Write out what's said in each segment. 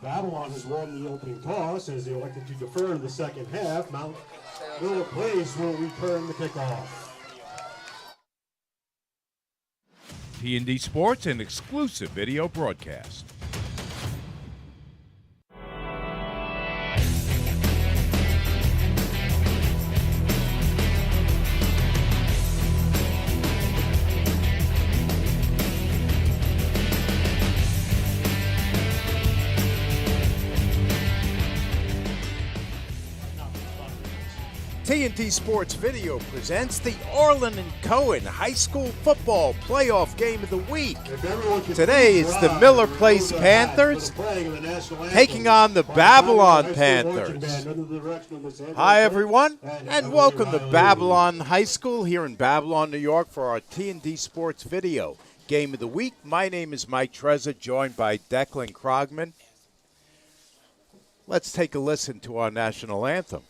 Babylon has won the opening toss as they elected to defer in the second half. Miller Place will return the kickoff. T&D Sports, an exclusive video broadcast. T&T Sports Video presents the Orlin Cohen High School Football Playoff Game of the Week. Today it's the Miller Place Panthers taking on the Babylon Panthers. Hi everyone, and welcome to Babylon High School here in Babylon, New York for our T&D Sports Video Game of the Week. My name is Mike Trezza, joined by Declan Krogman. Let's take a listen to our national anthem.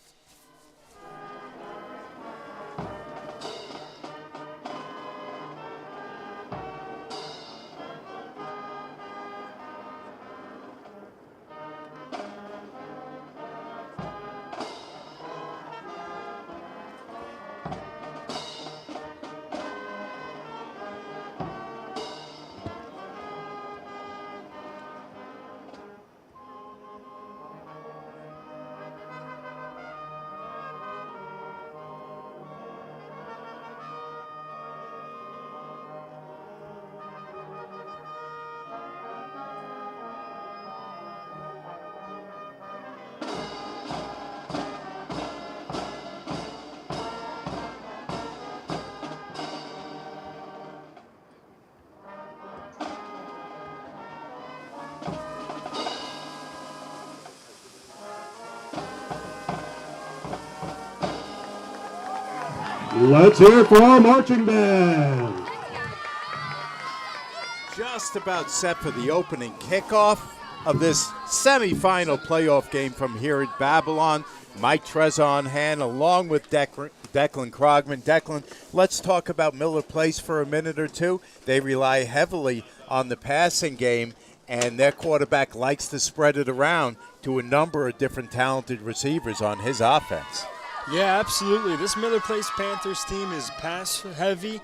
Let's hear it for our marching band. Just about set for the opening kickoff of this semifinal playoff game from here at Babylon. Mike Trezza on hand along with Declan Krogman. Declan, let's talk about Miller Place for a minute or two. They rely heavily on the passing game, and their quarterback likes to spread it around to a number of different talented receivers on his offense. Yeah, absolutely. This Miller Place Panthers team is pass-heavy.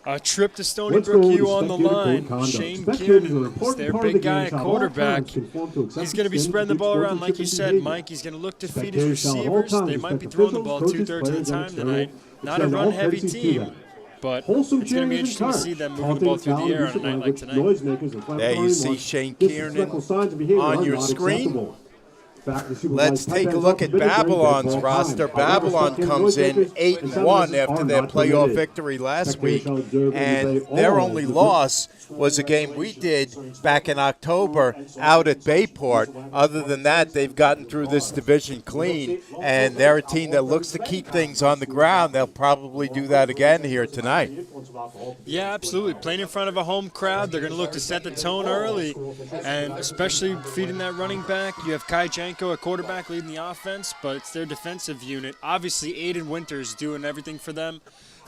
A trip to Stony Brook U on the line. Shane Kiernan is their big guy at quarterback. He's going to be spreading the ball around, like you said, Mike. He's going to look to feed his receivers. They might be throwing the ball two-thirds of the time tonight. Not a run-heavy team, but it's going to be interesting to see them moving the ball through the air on a night like tonight. There you see Shane Kiernan on your screen. Let's take a look at Babylon's roster. Babylon comes in 8-1 after their playoff victory last week, and their only loss was a game we did back in October out at Bayport. Other than that, they've gotten through this division clean, and they're a team that looks to keep things on the ground. They'll probably do that again here tonight. Yeah, absolutely. Playing in front of a home crowd, they're going to look to set the tone early, and especially feeding that running back. You have Kai Janko, a quarterback, leading the offense, but it's their defensive unit. Obviously, Aiden Winters doing everything for them.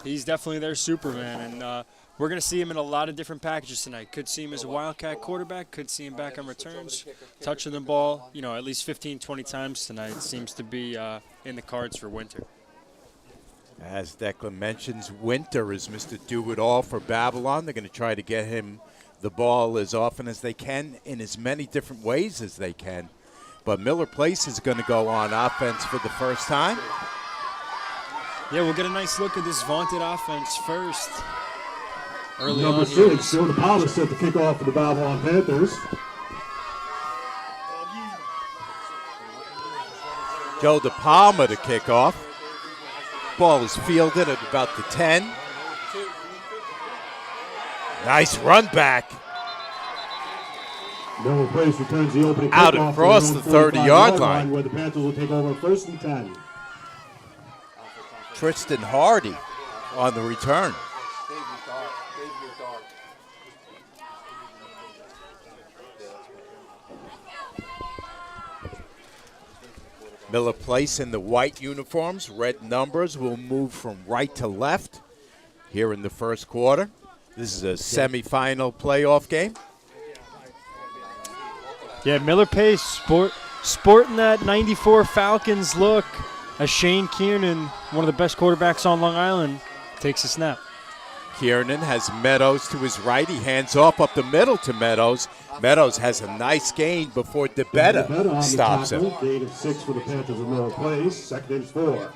He's definitely their Superman, and we're going to see him in a lot of different packages tonight. Could see him as a Wildcat quarterback, could see him back on returns, touching the ball, at least 15, 20 times tonight. Seems to be in the cards for Winter. As Declan mentions, Winter is Mr. Do-It-All for Babylon. They're going to try to get him the ball as often as they can in as many different ways as they can. But Miller Place is going to go on offense for the first time. Yeah, we'll get a nice look at this vaunted offense first. Early Number on 6, Joe DePaula set the kickoff for the Babylon Panthers. Joe DePalma to kick off. Ball is fielded at about the 10. Nice run back. Miller Place returns the opening Out kickoff across the 30-yard line. where the Panthers will take over first and 10. Tristan Hardy on the return. Miller Place in the white uniforms, red numbers, will move from right to left here in the first quarter. This is a semifinal playoff game. Yeah, Miller Pace sporting that 94 Falcons look as Shane Kiernan, one of the best quarterbacks on Long Island, takes a snap. Kiernan has Meadows to his right. He hands off up the middle to Meadows. Meadows has a nice gain before DeBetta stops him. Gain of 6 for the Panthers of Miller Place. 2nd and 4.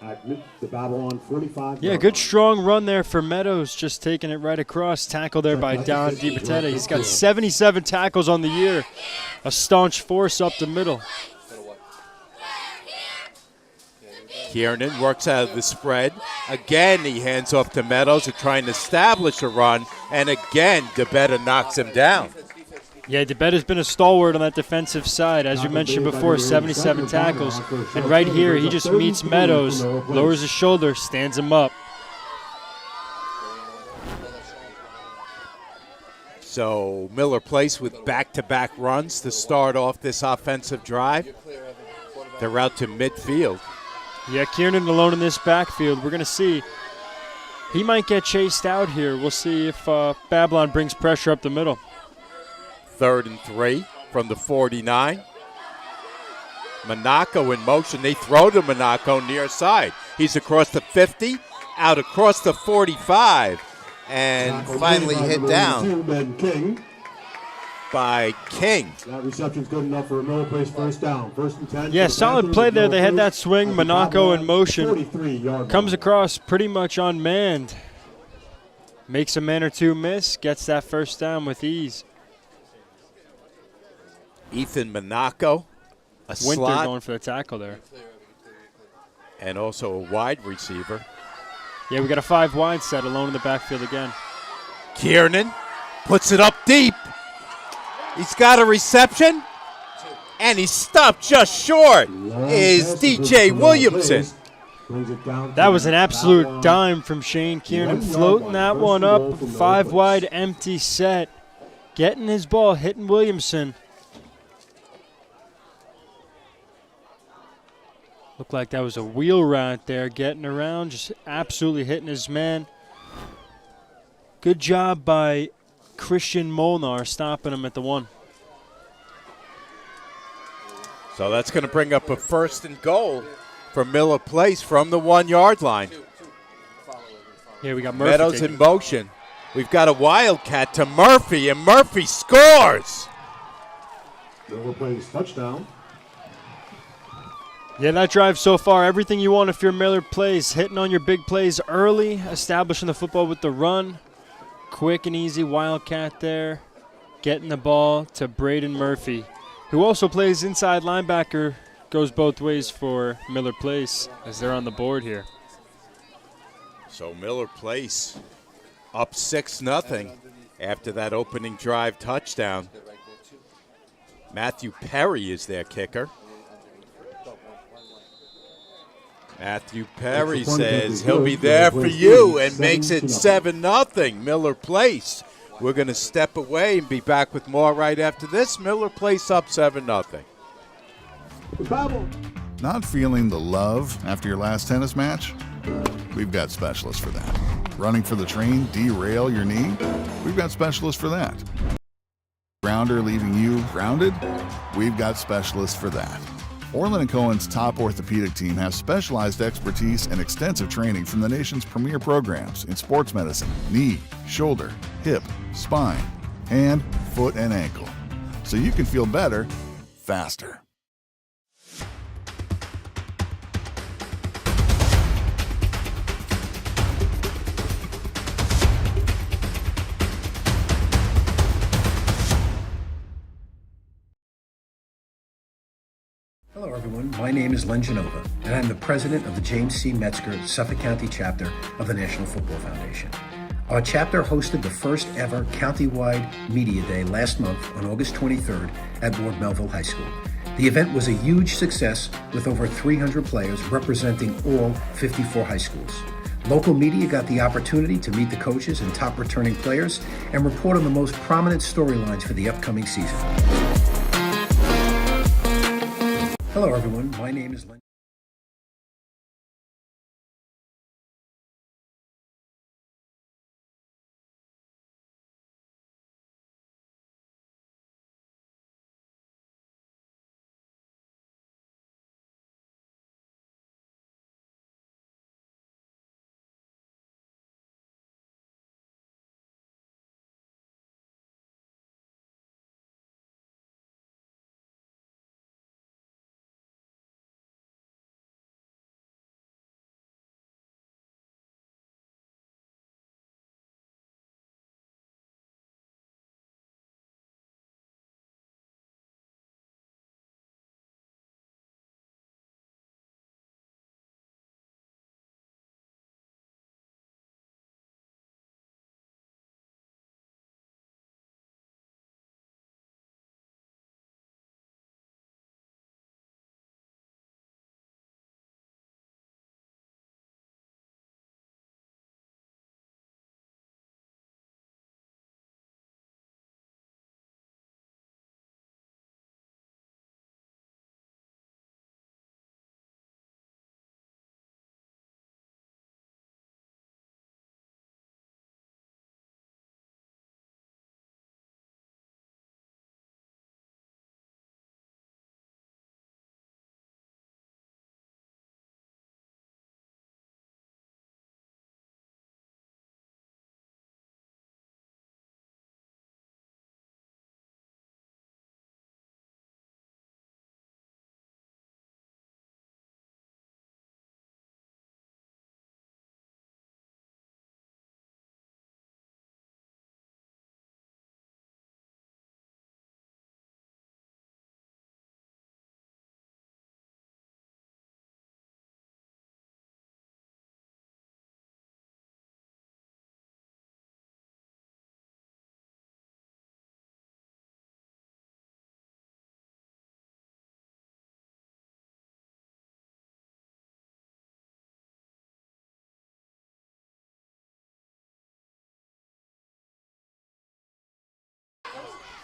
At the Babylon 45. Yeah, good strong run there for Meadows, just taking it right across. Tackle there by Don DiBattista. He's got 77 tackles on the year. A staunch force up the middle. Kiernan works out of the spread. Again, he hands off to Meadows to try and establish a run. And again, DeBetta knocks him down. Yeah, DeBetta's been a stalwart on that defensive side. As you mentioned before, 77 tackles. And right here, he just meets Meadows, lowers his shoulder, stands him up. So Miller Place with back-to-back runs to start off this offensive drive. They're out to midfield. Yeah, Kiernan alone in this backfield. We're going to see. He might get chased out here. We'll see if Babylon brings pressure up the middle. 3rd and 3 from the 49. Monaco in motion. They throw to Monaco near side. He's across the 50, out across the 45, and finally hit down by King. That reception's good enough for a Miller Place first down. 1st and 10. Yeah, solid play there. They had that swing. Monaco in motion. Comes across pretty much unmanned. Makes a man or two miss. Gets that first down with ease. Ethan Monaco, a Winter slot, going for the tackle there. and also a wide receiver. Yeah, we got a 5 wide set alone in the backfield again. Kiernan puts it up deep. He's got a reception, and he's stopped just short. Is DJ Williamson. That was an absolute dime from Shane Kiernan, floating that one up. 5 wide, empty set. Getting his ball, hitting Williamson. Looked like that was a wheel route there, getting around, just absolutely hitting his man. Good job by Christian Molnar stopping him at the 1. So that's going to bring up a 1st and goal for Miller Place from the 1-yard line. Yeah, we got Murphy. Meadows in motion. We've got a wildcat to Murphy, and Murphy scores. Miller Place touchdown. Yeah, that drive so far, everything you want if you're Miller Place. Hitting on your big plays early, establishing the football with the run. Quick and easy wildcat there. Getting the ball to Braden Murphy, who also plays inside linebacker. Goes both ways for Miller Place as they're on the board here. So Miller Place up 6-0 after that opening drive touchdown. Matthew Perry is their kicker. Matthew Perry says he'll be there for you and makes it 7-0 Miller Place. We're going to step away and be back with more right after this. Miller Place up 7-0. Not feeling the love after your last tennis match? We've got specialists for that. Running for the train, derail your knee? We've got specialists for that. Grounder leaving you grounded? We've got specialists for that. Orlin Cohen's top orthopedic team has specialized expertise and extensive training from the nation's premier programs in sports medicine, knee, shoulder, hip, spine, hand, foot, and ankle. So you can feel better, faster. Hello everyone, my name is Len Genova, and I'm the president of the James C. Metzger Suffolk County chapter of the National Football Foundation. Our chapter hosted the first ever countywide media day last month on August 23rd at Ward Melville High School. The event was a huge success with over 300 players representing all 54 high schools. Local media got the opportunity to meet the coaches and top returning players and report on the most prominent storylines for the upcoming season. Hello everyone, my name is Len.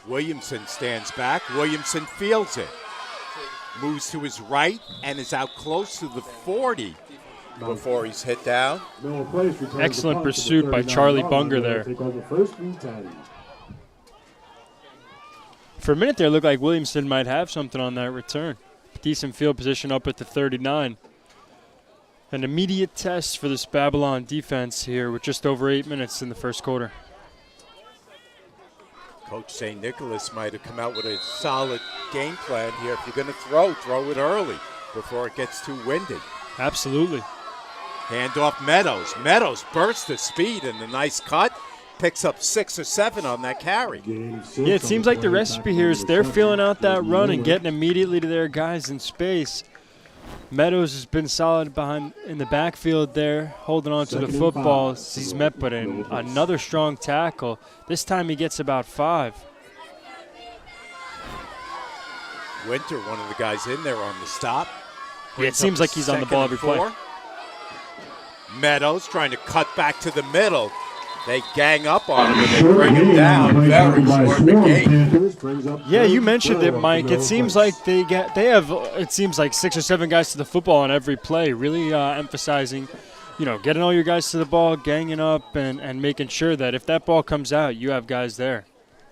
Williamson stands back. Williamson fields it. Moves to his right and is out close to the 40 before he's hit down. Excellent pursuit by Charlie Bunger there. For a minute there, it looked like Williamson might have something on that return. Decent field position up at the 39. An immediate test for this Babylon defense here with just over 8 minutes in the first quarter. Coach St. Nicholas might have come out with a solid game plan here. If you're going to throw it early before it gets too windy. Absolutely. Hand off Meadows. Meadows bursts to speed and a nice cut. Picks up 6 or 7 on that carry. Yeah, it seems like the recipe here is they're feeling out that run and getting immediately to their guys in space. Meadows has been solid behind in the backfield there, holding on to the football. He's met but another strong tackle. This time he gets about 5. Winter, one of the guys in there on the stop. Yeah, it seems like he's on the ball every play. Meadows trying to cut back to the middle. They gang up on him and they bring him down. Very short the gate. Yeah, you mentioned it, Mike. It seems like they have 6 or 7 guys to the football on every play, really emphasizing, getting all your guys to the ball, ganging up, and making sure that if that ball comes out, you have guys there,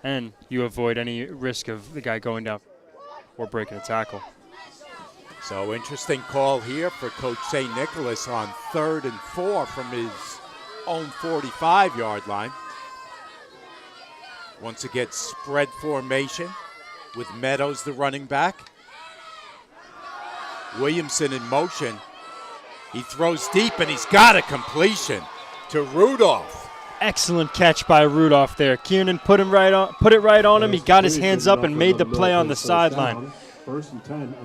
and you avoid any risk of the guy going down or breaking a tackle. So interesting call here for Coach St. Nicholas on 3rd and 4 from his own 45-yard line. Once again, spread formation with Meadows, the running back. Williamson in motion. He throws deep, and he's got a completion to Rudolph. Excellent catch by Rudolph there. Kiernan put it right on him. He got his hands up and made the play on the sideline.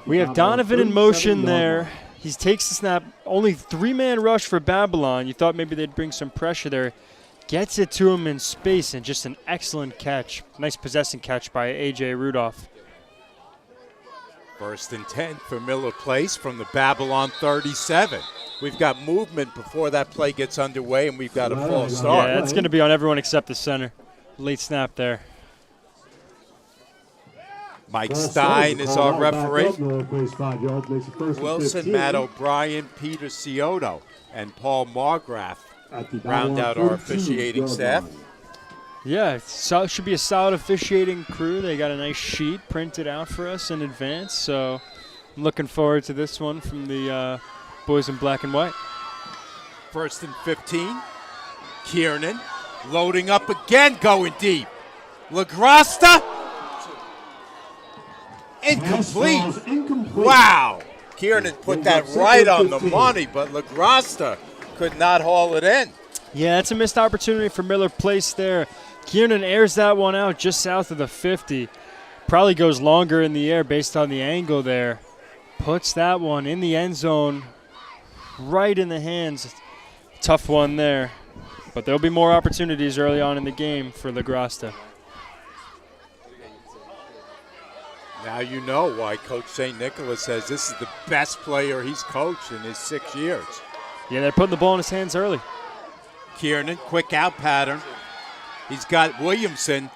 We have Donovan in motion there. He takes the snap. Only 3-man rush for Babylon. You thought maybe they'd bring some pressure there. Gets it to him in space, and just an excellent catch. Nice possessing catch by A.J. Rudolph. 1st and 10 for Miller Place from the Babylon 37. We've got movement before that play gets underway, and we've got a false start. Yeah, it's going to be on everyone except the center. Late snap there. Mike Stein is our referee. Wilson, Matt O'Brien, Peter Scioto, and Paul Margraff round out our officiating staff. Yeah, it should be a solid officiating crew. They got a nice sheet printed out for us in advance, so I'm looking forward to this one from the boys in black and white. 1st and 15. Kiernan loading up again, going deep. LaGrasta. Incomplete. Wow. Kiernan put that right on the money, but LaGrasta could not haul it in. Yeah, that's a missed opportunity for Miller Place there. Kiernan airs that one out just south of the 50. Probably goes longer in the air based on the angle there. Puts that one in the end zone, right in the hands. Tough one there. But there'll be more opportunities early on in the game for LaGrasta. Now you know why Coach St. Nicholas says this is the best player he's coached in his 6 years. Yeah, they're putting the ball in his hands early. Kiernan, quick out pattern. He's got Williamson.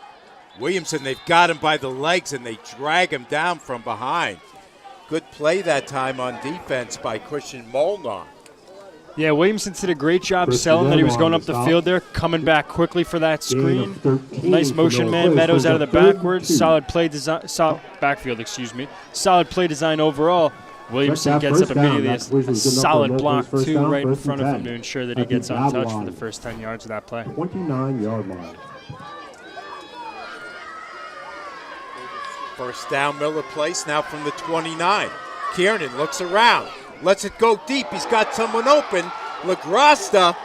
They've got him by the legs, and they drag him down from behind. Good play that time on defense by Christian Molnar. Yeah, Williamson did a great job selling that he was going up the field there, coming back quickly for that screen. Nice motion man. Meadows out of the backwards. Solid play design. Backfield, solid play design overall. Williamson gets up immediately. A solid block, too, right in front of him to ensure that he gets untouched for the first 10 yards of that play. 29-yard line. First down, Miller Place, now from the 29. Kiernan looks around, lets it go deep. He's got someone open. LaGrasta,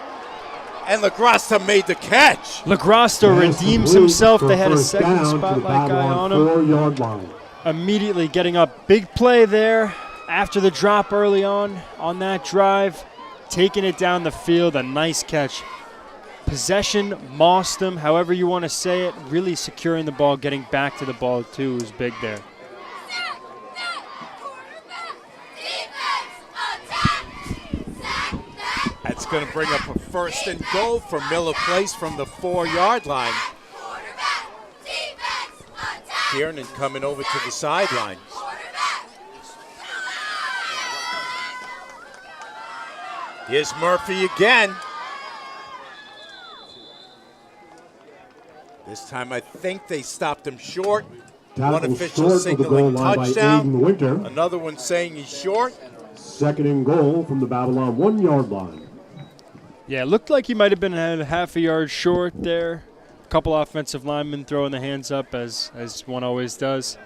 and LaGrasta made the catch. LaGrasta redeems himself. They had a second spotlight guy on him. Immediately getting up. Big play there after the drop early on that drive. Taking it down the field, a nice catch. Possession, mossed him, however you want to say it. Really securing the ball, getting back to the ball too was big there. That's going to bring up a 1st and goal for Miller Place from the 4-yard line. Kiernan coming over to the sideline. Here's Murphy again. This time I think they stopped him short. One official signaling touchdown. Another one saying he's short. 2nd and goal from the Babylon 1-yard line. Yeah, it looked like he might have been half a yard short there. A couple offensive linemen throwing the hands up as one always does.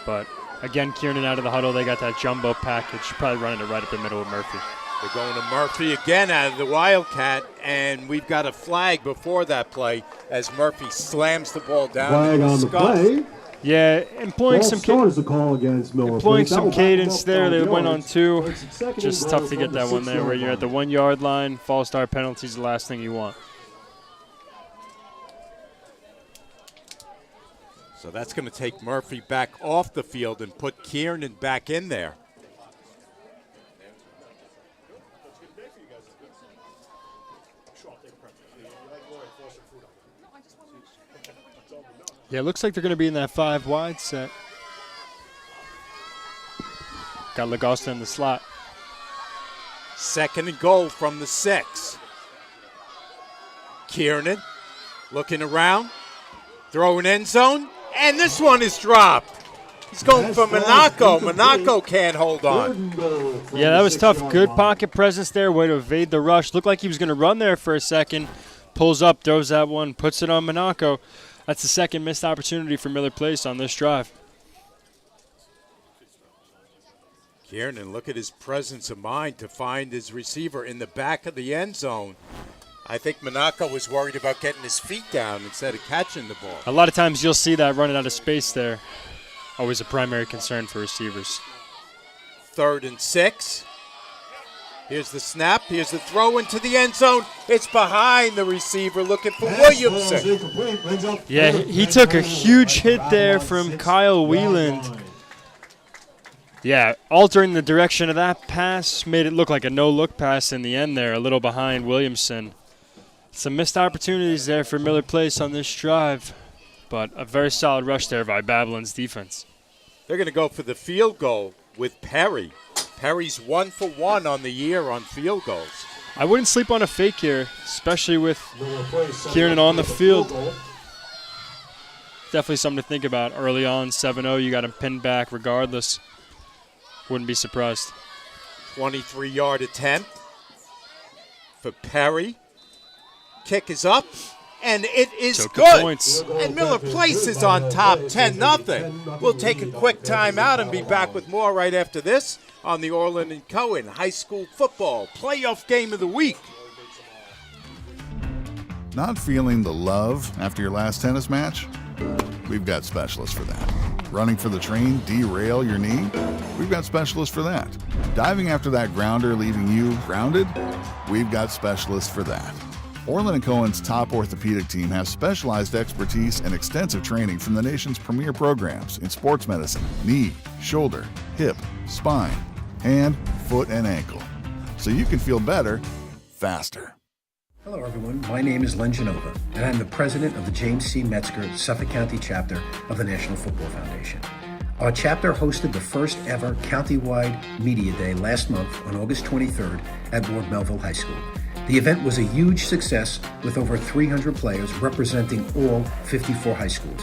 But again, Kiernan out of the huddle. They got that jumbo package. Probably running it right up the middle of Murphy. They're going to Murphy again out of the Wildcat, and we've got a flag before that play as Murphy slams the ball down. Flag on the play. Yeah, employing some cadence there. They went on 2. Just tough to get that one there where you're at the 1-yard line. False start penalty is the last thing you want. So that's going to take Murphy back off the field and put Kiernan back in there. Yeah, it looks like they're going to be in that 5 wide set. Got Lagosta in the slot. 2nd and goal from the 6. Kiernan looking around, throwing end zone, and this one is dropped. He's going for Monaco. Monaco can't hold on. Yeah, that was tough. Good pocket presence there. Way to evade the rush. Looked like he was going to run there for a second. Pulls up, throws that one, puts it on Monaco. That's the second missed opportunity for Miller Place on this drive. Kiernan, look at his presence of mind to find his receiver in the back of the end zone. I think Monaco was worried about getting his feet down instead of catching the ball. A lot of times you'll see that running out of space there. Always a primary concern for receivers. 3rd and 6. Here's the snap. Here's the throw into the end zone. It's behind the receiver looking for Williamson. Yeah, he took a huge hit there from Kyle Wieland. Yeah, altering the direction of that pass made it look like a no-look pass in the end there, a little behind Williamson. Some missed opportunities there for Miller Place on this drive, but a very solid rush there by Babylon's defense. They're going to go for the field goal with Perry. Perry's 1 for 1 on the year on field goals. I wouldn't sleep on a fake here, especially with Kiernan on the field. Definitely something to think about early on. 7-0, you got him pinned back regardless. Wouldn't be surprised. 23-yard attempt for Perry. Kick is up, and it is good. And Miller Place is on top 10-0. We'll take a quick timeout and be back with more right after this on the Orlin Cohen High School Football Playoff Game of the Week. Not feeling the love after your last tennis match? We've got specialists for that. Running for the train, derail your knee? We've got specialists for that. Diving after that grounder, leaving you grounded? We've got specialists for that. Orlin Cohen's top orthopedic team has specialized expertise and extensive training from the nation's premier programs in sports medicine, knee, shoulder, hip, spine, hand, foot, and ankle. So you can feel better, faster. Hello, everyone. My name is Len Genova, and I'm the president of the James C. Metzger Suffolk County chapter of the National Football Foundation. Our chapter hosted the first ever countywide media day last month on August 23rd at Ward Melville High School. The event was a huge success with over 300 players representing all 54 high schools.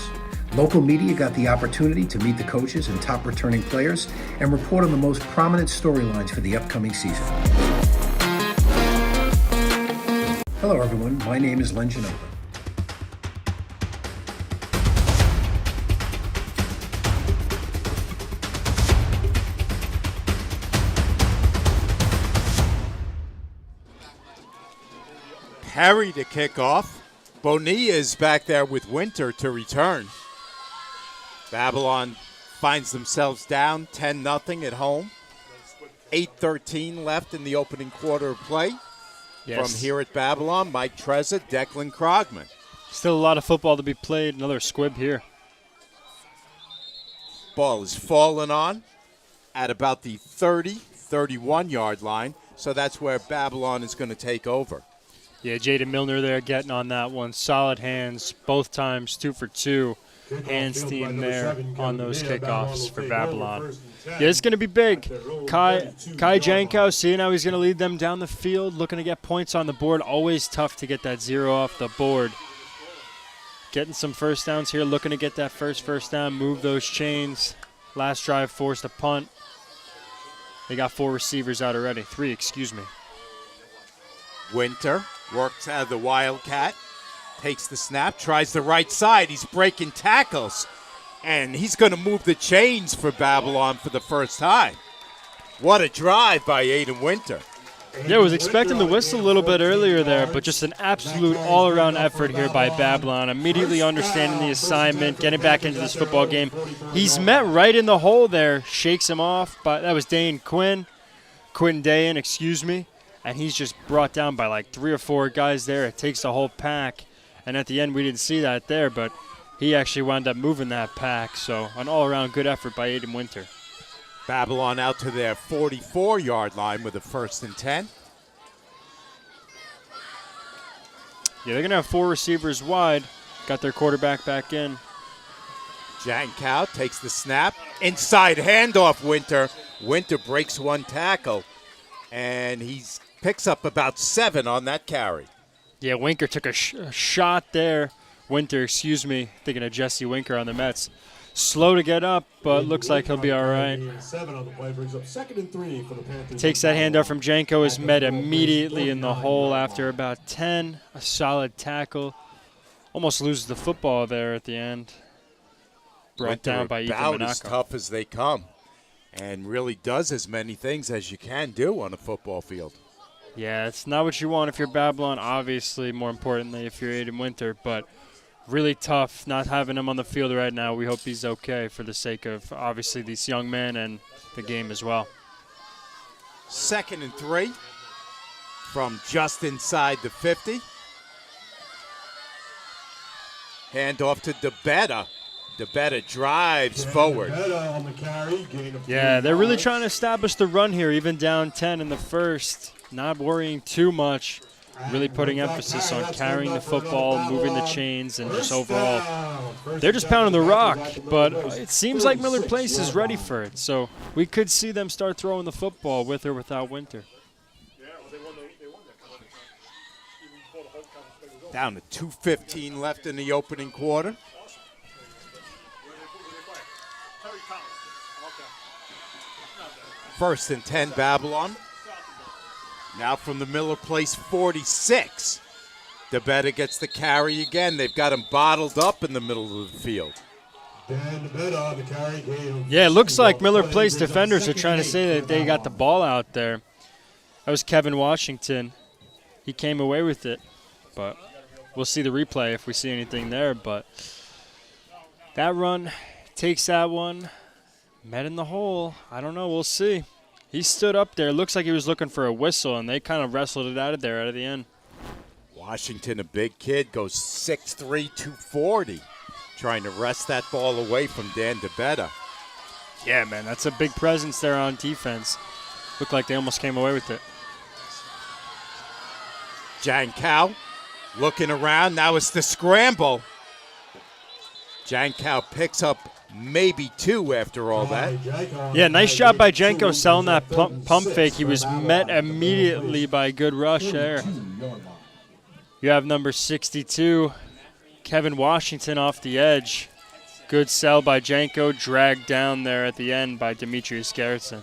Local media got the opportunity to meet the coaches and top returning players and report on the most prominent storylines for the upcoming season. Hello, everyone. My name is Len Genova. Perry to kick off. Bonilla is back there with Winter to return. Babylon finds themselves down 10-0 at home. 8:13 left in the opening quarter of play. Yes. From here at Babylon, Mike Trezza, Declan Krogman. Still a lot of football to be played. Another squib here. Ball is fallen on at about the 31-yard line, so that's where Babylon is going to take over. Yeah, Jaden Milner there getting on that one. Solid hands both times, 2 for 2. hands team there on those kickoffs for Babylon. Yeah, it's going to be big. Kai Janko, seeing how he's going to lead them down the field, looking to get points on the board. Always tough to get that 0 off the board. Getting some first downs here, looking to get that first down, move those chains. Last drive forced a punt. They got 4 receivers out already. 3, excuse me. Winter works out of the Wildcat, takes the snap, tries the right side. He's breaking tackles, and he's going to move the chains for Babylon for the first time. What a drive by Aiden Winter. Yeah, I was expecting the whistle a little bit earlier there, but just an absolute all-around effort here by Babylon. Immediately understanding the assignment, getting back into this football game. He's met right in the hole there, shakes him off. But that was Quinn Dayan, excuse me. And he's just brought down by like 3 or 4 guys there. It takes the whole pack. And at the end, we didn't see that there, but he actually wound up moving that pack. So an all-around good effort by Aiden Winter. Babylon out to their 44-yard line with a 1st and 10. Yeah, they're going to have 4 receivers wide. Got their quarterback back in. Jankow takes the snap. Inside handoff, Winter. Winter breaks 1 tackle, and he picks up about 7 on that carry. Yeah, Winker took a shot there. Winter, excuse me, thinking of Jesse Winker on the Mets. Slow to get up, but looks like he'll be all right. Takes that handoff from Janko, is met immediately in the hole after about 10. A solid tackle. Almost loses the football there at the end. Brought down by Ethan About Monaco. as tough as they come, and really does as many things as you can do on a football field. Yeah, it's not what you want if you're Babylon, obviously, more importantly if you're Aiden Winter, but really tough not having him on the field right now. We hope he's okay for the sake of, obviously, these young men and the game as well. 2nd and 3 from just inside the 50. Handoff to DeBetta. DeBetta drives forward. Yeah, they're really trying to establish the run here, even down 10 in the first. Not worrying too much. Really putting emphasis on carrying the football, moving the chains, and just overall. They're just pounding the rock, but it seems like Miller Place is ready for it. So we could see them start throwing the football with or without Winter. Down to 2:15 left in the opening quarter. First and 10, Babylon. Now from the Miller Place 46. DeBetta gets the carry again. They've got him bottled up in the middle of the field. Yeah, it looks like Miller Place defenders are trying to say that they got the ball out there. That was Kevin Washington. He came away with it, but we'll see the replay if we see anything there. But that run takes that one. Met in the hole. I don't know. We'll see. He stood up there. Looks like he was looking for a whistle, and they kind of wrestled it out of there at the end. Washington, a big kid, goes 6'3", 240, trying to wrest that ball away from Dan DeBetta. Yeah, man, that's a big presence there on defense. Looked like they almost came away with it. Jankow looking around. Now it's the scramble. Jankow picks up maybe 2 after all that. Yeah, nice job by Janko selling that pump fake. He was met immediately by a good rush there. You have number 62, Kevin Washington off the edge. Good sell by Janko, dragged down there at the end by Demetrius Garrettson.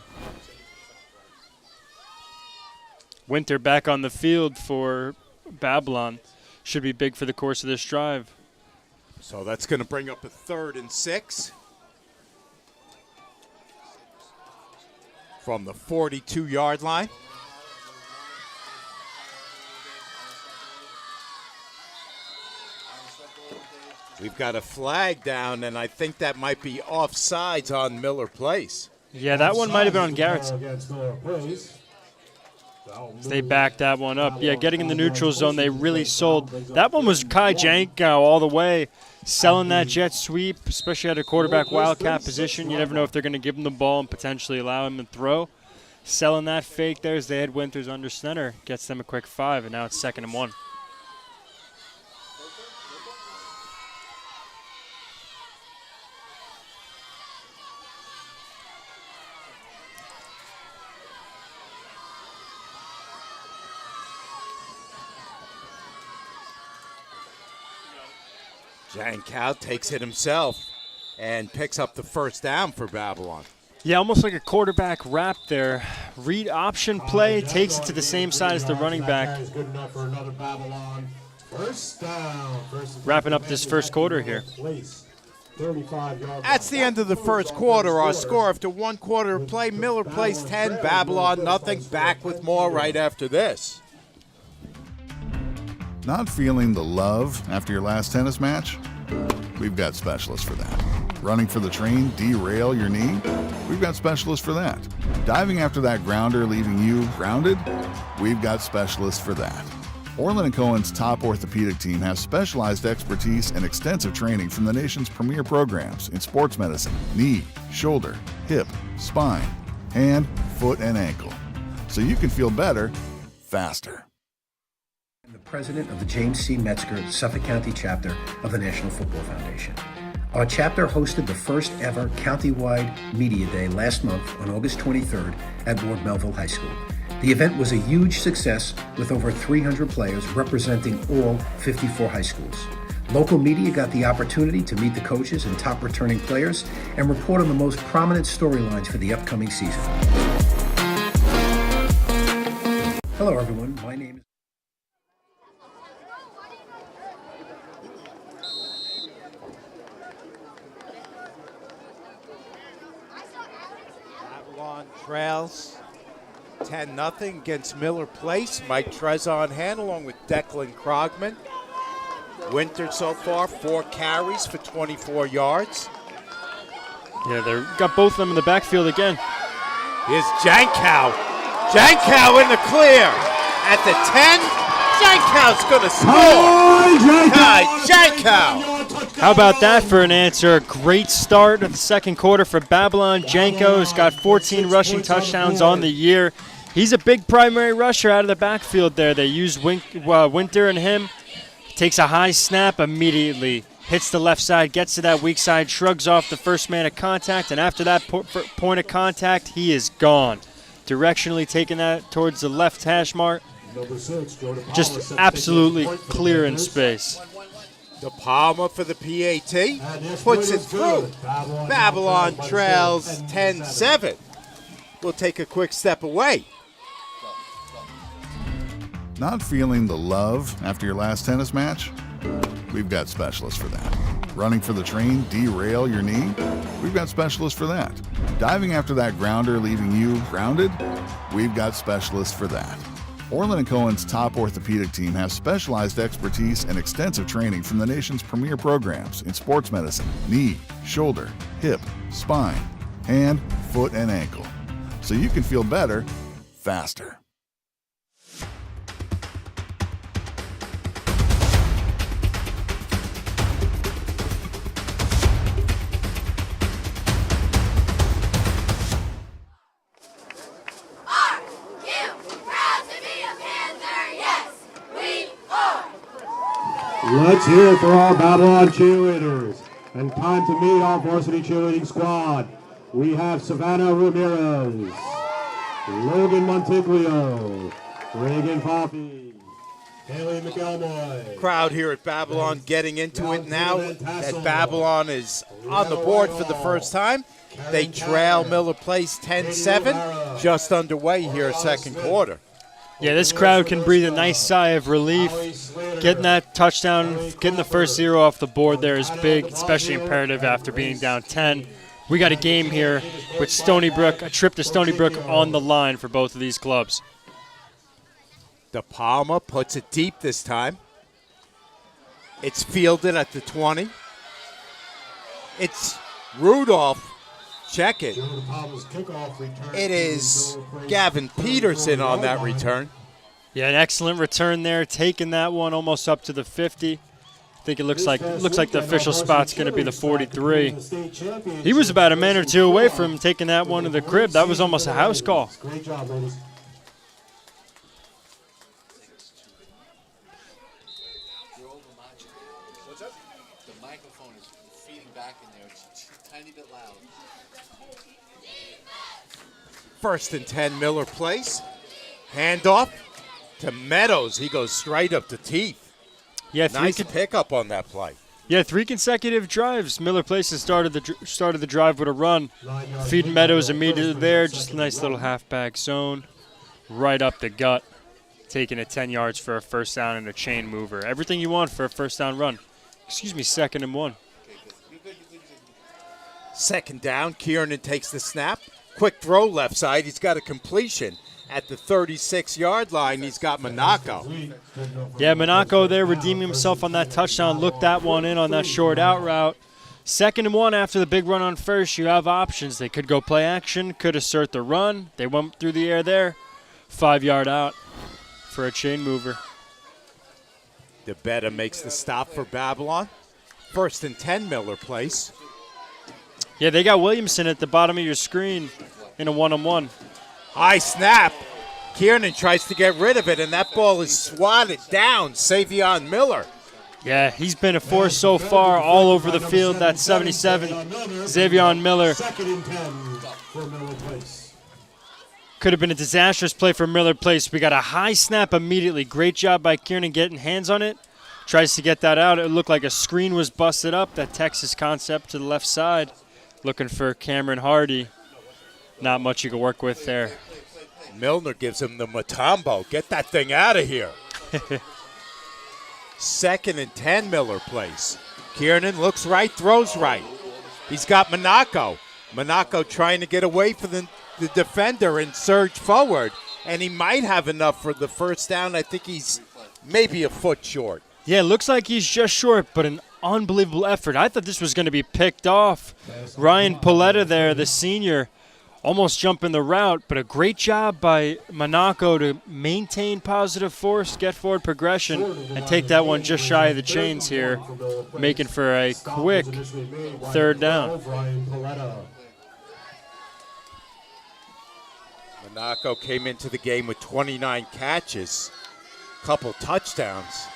Winter back on the field for Babylon. Should be big for the course of this drive. So that's going to bring up a 3rd and 6. From the 42-yard line. We've got a flag down, and I think that might be offsides on Miller Place. Yeah, that one might have been on Garrettson. They backed that one up. Yeah, getting in the neutral zone, they really sold. That one was Kai Janko all the way, selling that jet sweep, especially at a quarterback wildcat position. You never know if they're going to give him the ball and potentially allow him to throw. Selling that fake there as they had Winters under center. Gets them a quick 5, and now it's 2nd and 1. Jankow takes it himself and picks up the first down for Babylon. Yeah, almost like a quarterback wrap there. Read option play, takes it to the same side as the running back. Is good enough for another Babylon. First down. Wrapping up this first quarter here. 35 yards. That's the end of the first quarter. Our score after 1 quarter of play, Miller Place 10, Babylon nothing. Back with more right after this. Not feeling the love after your last tennis match? We've got specialists for that. Running for the train, derail your knee? We've got specialists for that. Diving after that grounder, leaving you grounded? We've got specialists for that. Orlin Cohen's top orthopedic team has specialized expertise and extensive training from the nation's premier programs in sports medicine, knee, shoulder, hip, spine, hand, foot, and ankle. So you can feel better, faster. The president of the James C. Metzger Suffolk County chapter of the National Football Foundation. Our chapter hosted the first ever countywide media day last month on August 23rd at Ward Melville High School. The event was a huge success with over 300 players representing all 54 high schools. Local media got the opportunity to meet the coaches and top returning players and report on the most prominent storylines for the upcoming season. Hello everyone, my name is Babylon trails 10-0 against Miller Place. Mike Trez on hand along with Declan Krogman. Winter so far, 4 carries for 24 yards. Yeah, they got both of them in the backfield again. Here's Jankow. Jankow in the clear. At the 10, Jankow's going to score. Kai Jankow. How about that for an answer? Great start of the second quarter for Babylon. Janko's got 14 rushing touchdowns on the year. He's a big primary rusher out of the backfield there. They use Winter and him. Takes a high snap immediately. Hits the left side, gets to that weak side, shrugs off the first man of contact, and after that point of contact, he is gone. Directionally taking that towards the left hash mark. Just absolutely clear in space. De Palma for the PAT. Puts it through. Babylon trails 10-7. We'll take a quick step away. Not feeling the love after your last tennis match? We've got specialists for that. Running for the train, derail your knee? We've got specialists for that. Diving after that grounder, leaving you grounded? We've got specialists for that. Orlin Cohen's top orthopedic team has specialized expertise and extensive training from the nation's premier programs in sports medicine, knee, shoulder, hip, spine, hand, foot, and ankle. So you can feel better, faster. Let's hear it for our Babylon cheerleaders. And time to meet our varsity cheerleading squad. We have Savannah Ramirez, Logan Montiglio, Reagan Coffey, Haley McElmoy. Crowd here at Babylon getting into it now that Babylon is on the board for the first time. They trail Miller Place 10-7, just underway here, second quarter. Yeah, this crowd can breathe a nice sigh of relief. Getting that touchdown, getting the first 0 off the board there is big, especially imperative after being down 10. We got a game here with Stony Brook, a trip to Stony Brook on the line for both of these clubs. De Palma puts it deep this time. It's fielded at the 20. It's Rudolph. Check it. It is Gavin Peterson on that return. Yeah, an excellent return there, taking that one almost up to the 50. I think it looks like the official spot's going to be the 43. He was about a man or two away from taking that one to the crib. That was almost a house call. Great job, ladies. The microphone is feeding back in there. It's a tiny bit loud. First and 10, Miller Place. Handoff to Meadows. He goes straight up to Teeth. Yeah, Nice pickup on that play. Yeah, 3 consecutive drives. Miller Place has started the drive with a run. Feeding Meadows immediately there. Just a nice little halfback zone. Right up the gut. Taking it 10 yards for a first down and a chain mover. Everything you want for a first down run. 2nd and 1. 2nd down, Kiernan takes the snap. Quick throw left side. He's got a completion at the 36-yard line. He's got Monaco. Yeah, Monaco there redeeming himself on that touchdown. Looked that one in on that short out route. 2nd and 1 after the big run on first. You have options. They could go play action, could assert the run. They went through the air there. 5-yard out for a chain mover. DeBetta makes the stop for Babylon. 1st and 10, Miller Place. Yeah, they got Williamson at the bottom of your screen in a one-on-one. High snap. Kiernan tries to get rid of it, and that ball is swatted down. Savion Miller. Yeah, he's been a force so far all over the field. That's 77, Xavion Miller. 2nd and 10 for Miller Place. Could have been a disastrous play for Miller Place. We got a high snap immediately. Great job by Kiernan getting hands on it. Tries to get that out. It looked like a screen was busted up. That Texas concept to the left side. Looking for Cameron Hardy. Not much you can work with there. Milner gives him the Matambo. Get that thing out of here. 2nd and 10, Miller Place. Kiernan looks right, throws right. He's got Monaco. Monaco trying to get away from the defender and surge forward. And he might have enough for the first down. I think he's maybe a foot short. Yeah, looks like he's just short, but an unbelievable effort. I thought this was going to be picked off. Ryan Paletta there, the senior, almost jumping the route, but a great job by Monaco to maintain positive force, get forward progression, and take that one just shy of the chains here, making for a quick 3rd down. Monaco came into the game with 29 catches, couple touchdowns.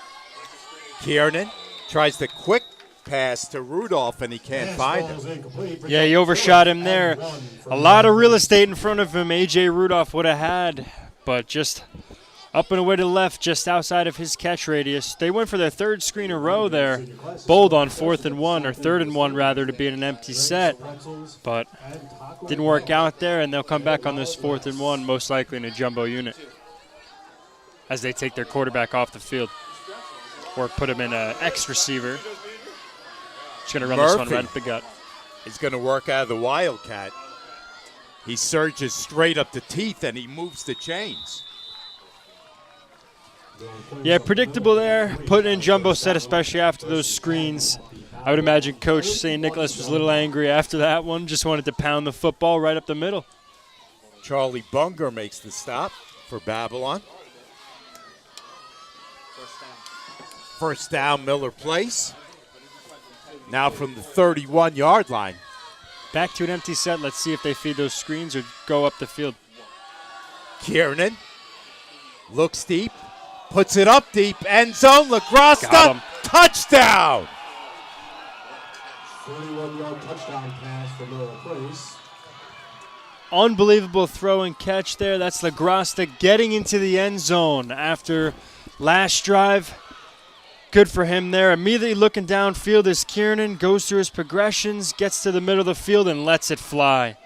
Kiernan tries the quick pass to Rudolph, and he can't find him. Yeah, he overshot him there. A lot of real estate in front of him A.J. Rudolph would have had, but just up and away to the left, just outside of his catch radius. They went for their 3rd screen in a row there. Bold on 4th and 1, or 3rd and 1 rather, to be in an empty set. But didn't work out there, and they'll come back on this 4th and 1, most likely in a jumbo unit, as they take their quarterback off the field. Or put him in an X receiver. He's going to run this one right up the gut. He's going to work out of the Wildcat. He surges straight up the teeth, and he moves the chains. Yeah, predictable there. Put in jumbo set, especially after those screens. I would imagine Coach St. Nicholas was a little angry after that one. Just wanted to pound the football right up the middle. Charlie Bunger makes the stop for Babylon. 1st down, Miller Place. Now from the 31-yard line. Back to an empty set. Let's see if they feed those screens or go up the field. Kiernan looks deep, puts it up deep, end zone. LaGrasta, touchdown! 31-yard touchdown pass for Miller Place. Unbelievable throw and catch there. That's LaGrasta getting into the end zone after last drive. Good for him there. Immediately looking downfield as Kiernan goes through his progressions, gets to the middle of the field, and lets it fly.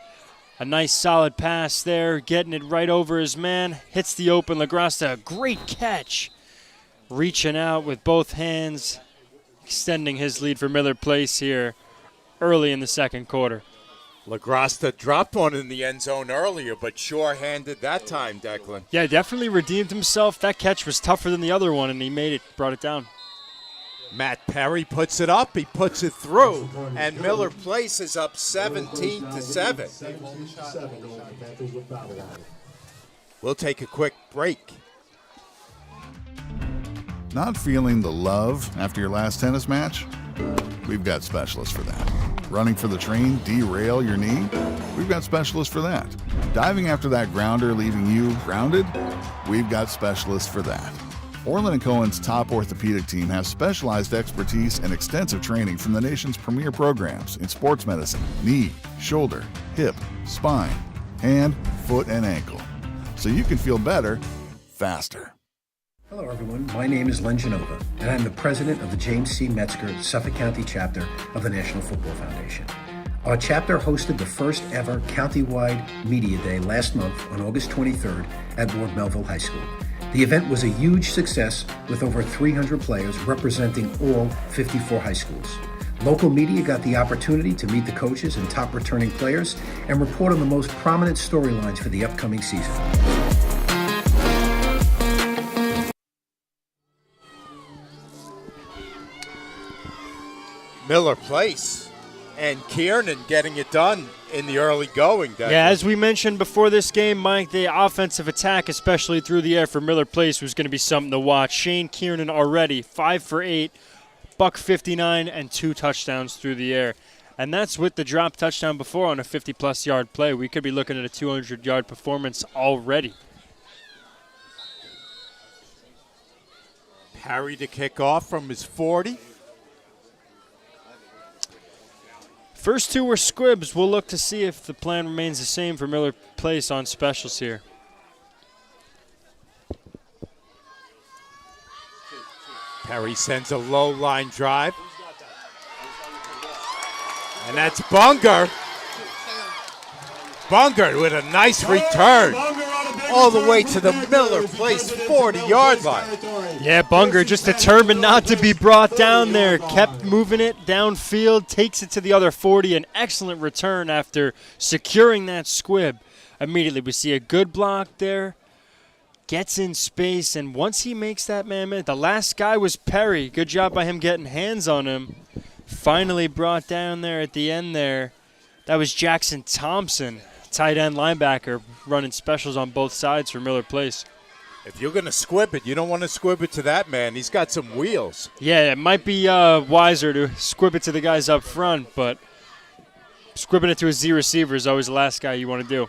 A nice solid pass there, getting it right over his man. Hits the open LaGrasta. Great catch. Reaching out with both hands, extending his lead for Miller Place here early in the 2nd quarter. LaGrasta dropped one in the end zone earlier, but sure-handed that time, Declan. Yeah, definitely redeemed himself. That catch was tougher than the other one, and he made it, brought it down. Matt Perry puts it up, he puts it through, and Miller Place is up 17-7. We'll take a quick break. Not feeling the love after your last tennis match? We've got specialists for that. Running for the train, derail your knee? We've got specialists for that. Diving after that grounder, leaving you grounded? We've got specialists for that. Orlin Cohen's top orthopedic team has specialized expertise and extensive training from the nation's premier programs in sports medicine, knee, shoulder, hip, spine, hand, foot, and ankle. So you can feel better, faster. Hello, everyone. My name is Len Genova, and I'm the president of the James C. Metzger Suffolk County chapter of the National Football Foundation. Our chapter hosted the first ever countywide media day last month on August 23rd at Ward Melville High School. The event was a huge success with over 300 players representing all 54 high schools. Local media got the opportunity to meet the coaches and top returning players and report on the most prominent storylines for the upcoming season. Miller Place and Kiernan getting it done in the early going. Yeah, as we mentioned before this game, Mike, the offensive attack, especially through the air for Miller Place, was going to be something to watch. Shane Kiernan already 5 for 8, $159, and 2 touchdowns through the air. And that's with the drop touchdown before on a 50-plus yard play. We could be looking at a 200-yard performance already. Parry to kick off from his 40. First 2 were squibs. We'll look to see if the plan remains the same for Miller Place on specials here. Perry sends a low line drive. And that's Bunger. Bunger with a nice return. All the way to the Miller Place 40-yard line. Yeah, Bunger just determined not to be brought down there. Kept moving it downfield, takes it to the other 40. An excellent return after securing that squib. Immediately we see a good block there. Gets in space, and once he makes that man miss, the last guy was Perry. Good job by him getting hands on him. Finally brought down there at the end there. That was Jackson Thompson, tight end linebacker, running specials on both sides for Miller Place. If you're going to squib it, you don't want to squib it to that man. He's got some wheels. Yeah, it might be wiser to squib it to the guys up front, but squibbing it to a Z receiver is always the last guy you want to do.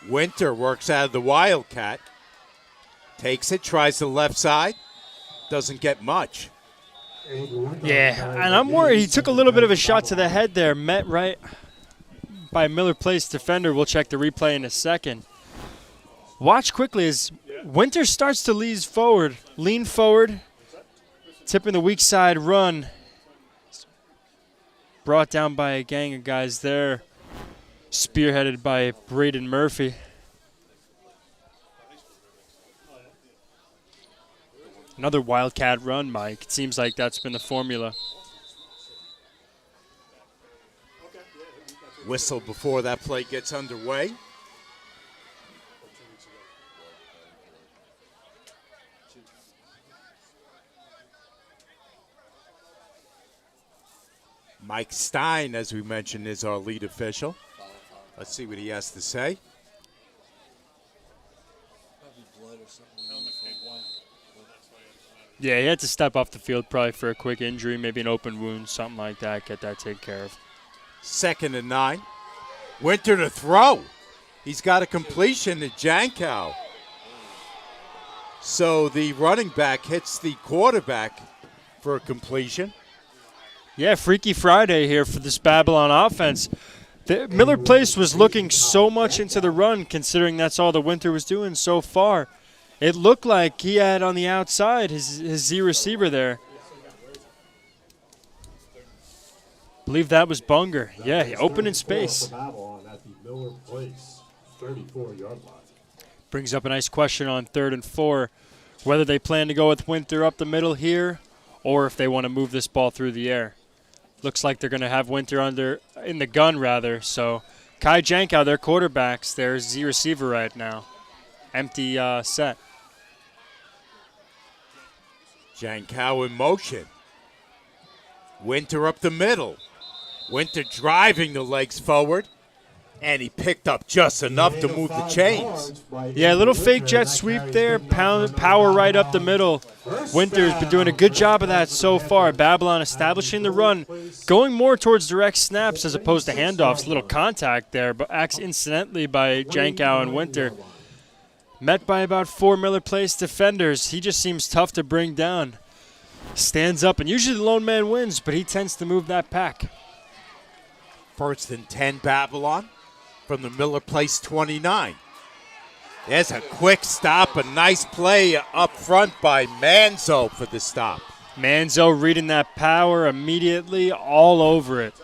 Winter works out of the Wildcat. Takes it, tries the left side. Doesn't get much. Yeah, and I'm worried. He took a little bit of a shot to the head there. Met right by Miller Place defender. We'll check the replay in a second. Watch quickly as Winter starts to lean forward, tipping the weak side run. Brought down by a gang of guys there, spearheaded by Braden Murphy. Another Wildcat run, Mike. It seems like that's been the formula. Whistle before that play gets underway. Mike Stein, as we mentioned, is our lead official. Let's see what he has to say. Yeah, he had to step off the field probably for a quick injury, maybe an open wound, something like that. Get that taken care of. 2nd and 9. Winter to throw. He's got a completion to Jankow. So the running back hits the quarterback for a completion. Yeah, Freaky Friday here for this Babylon offense. Miller Place was looking so much into the run, considering that's all the Winter was doing so far. It looked like he had on the outside his Z receiver there. Believe that was Bunger. Yeah, he opened in space. Brings up a nice question on 3rd and 4, whether they plan to go with Winter up the middle here or if they want to move this ball through the air. Looks like they're going to have Winter in the gun rather. So Kai Jankow, their quarterbacks, their Z receiver right now. Empty set. Jankow in motion. Winter up the middle. Winter driving the legs forward. And he picked up just enough to move the chains. Yeah, a little fake jet sweep there. Power right up the middle. Winter's been doing a good job of that so far. Babylon establishing the run. Going more towards direct snaps as opposed to handoffs. A little contact there, but acts incidentally by Jankow and Winter. Met by about 4 Miller Place defenders. He just seems tough to bring down. Stands up, and usually the lone man wins, but he tends to move that pack. 1st and 10 Babylon from the Miller Place 29. There's a quick stop, a nice play up front by Manzo for the stop. Manzo reading that power immediately, all over it.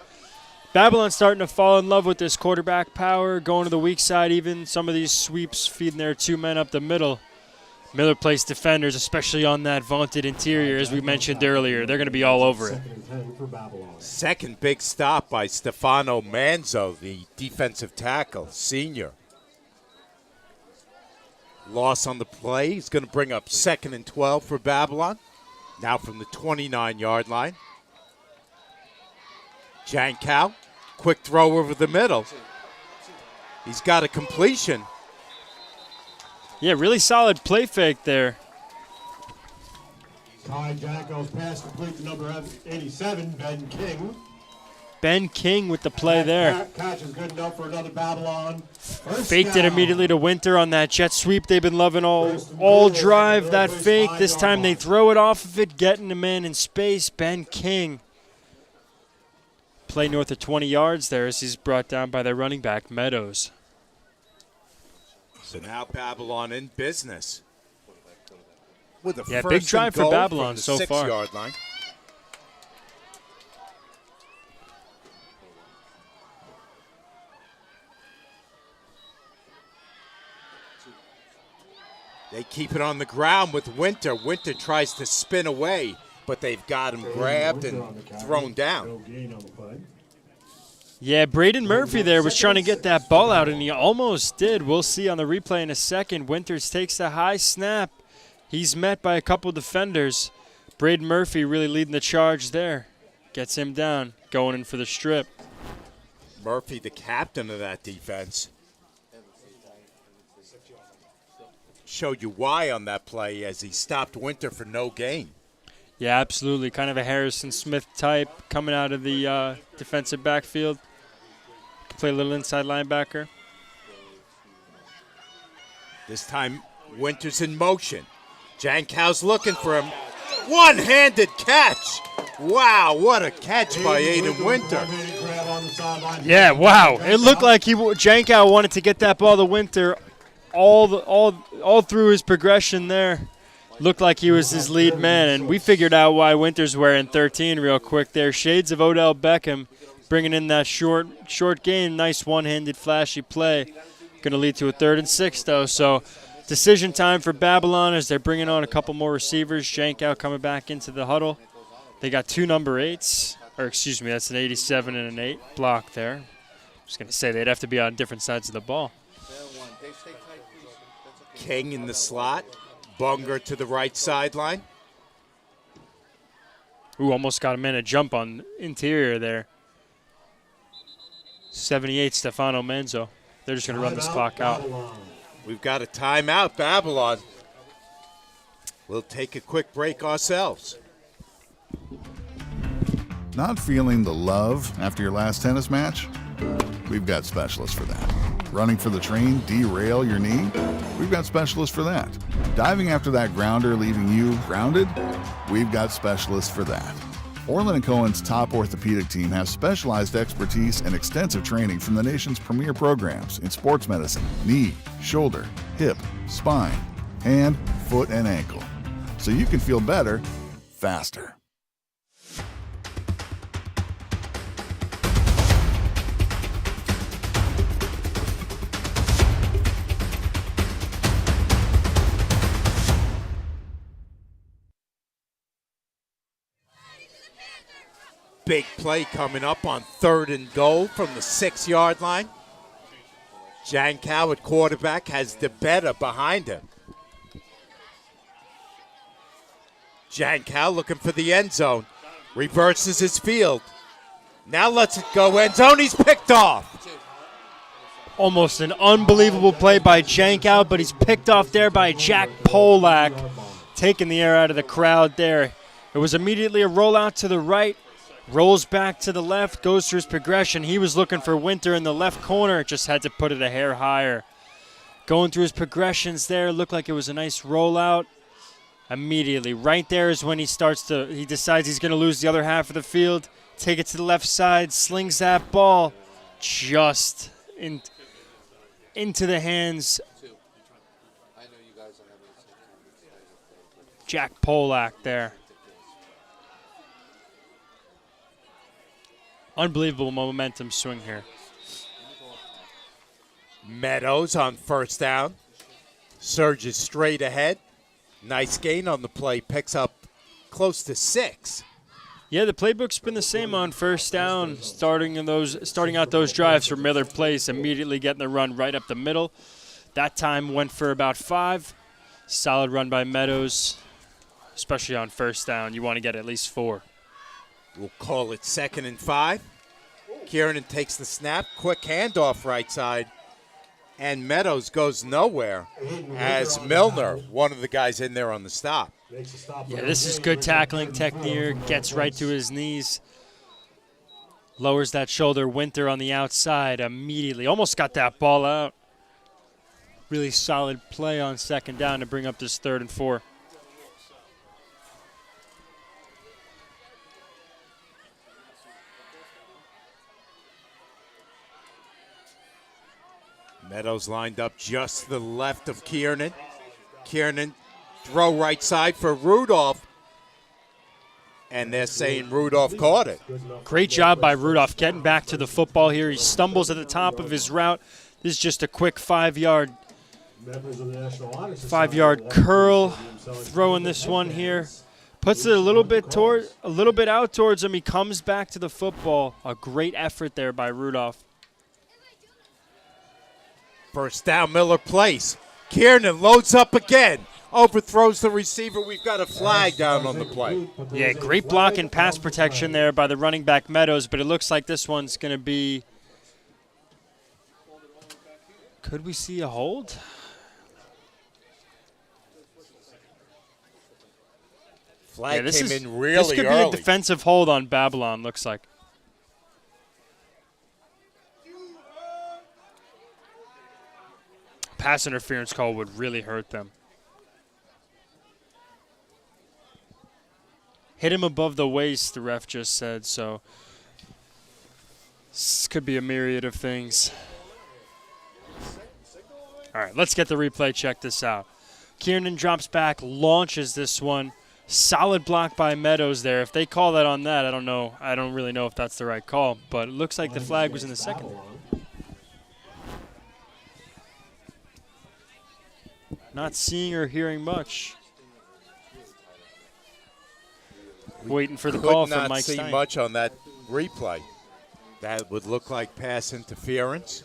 Babylon's starting to fall in love with this quarterback power, going to the weak side even. Some of these sweeps feeding their two men up the middle. Miller Place defenders, especially on that vaunted interior, as we mentioned earlier, they're going to be all over it. Second big stop by Stefano Manzo, the defensive tackle, senior. Loss on the play. He's going to bring up 2nd and 12 for Babylon. Now from the 29-yard line. Jankow, quick throw over the middle. He's got a completion. Yeah, really solid play fake there. Ty Jankow's pass complete to number 87, Ben King. Ben King with the play there. Catch is good enough for another Babylon. Faked it immediately to Winter on that jet sweep they've been loving all drive, that fake. This time they throw it off of it, getting the man in space. Ben King. Play north of 20 yards there as he's brought down by their running back, Meadows. So now Babylon in business. With a yeah, first big drive and goal for Babylon from the so far. 6-yard line. They keep it on the ground with Winter. Winter tries to spin away, but they've got him grabbed and thrown down. Yeah, Braden Murphy there was trying to get that ball out, and he almost did. We'll see on the replay in a second. Winters takes the high snap. He's met by a couple defenders. Braden Murphy really leading the charge there. Gets him down, going in for the strip. Murphy, the captain of that defense. Showed you why on that play as he stopped Winter for no gain. Yeah, absolutely. Kind of a Harrison Smith type coming out of the defensive backfield. Play a little inside linebacker. This time, Winter's in motion. Jankow's looking for him. One-handed catch. Wow, what a catch by Aiden Winter. Yeah, wow. It looked like Jankow wanted to get that ball to Winter all through his progression there. Looked like he was his lead man, and we figured out why Winter's wearing 13 real quick there. Shades of Odell Beckham bringing in that short gain. Nice one-handed flashy play. Going to lead to a 3rd and 6, though. So decision time for Babylon as they're bringing on a couple more receivers. Jankow coming back into the huddle. They got 2 number 8s. Or excuse me, that's an 87 and an 8 block there. I'm just going to say they'd have to be on different sides of the ball. King in the slot. Bunger to the right sideline. Ooh, almost got him in a jump on interior there. 78, Stefano Manzo. They're just going to run this clock out. We've got a timeout, Babylon. We'll take a quick break ourselves. Not feeling the love after your last tennis match? We've got specialists for that. Running for the train, derail your knee? We've got specialists for that. Diving after that grounder leaving you grounded? We've got specialists for that. Orlin Cohen's top orthopedic team has specialized expertise and extensive training from the nation's premier programs in sports medicine, knee, shoulder, hip, spine, hand, foot, and ankle. So you can feel better, faster. Big play coming up on 3rd and goal from the 6-yard line. Jankow at quarterback has DeBetta behind him. Jankow looking for the end zone. Reverses his field. Now lets it go end zone. He's picked off. Almost an unbelievable play by Jankow, but he's picked off there by Jack Polak, taking the air out of the crowd there. It was immediately a rollout to the right. Rolls back to the left, goes through his progression. He was looking for Winter in the left corner, just had to put it a hair higher. Going through his progressions there, looked like it was a nice rollout. Immediately, right there is when he decides he's going to lose the other half of the field. Take it to the left side, slings that ball just into the hands Jack Polak there. Unbelievable momentum swing here. Meadows on first down. Surges straight ahead. Nice gain on the play. Picks up close to 6. Yeah, the playbook's been the same on first down, starting out those drives for Miller Place, immediately getting the run right up the middle. That time went for about 5. Solid run by Meadows, especially on first down. You want to get at least 4. We'll call it 2nd and 5. Kiernan takes the snap. Quick handoff right side. And Meadows goes nowhere as Milner, one of the guys in there on the stop. Yeah, this is good tackling technique. Gets right to his knees. Lowers that shoulder. Winter on the outside immediately. Almost got that ball out. Really solid play on second down to bring up this 3rd and 4. Meadows lined up just to the left of Kiernan. Kiernan, throw right side for Rudolph. And they're saying Rudolph caught it. Great job by Rudolph getting back to the football here. He stumbles at the top of his route. This is just a quick 5-yard curl. Throwing this one here. Puts it a little bit out towards him. He comes back to the football. A great effort there by Rudolph. First down, Miller Place. Kiernan loads up again. Overthrows the receiver. We've got a flag down on the play. Yeah, great block and pass protection there by the running back Meadows, but it looks like this one's going to be... Could we see a hold? Flag came in really early. This could be a defensive hold on Babylon, looks like. Pass interference call would really hurt them. Hit him above the waist, the ref just said, so this could be a myriad of things. All right, let's get the replay. Check this out. Kiernan drops back, launches this one. Solid block by Meadows there. If they call that on that, I don't know. I don't really know if that's the right call, but it looks like the flag was in the second. Not seeing or hearing much. Waiting for the call from Mike Stein. Could not see much on that replay. That would look like pass interference.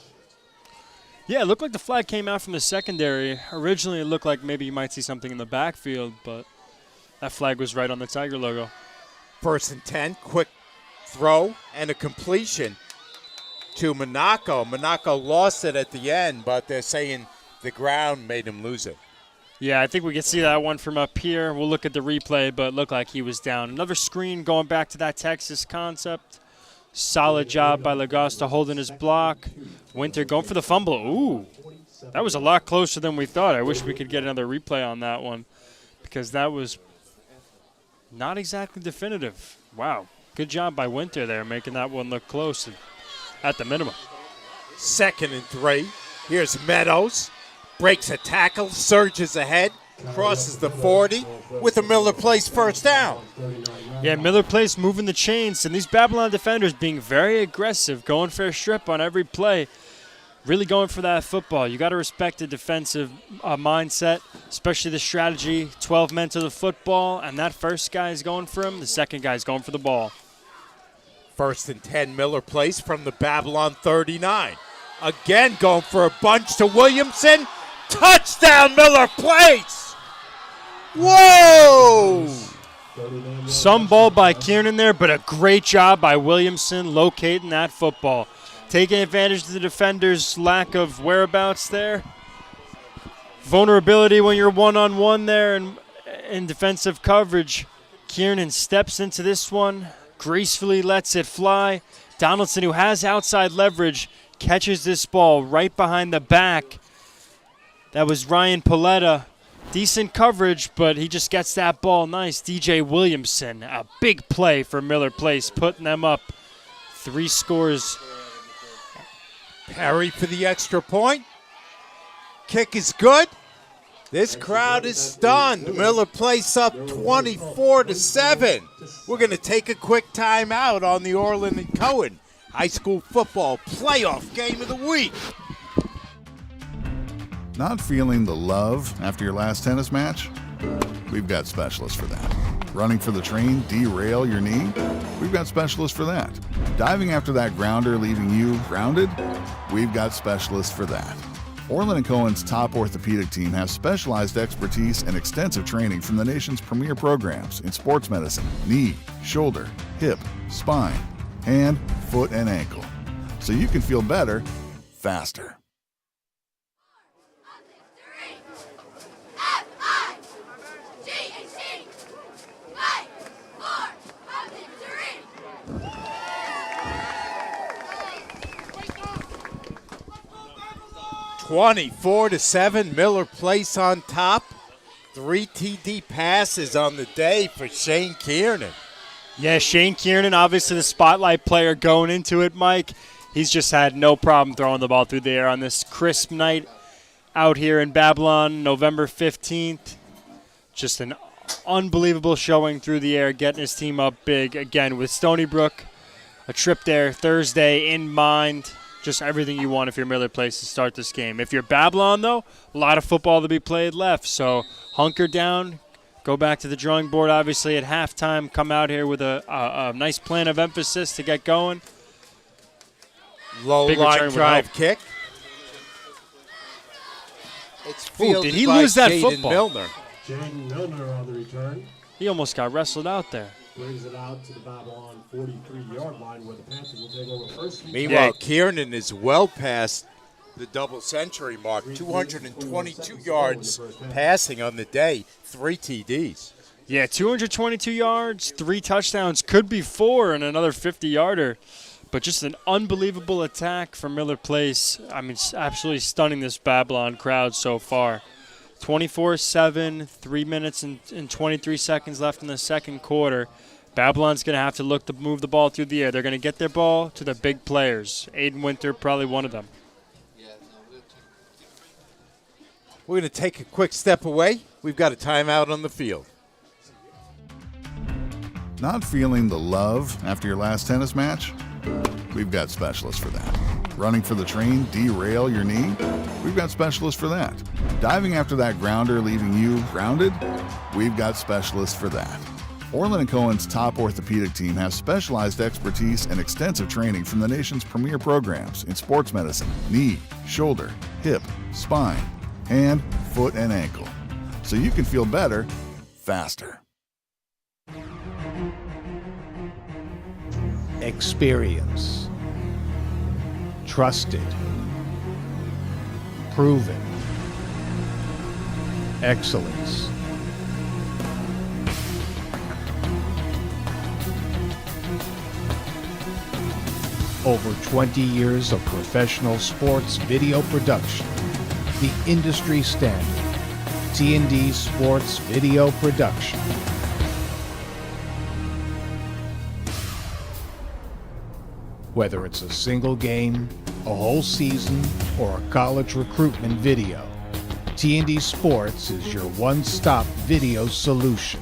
Yeah, it looked like the flag came out from the secondary. Originally, it looked like maybe you might see something in the backfield, but that flag was right on the Tiger logo. 1st and 10, quick throw and a completion to Monaco. Monaco lost it at the end, but they're saying the ground made him lose it. Yeah, I think we can see that one from up here. We'll look at the replay, but it looked like he was down. Another screen going back to that Texas concept. Solid job by Lagosta holding his block. Winter going for the fumble. Ooh, that was a lot closer than we thought. I wish we could get another replay on that one because that was not exactly definitive. Wow, good job by Winter there, making that one look close at the minimum. 2nd and 3. Here's Meadows. Breaks a tackle, surges ahead, crosses the 40 with a Miller Place first down. Yeah, Miller Place moving the chains, and these Babylon defenders being very aggressive, going for a strip on every play, really going for that football. You got to respect the defensive mindset, especially the strategy. 12 men to the football, and that first guy is going for him. The second guy is going for the ball. 1st and 10, Miller Place from the Babylon 39. Again going for a bunch to Williamson. Touchdown, Miller Place! Whoa! Some ball by Kiernan there, but a great job by Williamson locating that football. Taking advantage of the defender's lack of whereabouts there. Vulnerability when you're one-on-one there in defensive coverage. Kiernan steps into this one, gracefully lets it fly. Donaldson, who has outside leverage, catches this ball right behind the back. That was Ryan Paletta. Decent coverage, but he just gets that ball nice. DJ Williamson, a big play for Miller Place, putting them up 3 scores. Perry for the extra point. Kick is good. This crowd is stunned. Miller Place up 24-7. We're going to take a quick timeout on the Orlin Cohen High School Football Playoff Game of the Week. Not feeling the love after your last tennis match? We've got specialists for that. Running for the train, derail your knee? We've got specialists for that. Diving after that grounder leaving you grounded? We've got specialists for that. Orlin Cohen's top orthopedic team has specialized expertise and extensive training from the nation's premier programs in sports medicine, knee, shoulder, hip, spine, hand, foot, and ankle. So you can feel better, faster. (24-7), Miller Place on top. 3 TD passes on the day for Shane Kiernan. Yeah, Shane Kiernan, obviously the spotlight player going into it, Mike. He's just had no problem throwing the ball through the air on this crisp night out here in Babylon, November 15th. Just an unbelievable showing through the air, getting his team up big again with Stony Brook. A trip there Thursday in mind. Just everything you want if you're Miller Place to start this game. If you're Babylon, though, a lot of football to be played left. So hunker down, go back to the drawing board, obviously, at halftime. Come out here with a nice plan of emphasis to get going. Low line drive kick. It's fielded did he by lose that Jaden football? Milner. Jaden Milner on the return. He almost got wrestled out there. Brings it out to the Babylon 43-yard line where the Panthers will take over first. Meanwhile, Kiernan is well past the double century mark. 222 yards passing on the day, 3 TDs. Yeah, 222 yards, 3 touchdowns, could be 4 and another 50-yarder. But just an unbelievable attack from Miller Place. I mean, it's absolutely stunning this Babylon crowd so far. 24-7, 3 minutes and 23 seconds left in the second quarter. Babylon's going to have to look to move the ball through the air. They're going to get their ball to the big players. Aiden Winter, probably one of them. We're going to take a quick step away. We've got a timeout on the field. Not feeling the love after your last tennis match? We've got specialists for that. Running for the train, derail your knee? We've got specialists for that. Diving after that grounder leaving you grounded? We've got specialists for that. Orlin Cohen's top orthopedic team has specialized expertise and extensive training from the nation's premier programs in sports medicine, knee, shoulder, hip, spine, hand, foot, and ankle. So you can feel better, faster. Experience. Trusted. Proven. Excellence. Over 20 years of professional sports video production. The industry standard. T&D Sports Video Production. Whether it's a single game, a whole season, or a college recruitment video, T&D Sports is your one-stop video solution.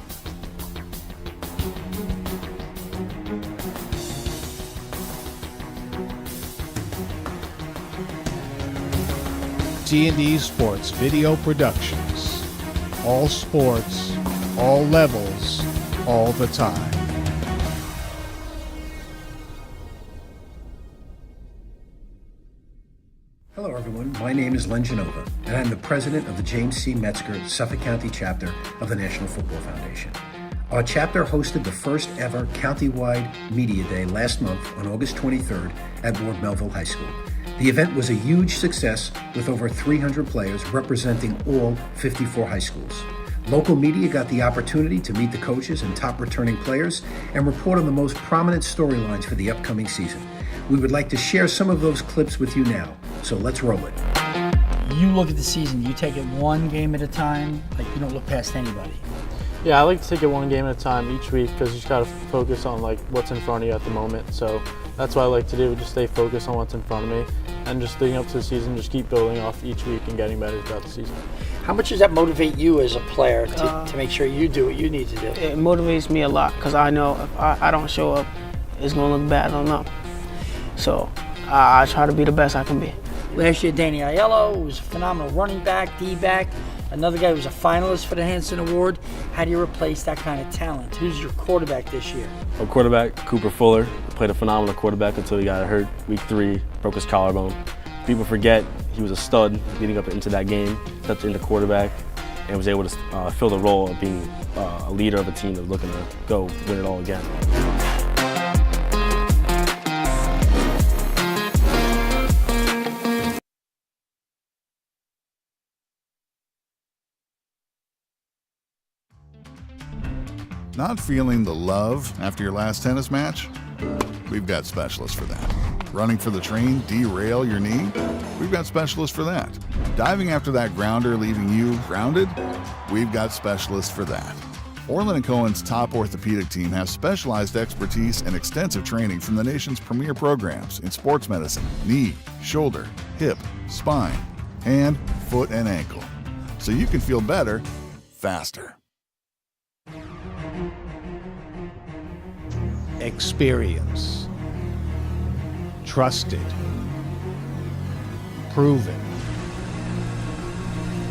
T&D Sports Video Productions. All sports, all levels, all the time. Hello everyone, my name is Len Genova, and I'm the president of the James C. Metzger Suffolk County chapter of the National Football Foundation. Our chapter hosted the first ever countywide media day last month on August 23rd at Ward Melville High School. The event was a huge success with over 300 players representing all 54 high schools. Local media got the opportunity to meet the coaches and top returning players and report on the most prominent storylines for the upcoming season. We would like to share some of those clips with you now, so let's roll it. You look at the season, you take it one game at a time, like you don't look past anybody. Yeah, I like to take it one game at a time each week because you just got to focus on like what's in front of you at the moment. So that's what I like to do, just stay focused on what's in front of me and just leading up to the season, just keep building off each week and getting better throughout the season. How much does that motivate you as a player to make sure you do what you need to do? It motivates me a lot because I know if I don't show up, it's going to look bad on them. So I try to be the best I can be. Last year, Danny Aiello was a phenomenal running back, D-back. Another guy who was a finalist for the Hanson Award. How do you replace that kind of talent? Who's your quarterback this year? Our quarterback, Cooper Fuller, played a phenomenal quarterback until he got hurt week 3, broke his collarbone. People forget he was a stud leading up into that game, stepped into quarterback, and was able to fill the role of being a leader of a team that was looking to go win it all again. Not feeling the love after your last tennis match? We've got specialists for that. Running for the train, derail your knee? We've got specialists for that. Diving after that grounder leaving you grounded? We've got specialists for that. Orlin Cohen's top orthopedic team has specialized expertise and extensive training from the nation's premier programs in sports medicine, knee, shoulder, hip, spine, hand, foot, and ankle. So you can feel better, faster. Experience. Trusted. Proven.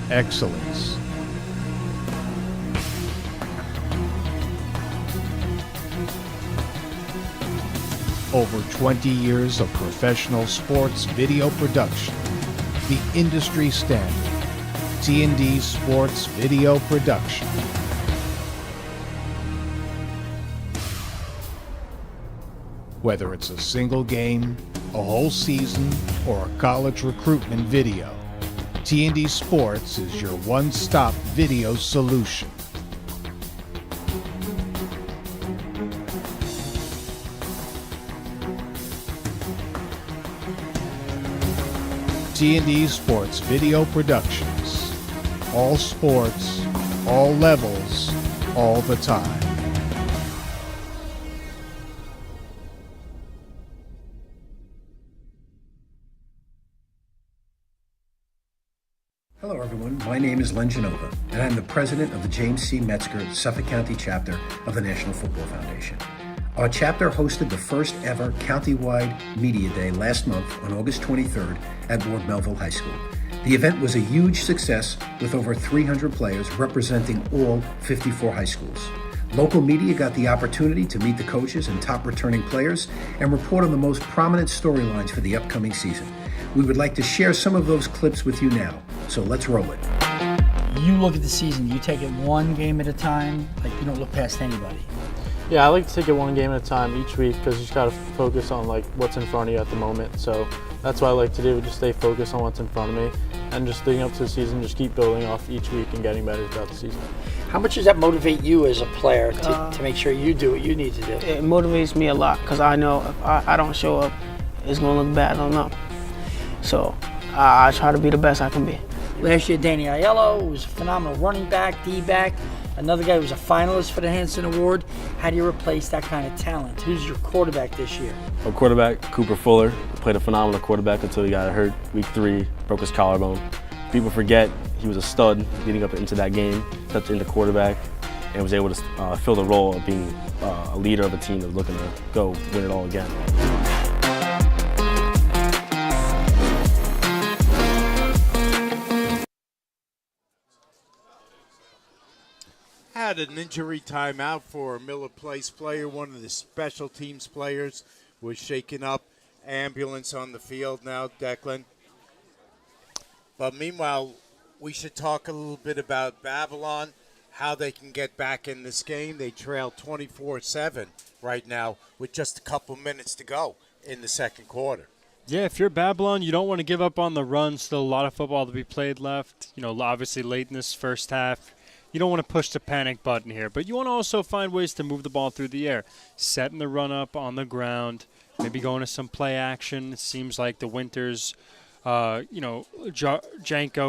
Excellence. Over 20 years of professional sports video production. The industry standard. T&D Sports Video Production. Whether it's a single game, a whole season, or a college recruitment video, T&D Sports is your one-stop video solution. T&D Sports Video Productions. All sports, all levels, all the time. Hello, everyone. My name is Len Genova, and I'm the president of the James C. Metzger Suffolk County chapter of the National Football Foundation. Our chapter hosted the first ever countywide media day last month on August 23rd at Ward Melville High School. The event was a huge success with over 300 players representing all 54 high schools. Local media got the opportunity to meet the coaches and top returning players and report on the most prominent storylines for the upcoming season. We would like to share some of those clips with you now, so let's roll it. You look at the season, you take it one game at a time, like you don't look past anybody. Yeah, I like to take it one game at a time each week because you just got to focus on like what's in front of you at the moment. So that's what I like to do, just stay focused on what's in front of me and just leading up to the season, just keep building off each week and getting better throughout the season. How much does that motivate you as a player to make sure you do what you need to do? It motivates me a lot because I know if I don't show up, it's going to look bad on them. So I try to be the best I can be. Last year, Danny Aiello was a phenomenal running back, D-back. Another guy who was a finalist for the Hanson Award. How do you replace that kind of talent? Who's your quarterback this year? Our quarterback, Cooper Fuller, played a phenomenal quarterback until he got hurt week 3, broke his collarbone. People forget he was a stud leading up into that game, stepped into quarterback, and was able to fill the role of being a leader of a team that was looking to go win it all again. Had an injury timeout for a Miller Place player. One of the special teams players was shaken up. Ambulance on the field now, Declan. But meanwhile, we should talk a little bit about Babylon, how they can get back in this game. They trail 24-7 right now with just a couple minutes to go in the second quarter. Yeah, if you're Babylon, you don't want to give up on the run. Still a lot of football to be played left. You know, obviously late in this first half. You don't want to push the panic button here, but you want to also find ways to move the ball through the air. Setting the run up on the ground, maybe going to some play action. It seems like the Winters, Janko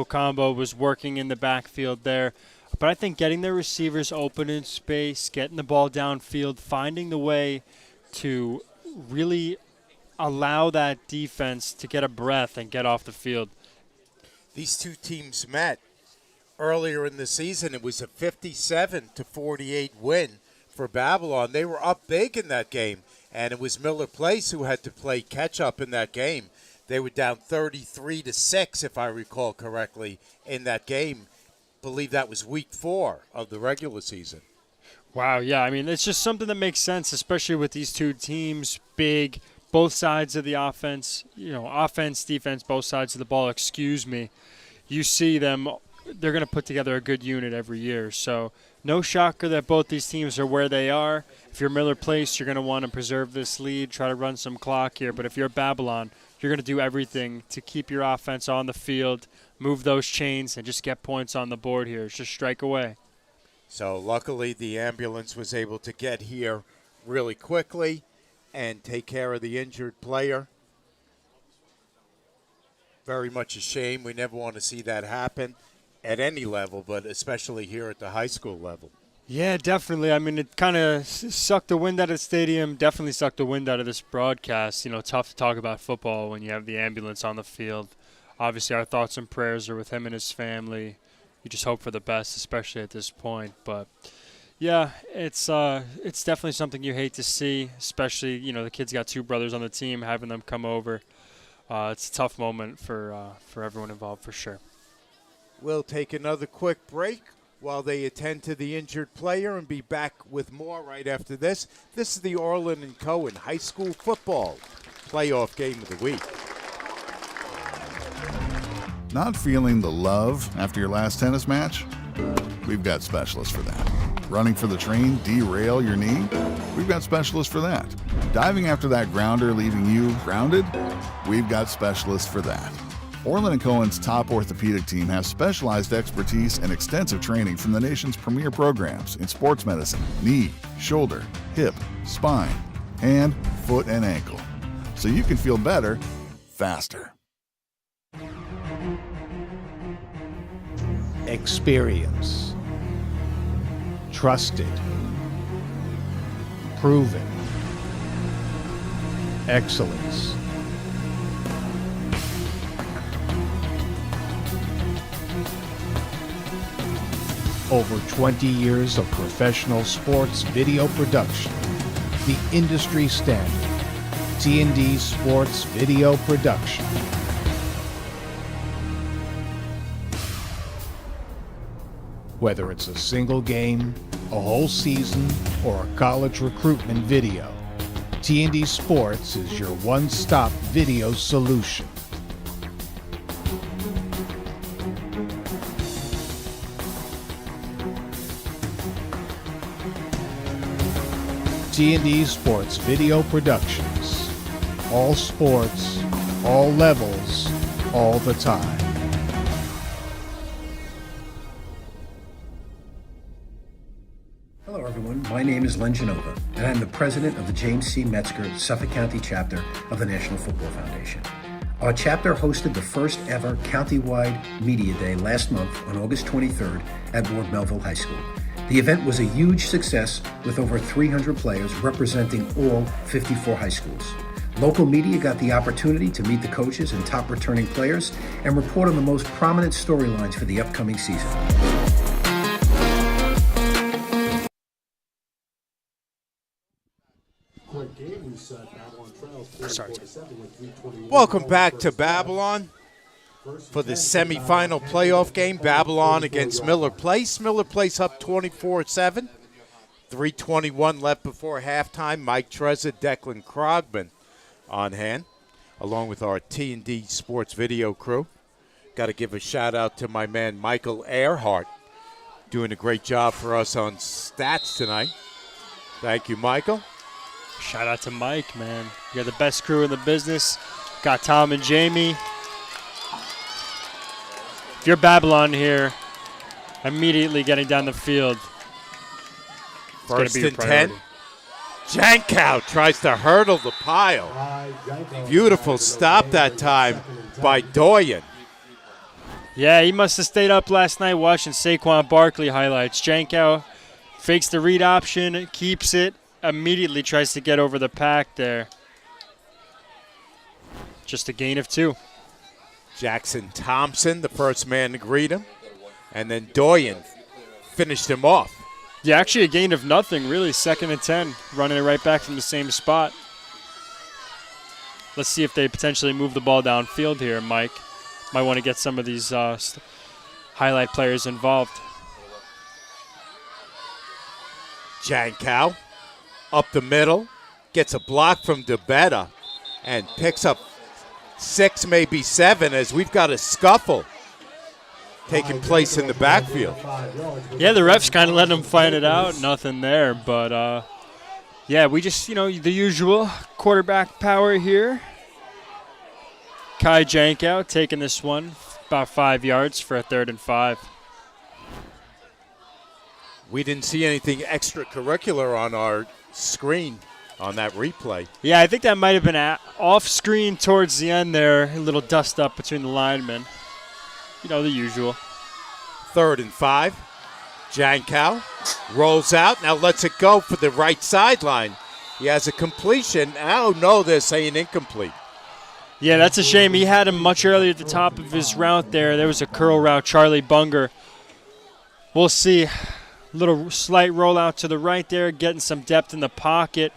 combo was working in the backfield there. But I think getting their receivers open in space, getting the ball downfield, finding the way to really allow that defense to get a breath and get off the field. These two teams met earlier in the season, it was a 57-48 win for Babylon. They were up big in that game, and it was Miller Place who had to play catch-up in that game. They were down 33-6, if I recall correctly, in that game. I believe that was week 4 of the regular season. Wow, yeah. I mean, it's just something that makes sense, especially with these two teams, big, both sides of the offense, offense, defense, both sides of the ball, excuse me. You see them, they're going to put together a good unit every year. So no shocker that both these teams are where they are. If you're Miller Place, you're going to want to preserve this lead, try to run some clock here. But if you're Babylon, you're going to do everything to keep your offense on the field, move those chains, and just get points on the board here. Just strike away. So luckily the ambulance was able to get here really quickly and take care of the injured player. Very much a shame. We never want to see that happen at any level, but especially here at the high school level. Yeah, definitely. I mean, it kind of sucked the wind out of the stadium, definitely sucked the wind out of this broadcast. Tough to talk about football when you have the ambulance on the field. Obviously, our thoughts and prayers are with him and his family. You just hope for the best, especially at this point. But, yeah, it's definitely something you hate to see, especially, the kid's got 2 brothers on the team, having them come over. It's a tough moment for everyone involved, for sure. We'll take another quick break while they attend to the injured player and be back with more right after this. This is the Orlin Cohen High School Football Playoff Game of the Week. Not feeling the love after your last tennis match? We've got specialists for that. Running for the train, derail your knee? We've got specialists for that. Diving after that grounder, leaving you grounded? We've got specialists for that. Orlin Cohen's top orthopedic team has specialized expertise and extensive training from the nation's premier programs in sports medicine, knee, shoulder, hip, spine, hand, foot, and ankle. So you can feel better, faster. Experience. Trusted. Proven. Excellence. Over 20 years of professional sports video production. The industry standard. T&D Sports Video Production. Whether it's a single game, a whole season, or a college recruitment video, T&D Sports is your one-stop video solution. T&D Sports Video Productions. All sports, all levels, all the time. Hello everyone, my name is Len Genova, and I'm the president of the James C. Metzger Suffolk County chapter of the National Football Foundation. Our chapter hosted the first ever countywide media day last month on August 23rd at Ward Melville High School. The event was a huge success with over 300 players representing all 54 high schools. Local media got the opportunity to meet the coaches and top returning players and report on the most prominent storylines for the upcoming season. Welcome back to Babylon for the semifinal playoff game. Babylon against Miller Place. Miller Place up 24-7. 3:21 left before halftime. Mike Trezza, Declan Krogman on hand, along with our T&D Sports Video crew. Got to give a shout-out to my man Michael Earhart, doing a great job for us on stats tonight. Thank you, Michael. Shout out to Mike, man. You're the best crew in the business. Got Tom and Jamie. If you're Babylon here, immediately getting down the field. First and 10. Jankow tries to hurdle the pile. Beautiful stop that time by Doyen. Yeah, he must have stayed up last night watching Saquon Barkley highlights. Jankow fakes the read option, keeps it, immediately tries to get over the pack there. Just a gain of 2. Jackson Thompson, the first man to greet him. And then Doyen finished him off. Yeah, actually a gain of nothing, really. 2nd and 10, running it right back from the same spot. Let's see if they potentially move the ball downfield here, Mike. Might want to get some of these highlight players involved. Jankow up the middle, gets a block from DeBetta, and picks up 6, maybe 7, as we've got a scuffle taking place in the backfield. Yeah, the refs kind of letting them fight it out. Nothing there, but yeah, we just, the usual quarterback power here. Kai Jankow taking this one about 5 yards for a 3rd and 5. We didn't see anything extracurricular on our screen on that replay. Yeah, I think that might have been off screen towards the end there. A little dust up between the linemen. The usual. 3rd and 5. Jankow rolls out. Now lets it go for the right sideline. He has a completion. Oh, no, they're saying incomplete. Yeah, that's a shame. He had him much earlier at the top of his route there. There was a curl route, Charlie Bunger. We'll see. Little slight rollout to the right there, getting some depth in the pocket.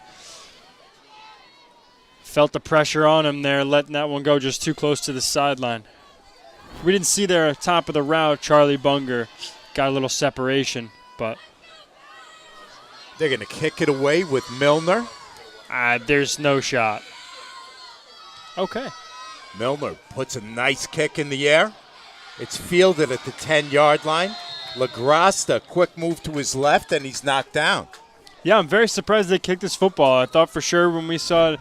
Felt the pressure on him there, letting that one go just too close to the sideline. We didn't see there at the top of the route, Charlie Bunger got a little separation, but they're going to kick it away with Milner. There's no shot. Okay. Milner puts a nice kick in the air. It's fielded at the 10-yard line. LaGrasta, quick move to his left, and he's knocked down. Yeah, I'm very surprised they kicked this football. I thought for sure when we saw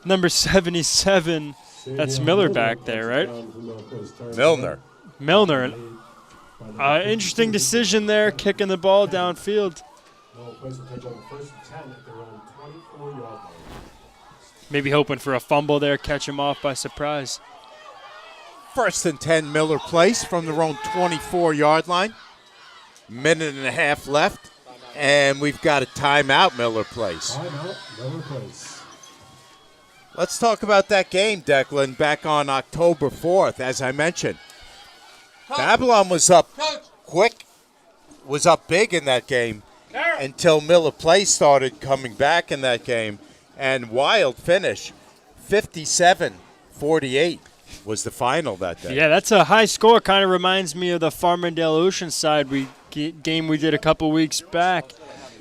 number 77, that's Miller back there, right? Milner. Interesting decision there, kicking the ball downfield. Maybe hoping for a fumble there, catch him off by surprise. 1st and 10, Miller Place from their own 24-yard line. 1.5 minutes left, and we've got a timeout, Miller Place. Let's talk about that game, Declan, back on October 4th, as I mentioned. Babylon was up quick, was up big in that game until Miller Place started coming back in that game. And wild finish, 57-48 was the final that day. Yeah, that's a high score. Kind of reminds me of the Farmingdale Oceanside game we did a couple weeks back.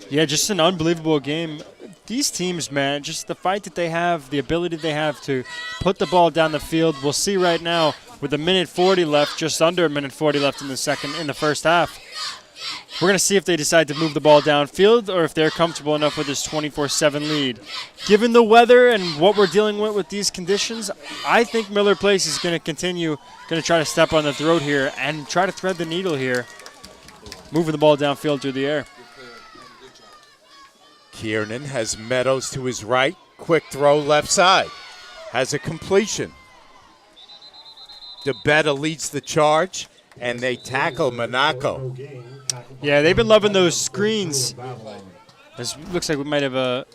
Yeah, just an unbelievable game. These teams, man, just the fight that they have, the ability they have to put the ball down the field. We'll see right now with 1:40 left, just under 1:40 left in the first half. We're going to see if they decide to move the ball downfield or if they're comfortable enough with this 24-7 lead. Given the weather and what we're dealing with these conditions, I think Miller Place is going to try to step on the throat here and try to thread the needle here, moving the ball downfield through the air. Kiernan has Meadows to his right. Quick throw left side. Has a completion. DeBetta leads the charge, and they tackle Monaco. Yeah, they've been loving those screens. This looks like we might have a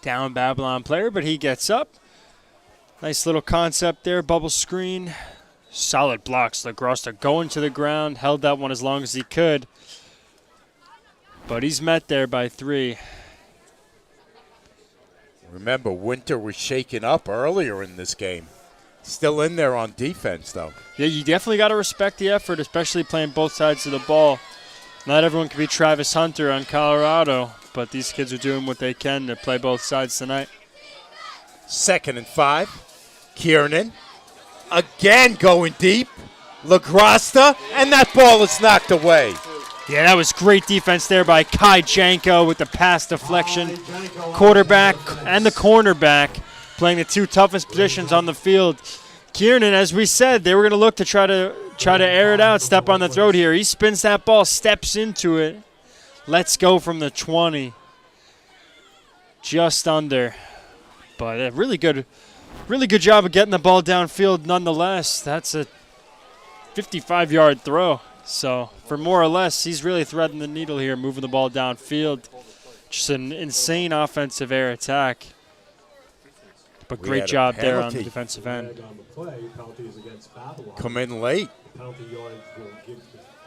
down Babylon player, but he gets up. Nice little concept there, bubble screen. Solid blocks. LaGrasta going to the ground, held that one as long as he could. But he's met there by 3. Remember, Winter was shaken up earlier in this game. Still in there on defense, though. Yeah, you definitely got to respect the effort, especially playing both sides of the ball. Not everyone can be Travis Hunter on Colorado, but these kids are doing what they can to play both sides tonight. 2nd and 5. Kiernan again going deep. LaGrasta, and that ball is knocked away. Yeah, that was great defense there by Kai Jankow with the pass deflection. Quarterback and the cornerback playing the 2 toughest positions on the field. Kiernan, as we said, they were going to look to try to air it out, step on the throat here. He spins that ball, steps into it. Let's go from the 20. Just under. But a really good job of getting the ball downfield nonetheless. That's a 55-yard throw. So, for more or less, he's really threading the needle here, moving the ball downfield. Just an insane offensive air attack. But great job there on the defensive end. Come in late. Penalty yards will give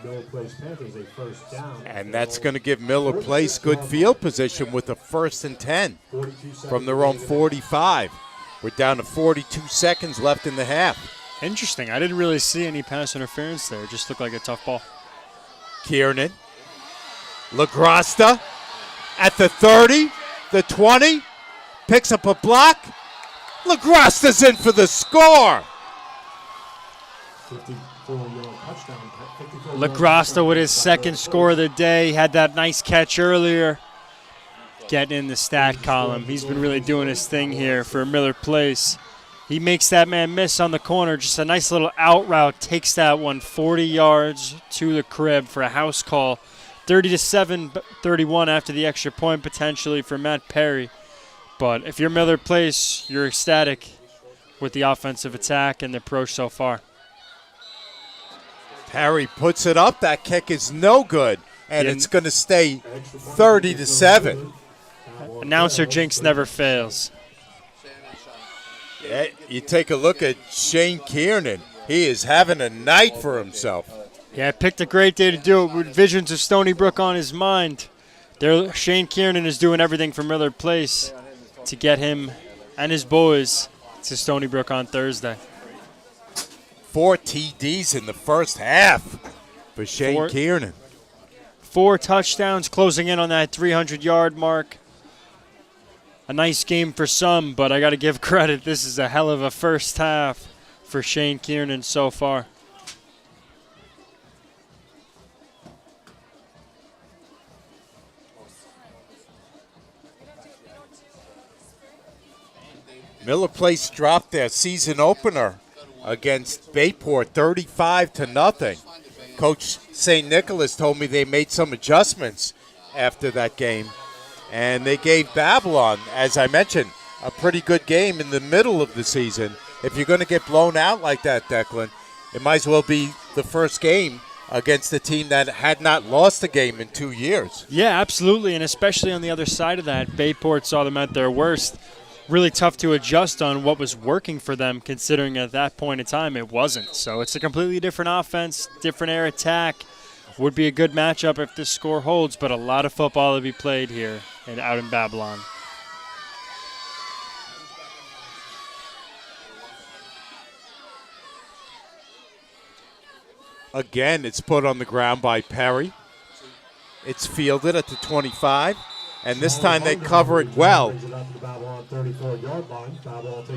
Miller Place Panthers a first down. And that's going to give Miller Place good field position with a 1st and 10 from their own 45. We're down to 42 seconds left in the half. Interesting. I didn't really see any pass interference there. It just looked like a tough ball. Kiernan. LaGrasta at the 30, the 20. Picks up a block. LaGrasta's in for the score. LaGrasta with his second score of the day. Had that nice catch earlier. Getting in the stat column. He's been really doing his thing here for Miller Place. He makes that man miss on the corner. Just a nice little out route. Takes that one 40 yards to the crib for a house call. 30-7, 31 after the extra point potentially for Matt Perry. But if you're Miller Place, you're ecstatic with the offensive attack and the approach so far. Perry puts it up. That kick is no good, and it's going to stay 30-7. Announcer jinx never fails. Yeah, you take a look at Shane Kiernan. He is having a night for himself. Yeah, picked a great day to do it with visions of Stony Brook on his mind. Shane Kiernan is doing everything for Miller Place to get him and his boys to Stony Brook on Thursday. 4 TDs in the first half for Shane Kiernan. 4 touchdowns, closing in on that 300-yard mark. A nice game for some, but I got to give credit. This is a hell of a first half for Shane Kiernan so far. Miller Place dropped their season opener against Bayport 35-0. Coach St. Nicholas told me they made some adjustments after that game. And they gave Babylon, as I mentioned, a pretty good game in the middle of the season. If you're going to get blown out like that, Declan, it might as well be the first game against a team that had not lost a game in 2 years. Yeah, absolutely, and especially on the other side of that, Bayport saw them at their worst. Really tough to adjust on what was working for them, considering at that point in time it wasn't. So it's a completely different offense, different air attack. Would be a good matchup if this score holds, but a lot of football to be played here and out in Babylon. Again, it's put on the ground by Perry. It's fielded at the 25, and this time they cover it well.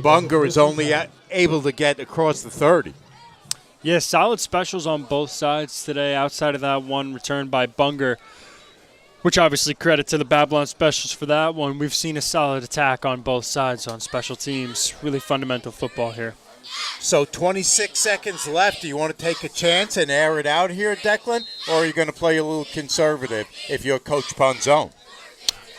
Bunger is only able to get across the 30. Yeah, solid specials on both sides today, outside of that one return by Bunger, which obviously credit to the Babylon specials for that one. We've seen a solid attack on both sides on special teams. Really fundamental football here. So 26 seconds left. Do you want to take a chance and air it out here, Declan? Or are you going to play a little conservative if you're Coach Ponzone?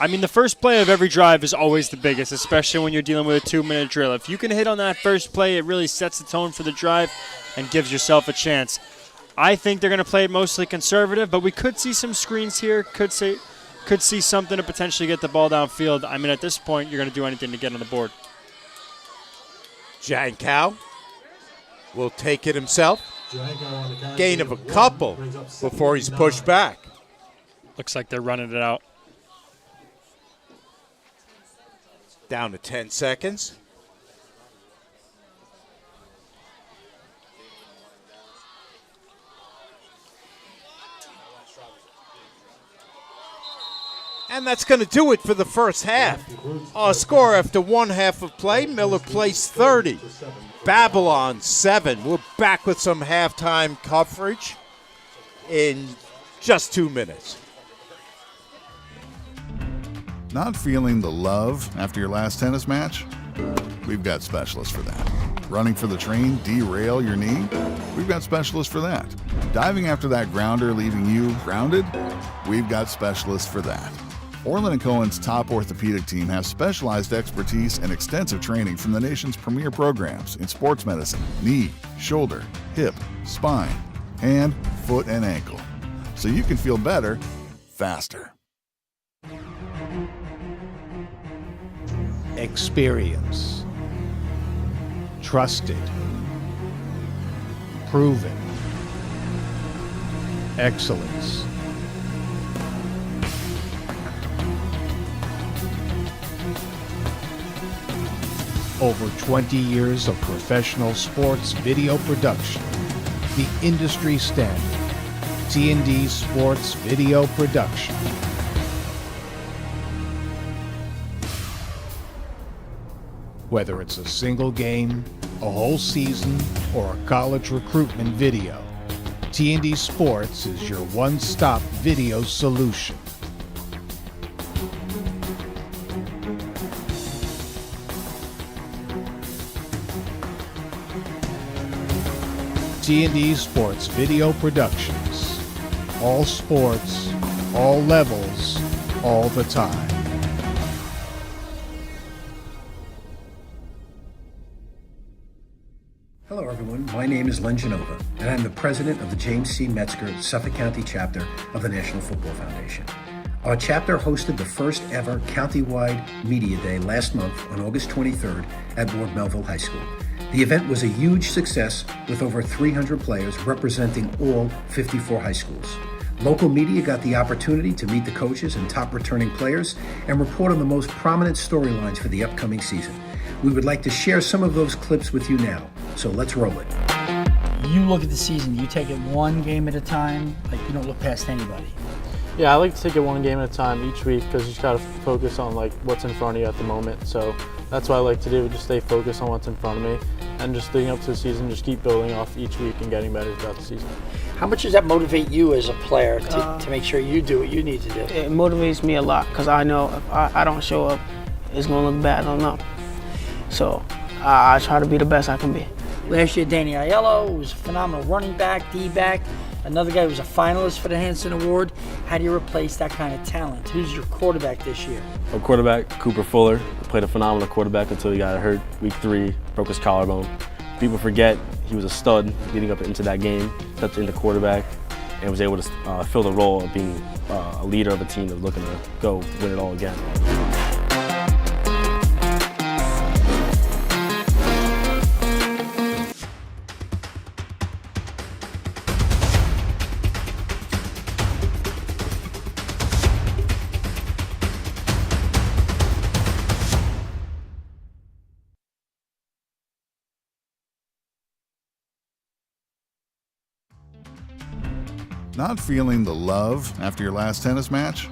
I mean, the first play of every drive is always the biggest, especially when you're dealing with a 2-minute drill. If you can hit on that first play, it really sets the tone for the drive and gives yourself a chance. I think they're going to play it mostly conservative, but we could see some screens here, could see something to potentially get the ball downfield. I mean, at this point, you're going to do anything to get on the board. Jankow will take it himself. Gain of a couple before he's pushed back. Looks like they're running it out. Down to 10 seconds. And that's going to do it for the first half. Our score after one half of play, Miller Place 30, Babylon 7. We're back with some halftime coverage in just 2 minutes. Not feeling the love after your last tennis match? We've got specialists for that. Running for the train, derail your knee? We've got specialists for that. Diving after that grounder, leaving you grounded? We've got specialists for that. Orlin Cohen's top orthopedic team has specialized expertise and extensive training from the nation's premier programs in sports medicine, knee, shoulder, hip, spine, hand, foot, and ankle. So you can feel better, faster. Experience, Trusted. Proven. Excellence. Over 20 years of professional sports video production. The industry standard. T&D Sports Video Production. Whether it's a single game, a whole season, or a college recruitment video, T&D Sports is your one-stop video solution. T&D Sports Video Productions. All sports, all levels, all the time. Hello, everyone. My name is Len Genova, and I'm the president of the James C. Metzger Suffolk County chapter of the National Football Foundation. Our chapter hosted the first ever countywide media day last month on August 23rd at Ward Melville High School. The event was a huge success with over 300 players representing all 54 high schools. Local media got the opportunity to meet the coaches and top returning players and report on the most prominent storylines for the upcoming season. We would like to share some of those clips with you now, so let's roll it. You look at the season, you take it one game at a time, like you don't look past anybody. Yeah, I like to take it one game at a time each week because you just got to focus on like what's in front of you at the moment. So that's what I like to do, just stay focused on what's in front of me and just leading up to the season, just keep building off each week and getting better throughout the season. How much does that motivate you as a player to make sure you do what you need to do? It motivates me a lot because I know if I don't show up, it's going to look bad on them. So I try to be the best I can be. Last year, Danny Aiello was a phenomenal running back, D-back. Another guy who was a finalist for the Hanson Award. How do you replace that kind of talent? Who's your quarterback this year? Our quarterback, Cooper Fuller, played a phenomenal quarterback until he got hurt week 3, broke his collarbone. People forget he was a stud leading up into that game, stepped into quarterback, and was able to fill the role of being a leader of a team that's looking to go win it all again. Not feeling the love after your last tennis match?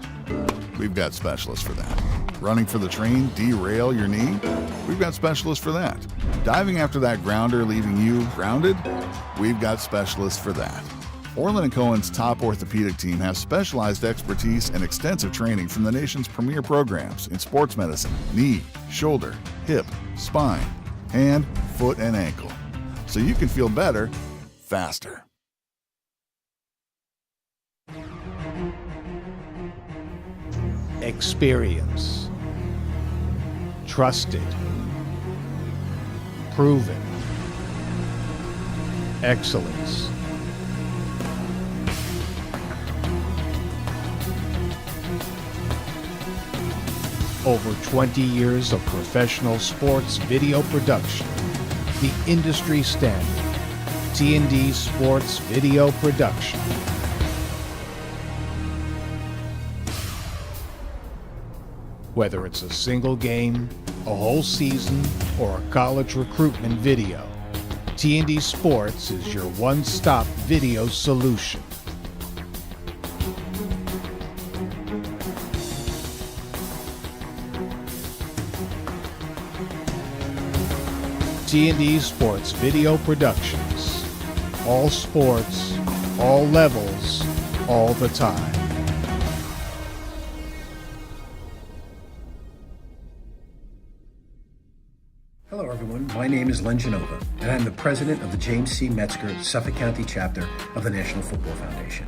We've got specialists for that. Running for the train, derail your knee? We've got specialists for that. Diving after that grounder leaving you grounded? We've got specialists for that. Orlin Cohen's top orthopedic team has specialized expertise and extensive training from the nation's premier programs in sports medicine, knee, shoulder, hip, spine, hand, foot, and ankle. So you can feel better, faster. Experience. Trusted. Proven. Excellence. Over 20 years of professional sports video production. The industry standard. T&D Sports Video Production. Whether it's a single game, a whole season, or a college recruitment video, T&D Sports is your one-stop video solution. T&D Sports Video Productions. All sports, all levels, all the time. Hello, everyone. My name is Len Genova, and I'm the president of the James C. Metzger Suffolk County chapter of the National Football Foundation.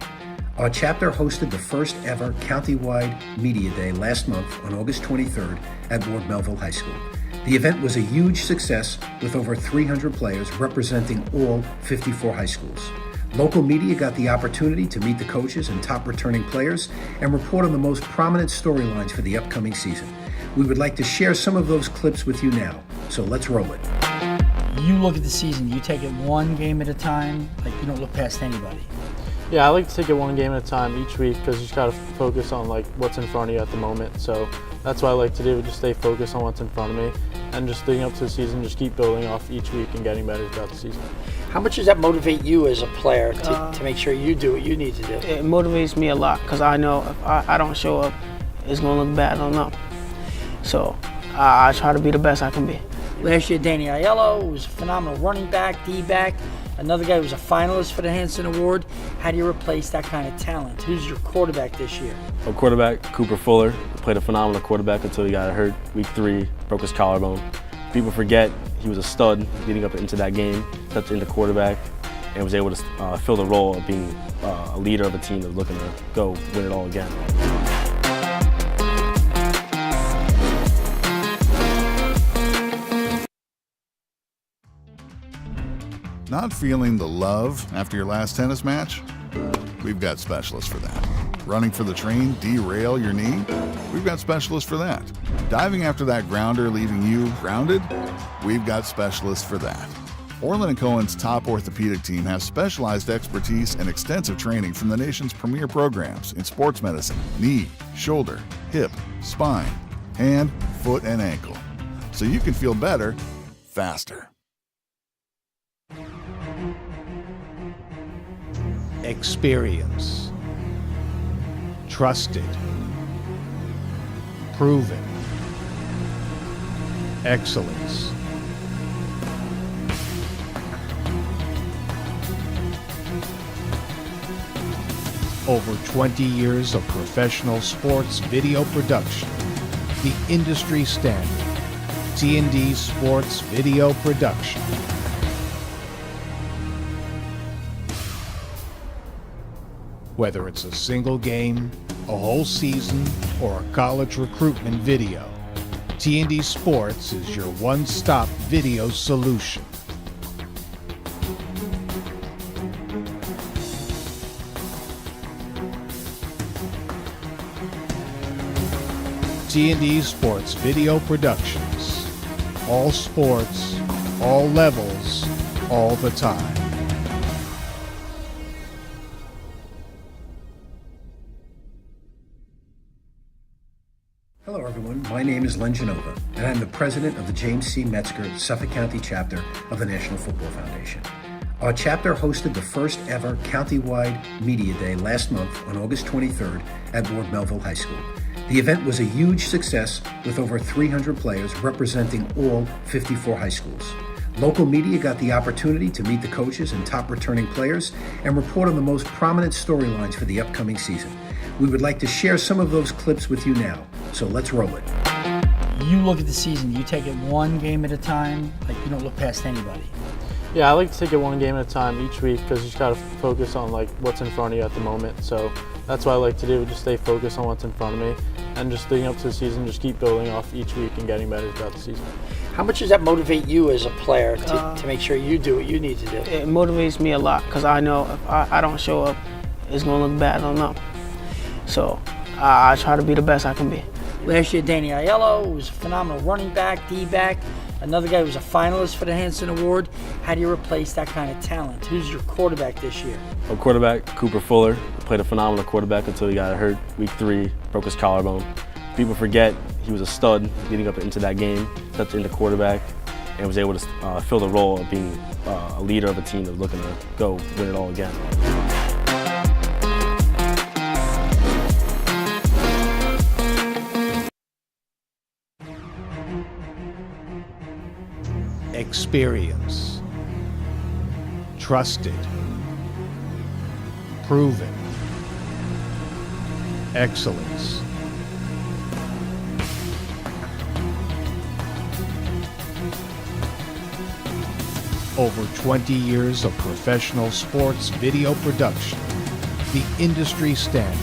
Our chapter hosted the first ever countywide media day last month on August 23rd at Ward Melville High School. The event was a huge success with over 300 players representing all 54 high schools. Local media got the opportunity to meet the coaches and top returning players and report on the most prominent storylines for the upcoming season. We would like to share some of those clips with you now, so let's roll it. You look at the season, you take it one game at a time, like you don't look past anybody. Yeah, I like to take it one game at a time each week because you just got to focus on like what's in front of you at the moment. So that's what I like to do, just stay focused on what's in front of me and just leading up to the season, just keep building off each week and getting better throughout the season. How much does that motivate you as a player to make sure you do what you need to do? It motivates me a lot because I know if I don't show up, it's going to look bad on them. So I try to be the best I can be. Last year, Danny Aiello was a phenomenal running back, D-back. Another guy who was a finalist for the Hanson Award. How do you replace that kind of talent? Who's your quarterback this year? Our quarterback, Cooper Fuller, played a phenomenal quarterback until he got hurt week 3, broke his collarbone. People forget he was a stud leading up into that game, stepped into quarterback, and was able to fill the role of being a leader of a team that was looking to go win it all again. Not feeling the love after your last tennis match? We've got specialists for that. Running for the train derail your knee? We've got specialists for that. Diving after that grounder leaving you grounded? We've got specialists for that. Orlin Cohen's top orthopedic team has specialized expertise and extensive training from the nation's premier programs in sports medicine, knee, shoulder, hip, spine, hand, foot, and ankle. So you can feel better, faster. Experience. Trusted. Proven. Excellence. Over 20 years of professional sports video production. The industry standard. T&D Sports Video Production. Whether it's a single game, a whole season, or a college recruitment video, T&D Sports is your one-stop video solution. T&D Sports Video Productions. All sports, all levels, all the time. Hello, everyone. My name is Len Genova, and I'm the president of the James C. Metzger Suffolk County chapter of the National Football Foundation. Our chapter hosted the first ever countywide media day last month on August 23rd at Ward Melville High School. The event was a huge success with over 300 players representing all 54 high schools. Local media got the opportunity to meet the coaches and top returning players and report on the most prominent storylines for the upcoming season. We would like to share some of those clips with you now, so let's roll it. You look at the season, you take it one game at a time, like you don't look past anybody. Yeah, I like to take it one game at a time each week because you just got to focus on like what's in front of you at the moment. So that's what I like to do, just stay focused on what's in front of me and just leading up to the season, just keep building off each week and getting better throughout the season. How much does that motivate you as a player to make sure you do what you need to do? It motivates me a lot because I know if I don't show up, it's going to look bad on them. So I try to be the best I can be. Last year, Danny Aiello was a phenomenal running back, D-back. Another guy who was a finalist for the Hanson Award. How do you replace that kind of talent? Who's your quarterback this year? Our quarterback, Cooper Fuller, played a phenomenal quarterback until he got hurt week 3, broke his collarbone. People forget he was a stud leading up into that game, stepped into quarterback, and was able to fill the role of being a leader of a team that was looking to go win it all again. Experience. Trusted. Proven. Excellence. Over 20 years of professional sports video production. The industry standard.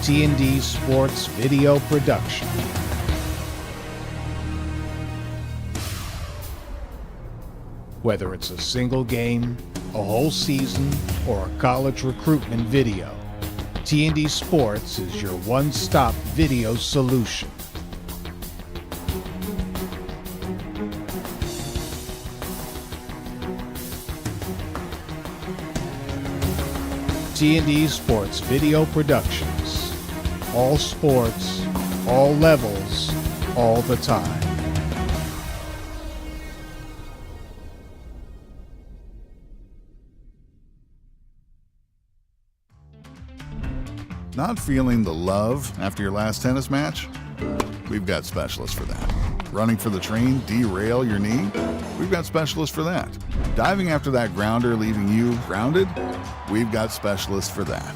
T&D Sports Video Production. Whether it's a single game, a whole season, or a college recruitment video, T&D Sports is your one-stop video solution. T&D Sports Video Productions. All sports, all levels, all the time. Not feeling the love after your last tennis match? We've got specialists for that. Running for the train, derail your knee? We've got specialists for that. Diving after that grounder leaving you grounded? We've got specialists for that.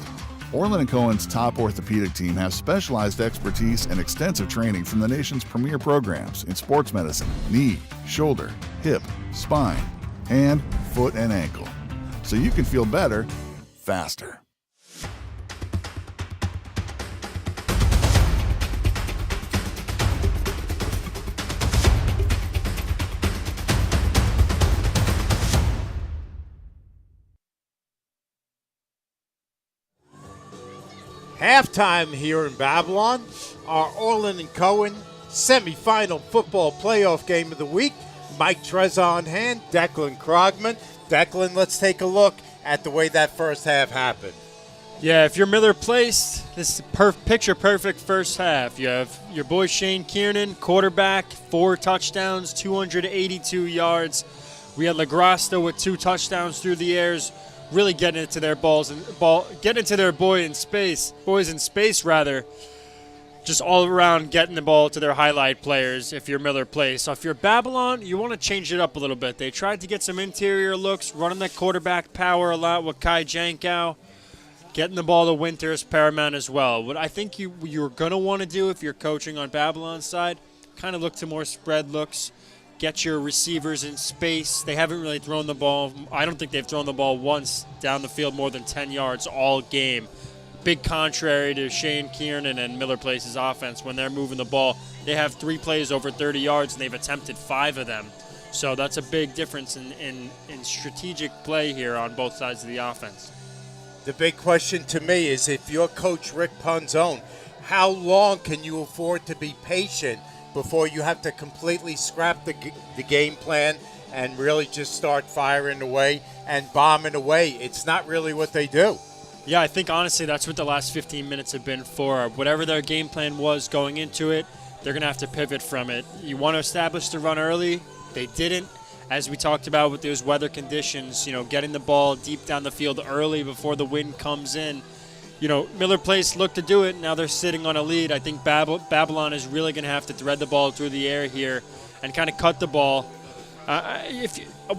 Orlin Cohen's top orthopedic team has specialized expertise and extensive training from the nation's premier programs in sports medicine, knee, shoulder, hip, spine, hand, foot, and ankle. So you can feel better, faster. Halftime here in Babylon, our Orlin and Cohen semifinal football playoff game of the week. Mike Trezor on hand, Declan Krogman. Declan, let's take a look at the way that first half happened. Yeah, if you're Miller Place, this is picture-perfect first half. You have your boy Shane Kiernan, quarterback, 4 touchdowns, 282 yards. We had LaGrasta with 2 touchdowns through the airs, really getting into their boys in space, just all around getting the ball to their highlight players if you're Miller Place. So if you're Babylon, you want to change it up a little bit. They tried to get some interior looks, running that quarterback power a lot with Kai Jankow. Getting the ball to Winter is paramount as well. What I think you're going to want to do if you're coaching on Babylon's side, kind of look to more spread looks. Get your receivers in space. They haven't really thrown the ball. I don't think they've thrown the ball once down the field more than 10 yards all game. Big contrary to Shane Kiernan and Miller Place's offense. When they're moving the ball, they have 3 plays over 30 yards, and they've attempted 5 of them. So that's a big difference in strategic play here on both sides of the offense. The big question to me is, if you're Coach Rick Ponzone, how long can you afford to be patient before you have to completely scrap the game plan and really just start firing away and bombing away? It's not really what they do. Yeah, I think honestly that's what the last 15 minutes have been for. Whatever their game plan was going into it, they're going to have to pivot from it. You want to establish the run early. They didn't. As we talked about with those weather conditions, getting the ball deep down the field early before the wind comes in. Miller Place looked to do it. Now they're sitting on a lead. I think Babylon is really going to have to thread the ball through the air here and kind of cut the ball.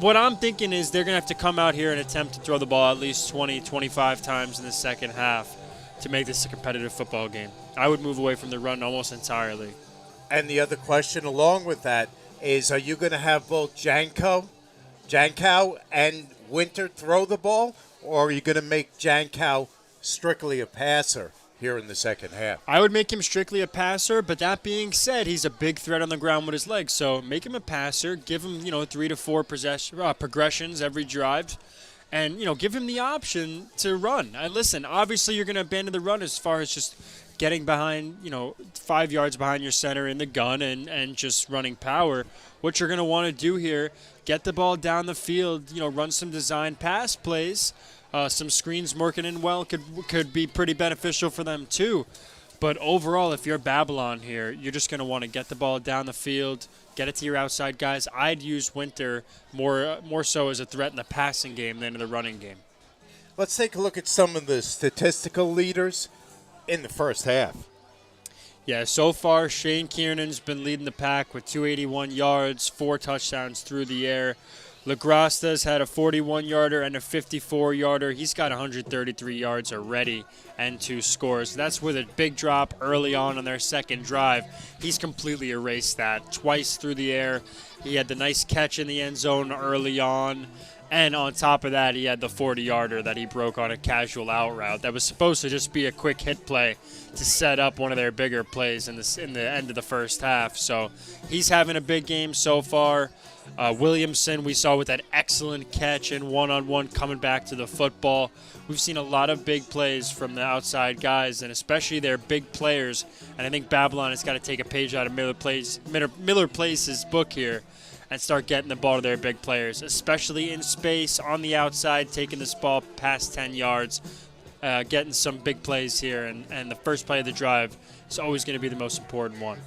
What I'm thinking is they're going to have to come out here and attempt to throw the ball at least 20, 25 times in the second half to make this a competitive football game. I would move away from the run almost entirely. And the other question along with that is, are you going to have both Jankow and Winter throw the ball, or are you going to make Jankow strictly a passer here in the second half? I would make him strictly a passer, but that being said, he's a big threat on the ground with his legs. So make him a passer, give him 3 to 4 progressions every drive, and give him the option to run. Listen, obviously you're going to abandon the run as far as just getting behind, 5 yards behind your center in the gun and just running power. What you're going to want to do here, get the ball down the field, run some design pass plays. Some screens working in well could be pretty beneficial for them too. But overall, if you're Babylon here, you're just going to want to get the ball down the field, get it to your outside guys. I'd use Winter more so as a threat in the passing game than in the running game. Let's take a look at some of the statistical leaders in the first half. Yeah, so far Shane Kiernan's been leading the pack with 281 yards, 4 touchdowns through the air. LaGrasta's had a 41-yarder and a 54-yarder. He's got 133 yards already and 2 scores. That's with a big drop early on their second drive. He's completely erased that. Twice through the air. He had the nice catch in the end zone early on. And on top of that, he had the 40-yarder that he broke on a casual out route. That was supposed to just be a quick hit play to set up one of their bigger plays in the end of the first half. So he's having a big game so far. Williamson, we saw with that excellent catch and one-on-one coming back to the football. We've seen a lot of big plays from the outside guys, and especially their big players. And I think Babylon has got to take a page out of Miller Place's book here and start getting the ball to their big players, especially in space, on the outside, taking this ball past 10 yards. getting some big plays here, and the first play of the drive is always going to be the most important one.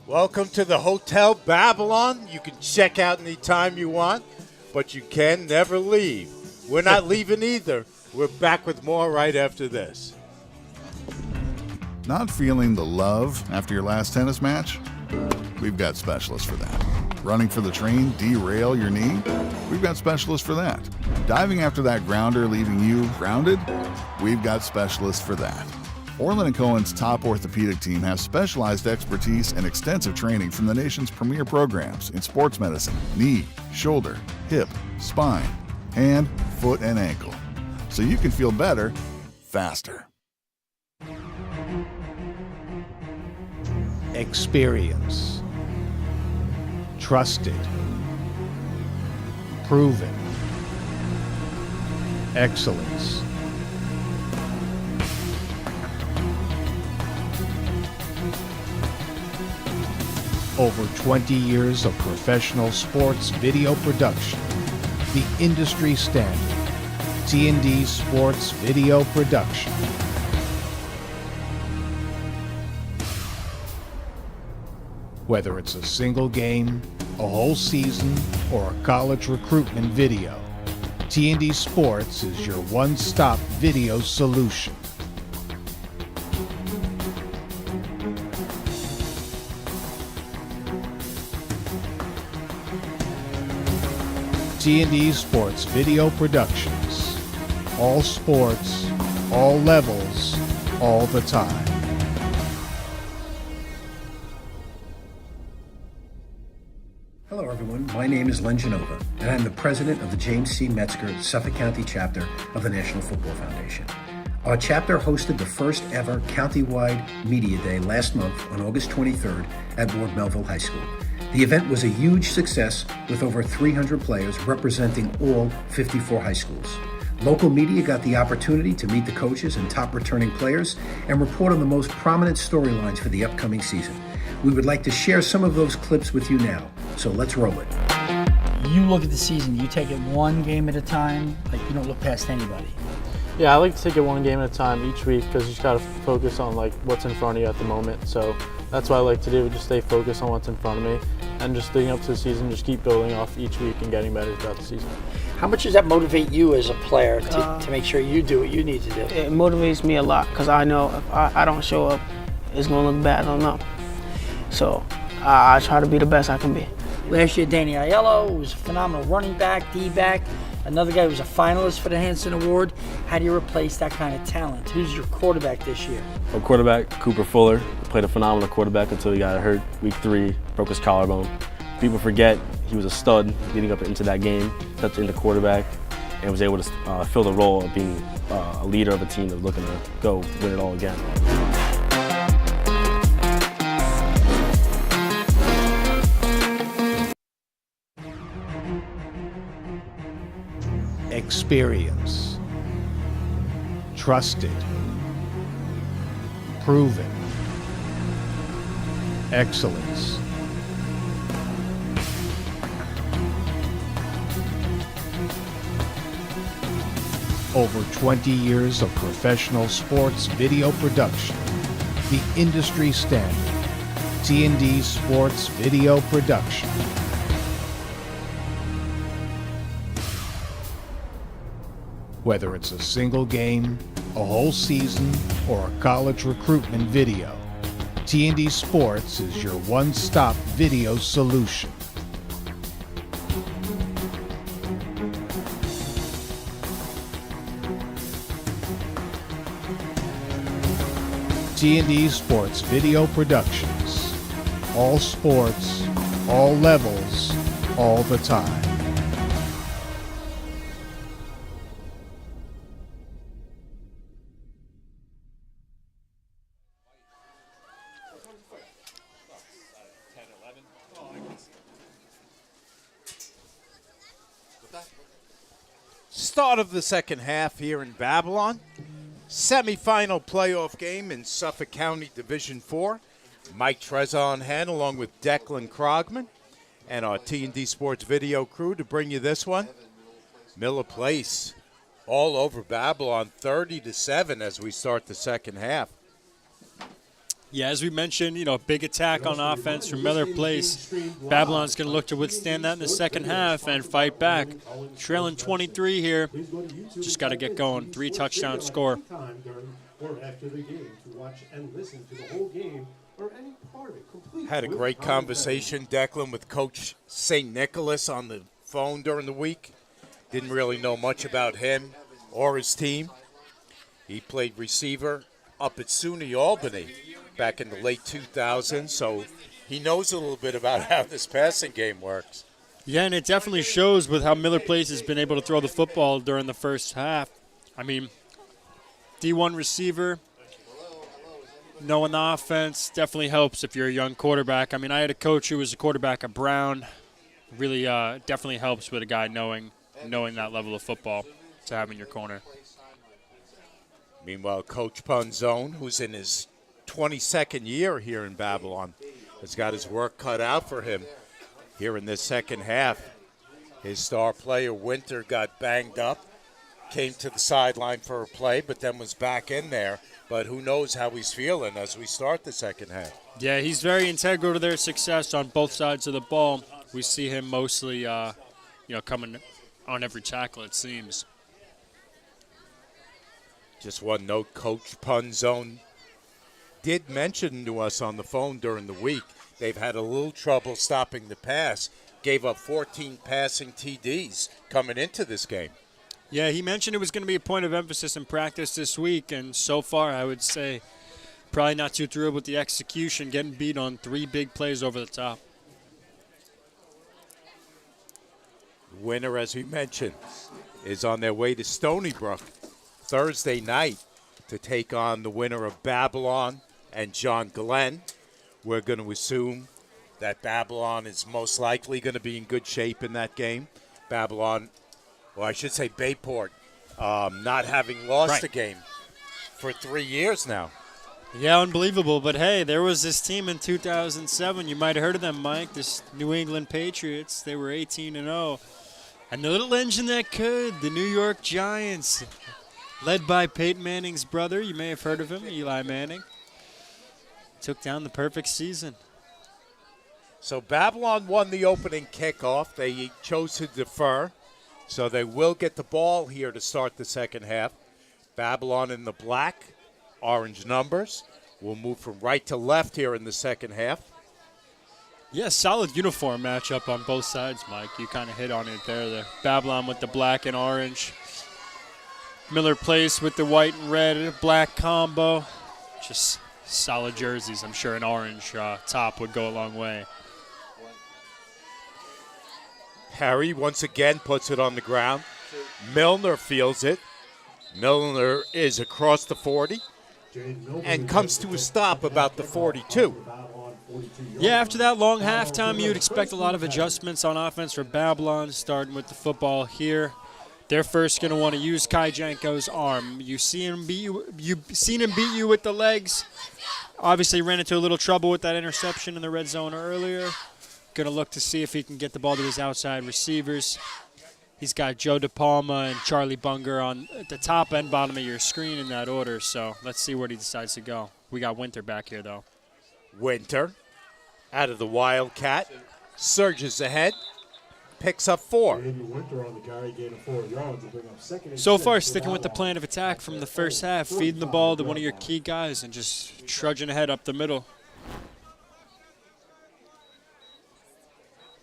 Welcome to the Hotel Babylon. You can check out anytime you want, but you can never leave. We're not leaving either. We're back with more right after this. Not feeling the love after your last tennis match? We've got specialists for that. Running for the train, derail your knee? We've got specialists for that. Diving after that grounder, leaving you grounded? We've got specialists for that. Orlin Cohen's top orthopedic team has specialized expertise and extensive training from the nation's premier programs in sports medicine, knee, shoulder, hip, spine, hand, foot, and ankle. So you can feel better, faster. Experience. Trusted. Proven. Excellence. Over 20 years of professional sports video production. The industry standard. T&D Sports Video Production. Whether it's a single game, a whole season, or a college recruitment video, T&D Sports is your one-stop video solution. T&D Sports Video Productions. All sports, all levels, all the time. Hello, everyone. My name is Len Genova, and I'm the president of the James C. Metzger Suffolk County chapter of the National Football Foundation. Our chapter hosted the first ever countywide media day last month on August 23rd at Ward Melville High School. The event was a huge success with over 300 players representing all 54 high schools. Local media got the opportunity to meet the coaches and top returning players and report on the most prominent storylines for the upcoming season. We would like to share some of those clips with you now, so let's roll it. You look at the season, you take it one game at a time, like you don't look past anybody. Yeah, I like to take it one game at a time each week because you just got to focus on like what's in front of you at the moment. So that's what I like to do, just stay focused on what's in front of me and just leading up to the season, just keep building off each week and getting better throughout the season. How much does that motivate you as a player to make sure you do what you need to do? It motivates me a lot because I know if I don't show up, it's going to look bad on them. So I try to be the best I can be. Last year, Danny Aiello was a phenomenal running back, D-back. Another guy who was a finalist for the Hanson Award. How do you replace that kind of talent? Who's your quarterback this year? Our quarterback, Cooper Fuller, played a phenomenal quarterback until he got hurt week 3, broke his collarbone. People forget he was a stud leading up into that game, stepped into quarterback, and was able to fill the role of being a leader of a team that was looking to go win it all again. Experience. Trusted. Proven. Excellence. Over 20 years of professional sports video production. The industry standard. T&D Sports Video Production. Whether it's a single game, a whole season, or a college recruitment video, T&D Sports is your one-stop video solution. T&D Sports Video Productions. All sports, all levels, all the time. Start of the second half here in Babylon. Semifinal playoff game in Suffolk County Division 4. Mike Trezor on hand along with Declan Krogman and our T&D Sports video crew to bring you this one. Miller Place all over Babylon, 30-7 as we start the second half. Yeah, as we mentioned, big attack on offense from Miller Place. Babylon's going to look to withstand that in the second half and fight back. Trailing 23 here. Just got to get going. 3 touchdown score. Had a great conversation, Declan, with Coach St. Nicholas on the phone during the week. Didn't really know much about him or his team. He played receiver up at SUNY Albany back in the late 2000s, so he knows a little bit about how this passing game works. Yeah, and it definitely shows with how Miller Place has been able to throw the football during the first half. I mean, D1 receiver, knowing the offense definitely helps if you're a young quarterback. I mean, I had a coach who was a quarterback at Brown. Really definitely helps with a guy knowing that level of football to have in your corner. Meanwhile, Coach Punzone, who's in his 22nd year here in Babylon, has got his work cut out for him here in this second half. His star player, Winter, got banged up, came to the sideline for a play, but then was back in there. But who knows how he's feeling as we start the second half. Yeah, he's very integral to their success on both sides of the ball. We see him mostly, coming on every tackle, it seems. Just one note, Coach Punzone did mention to us on the phone during the week they've had a little trouble stopping the pass. Gave up 14 passing TDs coming into this game. Yeah, he mentioned it was going to be a point of emphasis in practice this week, and so far I would say probably not too thrilled with the execution, getting beat on 3 big plays over the top. Winner, as we mentioned, is on their way to Stony Brook Thursday night to take on the winner of Babylon and John Glenn. We're going to assume that Babylon is most likely going to be in good shape in that game. Babylon, well, I should say Bayport, not having lost a game for 3 years now. Yeah, unbelievable. But, hey, there was this team in 2007. You might have heard of them, Mike, this New England Patriots. They were 18-0. And the little engine that could, the New York Giants, led by Peyton Manning's brother. You may have heard of him, Eli Manning. Took down the perfect season. So Babylon won the opening kickoff. They chose to defer, so they will get the ball here to start the second half. Babylon in the black, orange numbers. We'll move from right to left here in the second half. Yeah, solid uniform matchup on both sides, Mike. You kind of hit on it there. The Babylon with the black and orange. Miller Place with the white and red, black combo. Just solid jerseys. I'm sure an orange top would go a long way. Harry once again puts it on the ground. Milner feels it. Milner is across the 40 and comes to a stop about the 42. Yeah, after that long halftime, you'd expect a lot of adjustments on offense for Babylon, starting with the football here. They're first going to want to use Kai Janko's arm. You've seen him beat you with the legs. Obviously ran into a little trouble with that interception in the red zone earlier. Going to look to see if he can get the ball to his outside receivers. He's got Joe DePalma and Charlie Bunger on the top and bottom of your screen in that order. So let's see where he decides to go. We got Winter back here, though. Winter, out of the Wildcat, surges ahead, picks up 4. So far, sticking with the plan of attack from the first half, feeding the ball to one of your key guys and just trudging ahead up the middle.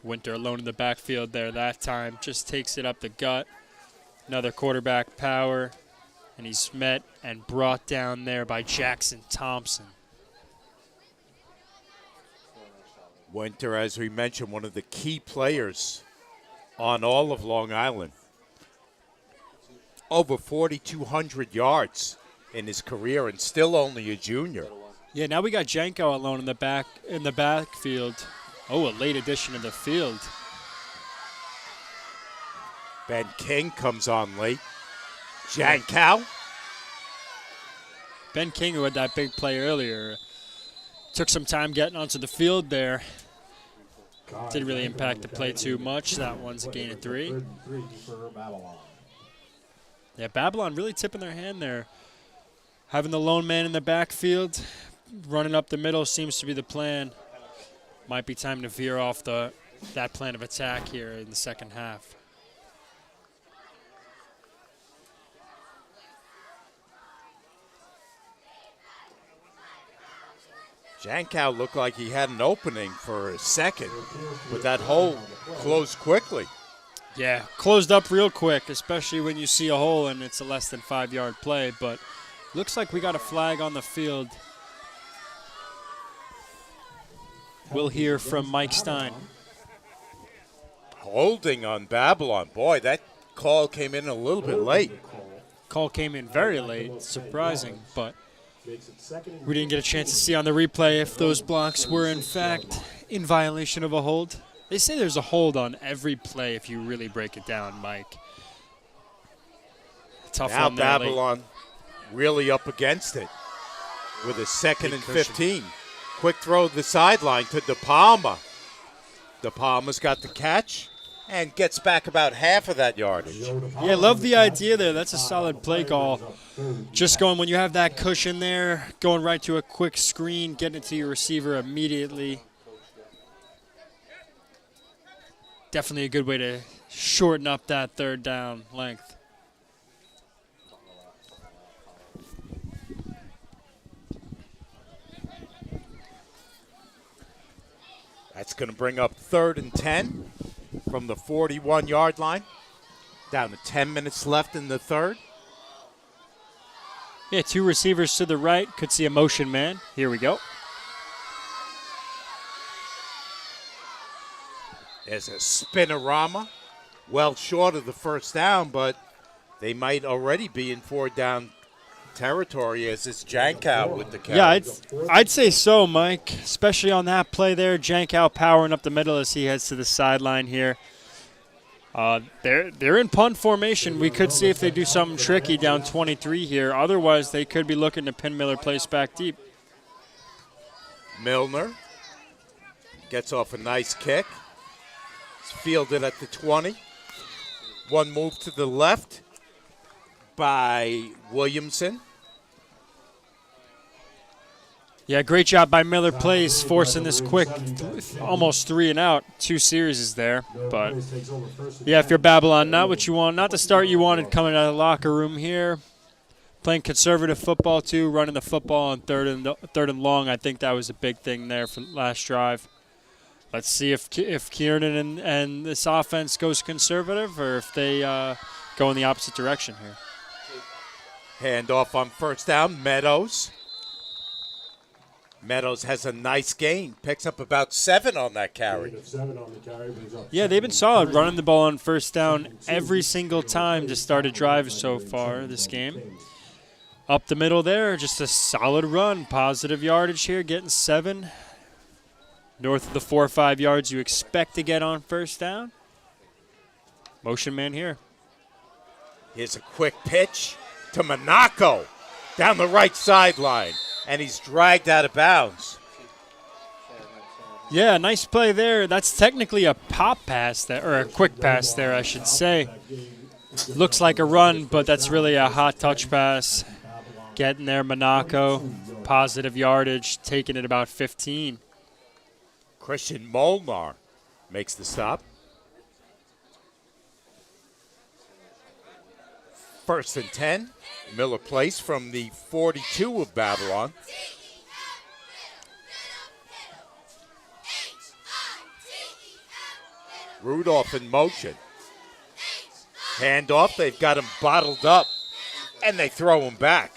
Winter alone in the backfield there that time, just takes it up the gut. Another quarterback power, and he's met and brought down there by Jackson Thompson. Winter, as we mentioned, one of the key players on all of Long Island. Over 4,200 yards in his career and still only a junior. Yeah, now we got Janko alone in the backfield. Oh, a late addition to the field. Ben King comes on late. Janko. Ben King, who had that big play earlier, took some time getting onto the field there. Didn't really impact the play too much. That one's a gain of 3. Yeah, Babylon really tipping their hand there. Having the lone man in the backfield, running up the middle seems to be the plan. Might be time to veer off that plan of attack here in the second half. Jankow looked like he had an opening for a second, but that hole closed quickly. Yeah, closed up real quick, especially when you see a hole and it's a less than 5-yard play. But looks like we got a flag on the field. We'll hear from Mike Stein. Holding on Babylon. Boy, that call came in a little bit late. Call came in very late, surprising, but we didn't get a chance to see on the replay if those blocks were in fact in violation of a hold. They say there's a hold on every play if you really break it down, Mike. Tough now one there Babylon late. Really up against it with a 2nd and 15. Quick throw to the sideline to De Palma. De Palma's got the catch and gets back about half of that yardage. Yeah, love the idea there. That's a solid play call. Just going when you have that cushion there, going right to a quick screen, getting it to your receiver immediately. Definitely a good way to shorten up that third down length. That's going to bring up 3rd and 10 from the 41-yard line. Down to 10 minutes left in the third. Yeah, 2 receivers to the right. Could see a motion man. Here we go. There's a spinorama. Well short of the first down, but they might already be in 4-down territory as it's Jankow with the catch. Yeah, I'd say so, Mike, especially on that play there. Jankow powering up the middle as he heads to the sideline here. They're in punt formation. We could see if they do something tricky down 23 here. Otherwise, they could be looking to pin Miller Place back deep. Milner gets off a nice kick. It's fielded at the 20. One move to the left by Williamson. Yeah, great job by Miller Place forcing this quick, almost 3 and out. 2 series is there. But, yeah, if you're Babylon, not what you want. Not the start you wanted coming out of the locker room here. Playing conservative football, too, running the football on third and long. I think that was a big thing there for last drive. Let's see if Kiernan and this offense goes conservative or if they go in the opposite direction here. Handoff on first down, Meadows. Meadows has a nice gain, picks up about 7 on that carry. Yeah, they've been solid running the ball on first down every single time to start a drive so far this game. Up the middle there, just a solid run. Positive yardage here, getting 7. North of the 4 or 5 yards you expect to get on first down. Motion man here. Here's a quick pitch to Monaco down the right sideline, and he's dragged out of bounds. Yeah, nice play there. That's technically a pop pass there, or a quick pass there, I should say. Looks like a run, but that's really a hot touch pass. Getting there, Monaco. Positive yardage, taking it about 15. Christian Molnar makes the stop. 1st and 10. Miller Place from the 42 of Babylon. Rudolph in motion. Handoff, they've got him bottled up, and they throw him back.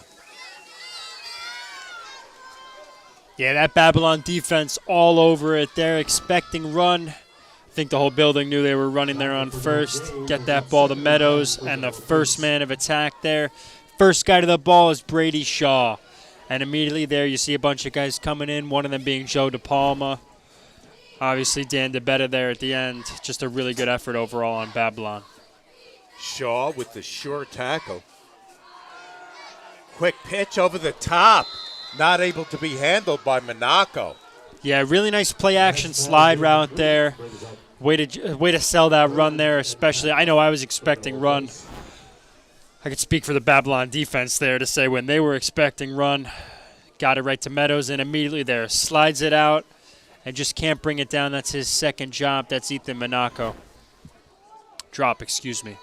Yeah, that Babylon defense all over it. They're expecting run. I think the whole building knew they were running there on first. Get that ball to Meadows, and the first man of attack there. First guy to the ball is Brady Shaw. And immediately there you see a bunch of guys coming in, one of them being Joe De Palma. Obviously Dan DeBetta there at the end. Just a really good effort overall on Babylon. Shaw with the sure tackle. Quick pitch over the top. Not able to be handled by Monaco. Yeah, really nice play action slide route there. Way to sell that run there, especially. I know I was expecting run. I could speak for the Babylon defense there to say when they were expecting run, got it right to Meadows, and immediately there slides it out and just can't bring it down. That's his second job. That's Ethan Monaco. Drop, excuse me.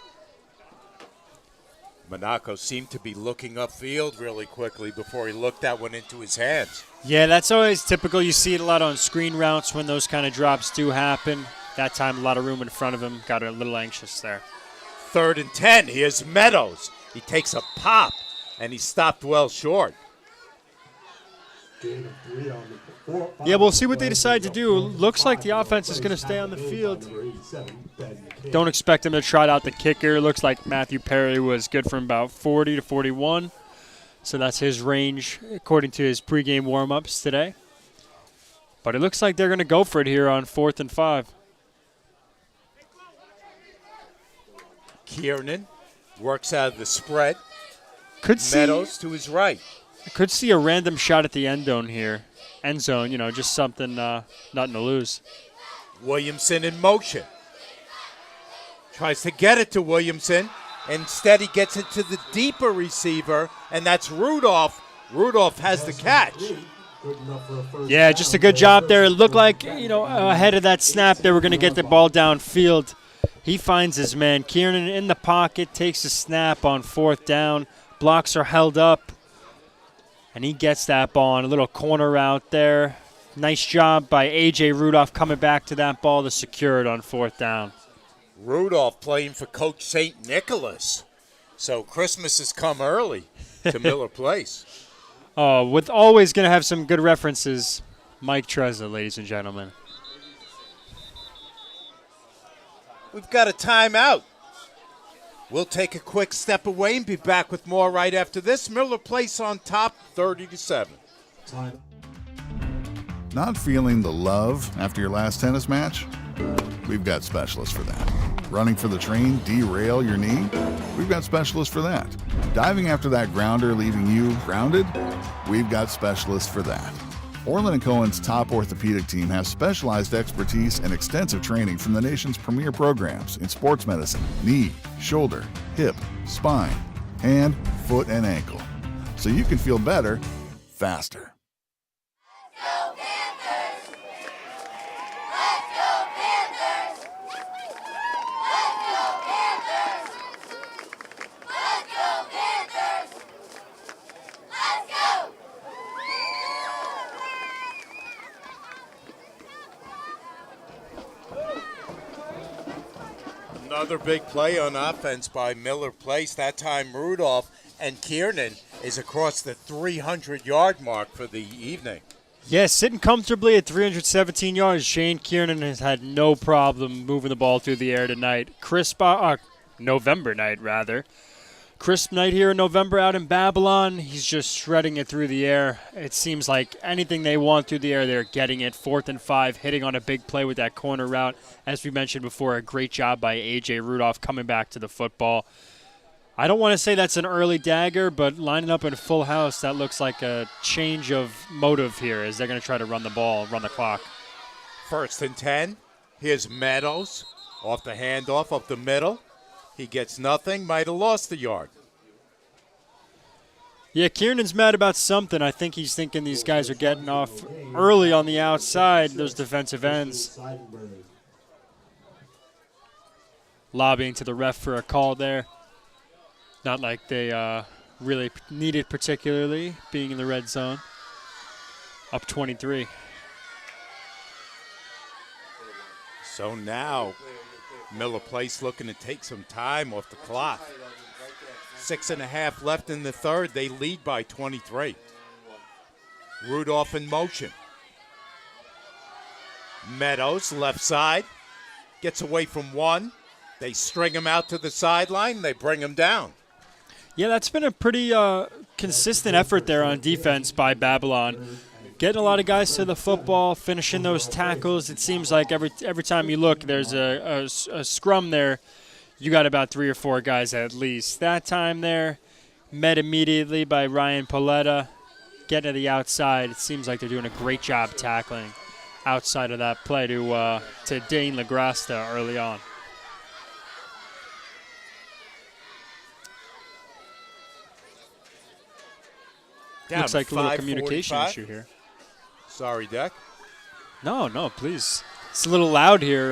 Monaco seemed to be looking upfield really quickly before he looked that one into his hands. Yeah, that's always typical. You see it a lot on screen routes when those kind of drops do happen. That time, a lot of room in front of him. Got a little anxious there. 3rd and 10. Here's Meadows. He takes a pop, and he stopped well short. Yeah, we'll see what they decide to do. Looks like the offense is going to stay on the field. Don't expect him to trot out the kicker. Looks like Matthew Perry was good from about 40 to 41. So that's his range according to his pregame warm-ups today. But it looks like they're going to go for it here on 4th and 5. Kiernan works out of the spread. Meadows to his right. Could see a random shot at the end zone here. End zone, just something, nothing to lose. Williamson in motion. Tries to get it to Williamson. Instead, he gets it to the deeper receiver, and that's Rudolph. Rudolph has the catch. Yeah, just a good job there. It looked like, ahead of that snap, they were going to get the ball downfield. He finds his man. Kiernan in the pocket, takes a snap on 4th down. Blocks are held up. And he gets that ball on a little corner route there. Nice job by A.J. Rudolph coming back to that ball to secure it on 4th down. Rudolph playing for Coach St. Nicholas. So Christmas has come early to Miller Place. Oh, with always going to have some good references, Mike Trezza, ladies and gentlemen. We've got a timeout. We'll take a quick step away and be back with more right after this. Miller Place on top, 30-7. Not feeling the love after your last tennis match? We've got specialists for that. Running for the train, derail your knee? We've got specialists for that. Diving after that grounder, leaving you grounded? We've got specialists for that. Orlin Cohen's top orthopedic team has specialized expertise and extensive training from the nation's premier programs in sports medicine, knee, shoulder, hip, spine, hand, foot, and ankle. So you can feel better, faster. Another big play on offense by Miller Place. That time Rudolph and Kiernan is across the 300-yard mark for the evening. Yeah, sitting comfortably at 317 yards. Shane Kiernan has had no problem moving the ball through the air tonight. November night, rather. Crisp night here in November out in Babylon. He's just shredding it through the air. It seems like anything they want through the air, they're getting it. 4th and 5, hitting on a big play with that corner route. As we mentioned before, a great job by A.J. Rudolph coming back to the football. I don't want to say that's an early dagger, but lining up in full house, that looks like a change of motive here as they're going to try to run the ball, run the clock. 1st and 10. Here's Meadows off the handoff up the middle. He gets nothing, might have lost the yard. Yeah, Kiernan's mad about something. I think he's thinking these guys are getting off early on the outside, those defensive ends. Lobbying to the ref for a call there. Not like they really need it particularly, being in the red zone. Up 23. So now Miller Place looking to take some time off the clock. 6.5 left in the third. They lead by 23. Rudolph in motion. Meadows, left side. Gets away from one. They string him out to the sideline. They bring him down. Yeah, that's been a pretty consistent effort there on defense by Babylon. Getting a lot of guys to the football, finishing those tackles. It seems like every time you look, there's a scrum there. You got about 3 or 4 guys at least. That time there, met immediately by Ryan Paletta. Getting to the outside. It seems like they're doing a great job tackling outside of that play to Dane LaGrasta early on. Looks like a little communication 5:45. issue here. Sorry, Deck. No, please. It's a little loud here.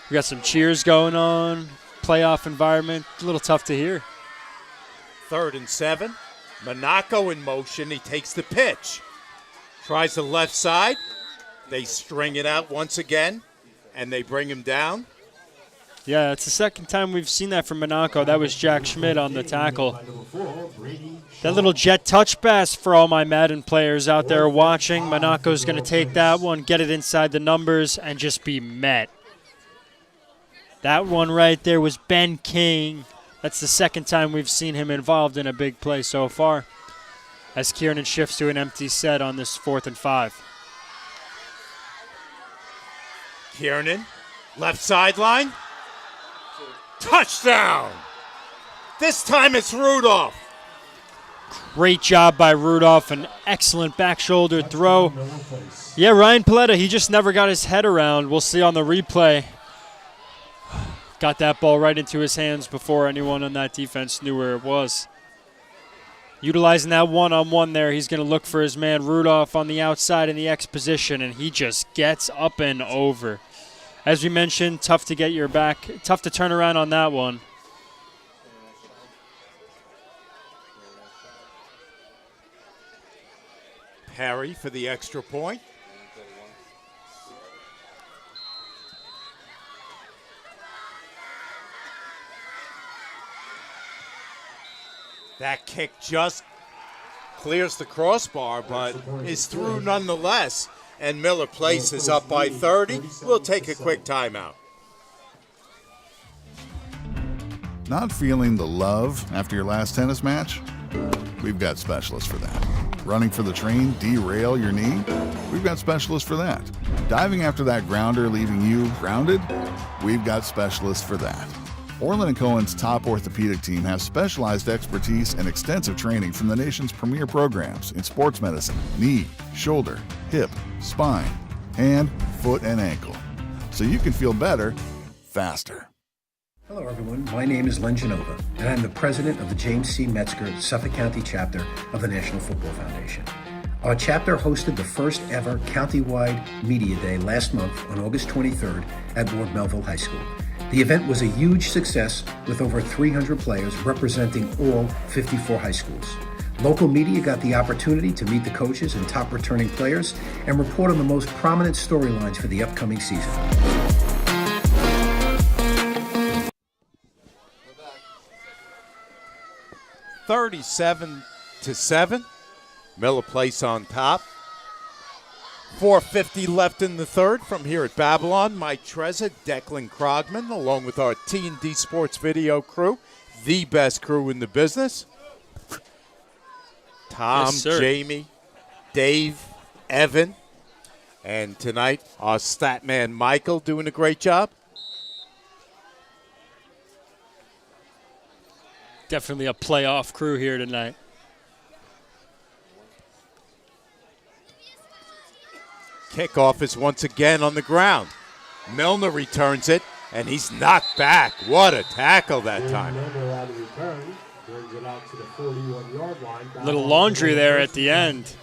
We got some cheers going on. Playoff environment. A little tough to hear. 3rd and 7. Monaco in motion. He takes the pitch. Tries the left side. They string it out once again, and they bring him down. Yeah, it's the second time we've seen that from Monaco. That was Jack Schmidt on the tackle. That little jet touch pass for all my Madden players out there watching. Monaco's going to take that one, get it inside the numbers, and just be met. That one right there was Ben King. That's the second time we've seen him involved in a big play so far, as Kiernan shifts to an empty set on this 4th and 5. Kiernan, left sideline. Touchdown! This time it's Rudolph. Great job by Rudolph, an excellent back shoulder throw. Yeah, Ryan Paletta, he just never got his head around. We'll see on the replay. Got that ball right into his hands before anyone on that defense knew where it was. Utilizing that one-on-one there, he's going to look for his man Rudolph on the outside in the X position, and he just gets up and over. As we mentioned, tough to get your back, tough to turn around on that one. Perry for the extra point. That kick just clears the crossbar, but is through nonetheless. And Miller Place is up by 30. We'll take a quick timeout. Not feeling the love after your last tennis match? We've got specialists for that. Running for the train, derail your knee? We've got specialists for that. Diving after that grounder leaving you grounded? We've got specialists for that. Orlin Cohen's top orthopedic team has specialized expertise and extensive training from the nation's premier programs in sports medicine, knee, shoulder, hip, spine, hand, foot, and ankle. So you can feel better, faster. Hello, everyone. My name is Len Genova, and I'm the president of the James C. Metzger Suffolk County chapter of the National Football Foundation. Our chapter hosted the first ever countywide media day last month on August 23rd at Ward Melville High School. The event was a huge success with over 300 players representing all 54 high schools. Local media got the opportunity to meet the coaches and top returning players and report on the most prominent storylines for the upcoming season. 37-7. Miller Place on top. 4:50 left in the third from here at Babylon. Mike Trezza, Declan Krogman, along with our T&D Sports video crew, the best crew in the business. Tom, Yes, sir. Jamie, Dave, Evan, and tonight our stat man Michael doing a great job. Definitely a playoff crew here tonight. Kickoff is once again on the ground. Milner returns it, and he's knocked back. What a tackle that time. Little laundry there at the end.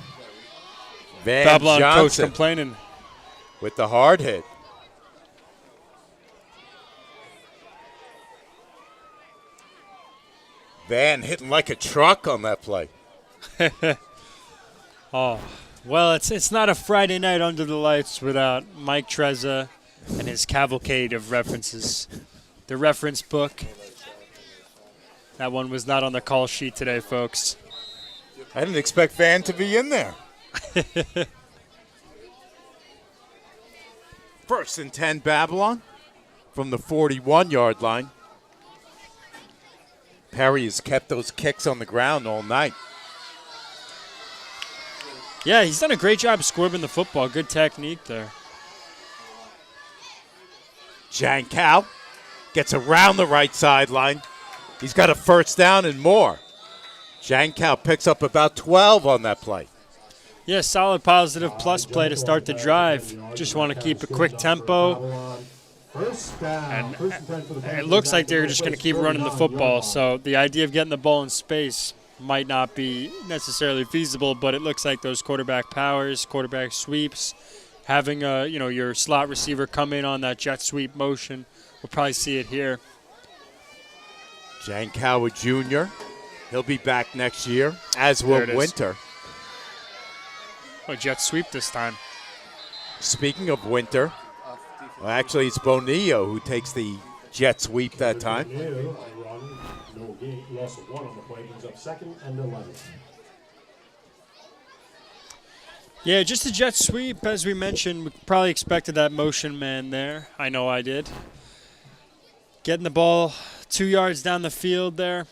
Van Babylon coach Johnson complaining. with the hard hit. Van hitting like a truck on that play. Oh, well, it's not a Friday night under the lights without Mike Trezza and his cavalcade of references. The reference book. That one was not on the call sheet today, folks. I didn't expect Van to be in there. 1st and 10 Babylon from the 41-yard line. Perry has kept those kicks on the ground all night. Yeah, he's done a great job squibbing the football. Good technique there. Jankow gets around the right sideline. He's got a first down and more. Jankow picks up about 12 on that play. Yeah, solid positive plus play to start the drive. Just want to keep a quick tempo. And it looks like they're just going to keep running the football. So the idea of getting the ball in space might not be necessarily feasible, but it looks like those quarterback powers, quarterback sweeps, having your slot receiver come in on that jet sweep motion, we'll probably see it here. Jankow Jr., he'll be back next year, as will Winter. A jet sweep this time. Speaking of Winter, well, actually it's Bonilla who takes the jet sweep that time. No gain, loss of 1 on the play, brings up 2nd and 11. Yeah, just a jet sweep, as we mentioned. We probably expected that motion man there. I know I did. Getting the ball 2 yards down the field there.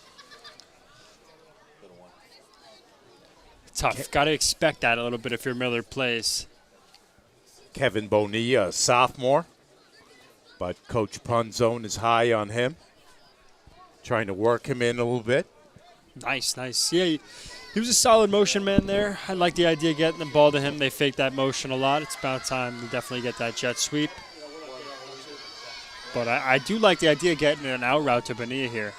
Tough. Got to expect that a little bit if you're Miller plays. Kevin Bonilla, a sophomore, but Coach Punzone is high on him, trying to work him in a little bit. Nice, nice. Yeah, he was a solid motion man there. I like the idea of getting the ball to him. They fake that motion a lot. It's about time to definitely get that jet sweep. But I do like the idea of getting an out route to Bonilla here.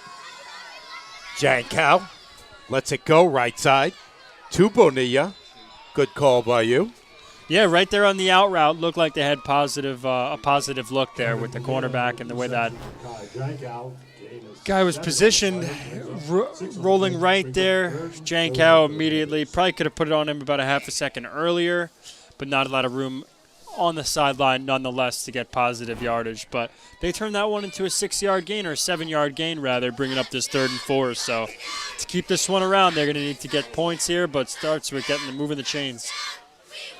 Jankow lets it go right side to Bonilla. Good call by you. Yeah, right there on the out route. Looked like they had a positive look there with the cornerback and the way that guy was positioned, rolling right there. Jankow immediately probably could have put it on him about a half a second earlier, but not a lot of room on the sideline nonetheless to get positive yardage. But they turned that one into a 6-yard gain, or a 7-yard gain rather, bringing up this 3rd and 4. So to keep this one around, they're going to need to get points here, but starts with moving the chains.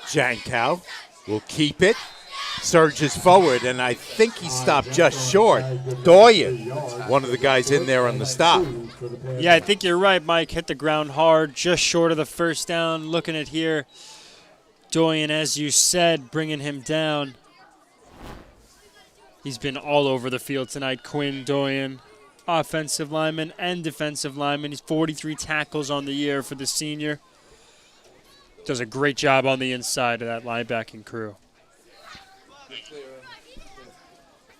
Jankow will keep it, surges forward, and I think he stopped just short. Doyen, one of the guys in there on the stop. Yeah, I think you're right, Mike. Hit the ground hard, just short of the first down. Looking at here, Doyen, as you said, bringing him down. He's been all over the field tonight, Quinn Doyen. Offensive lineman and defensive lineman. He's 43 tackles on the year for the senior. Does a great job on the inside of that linebacking crew.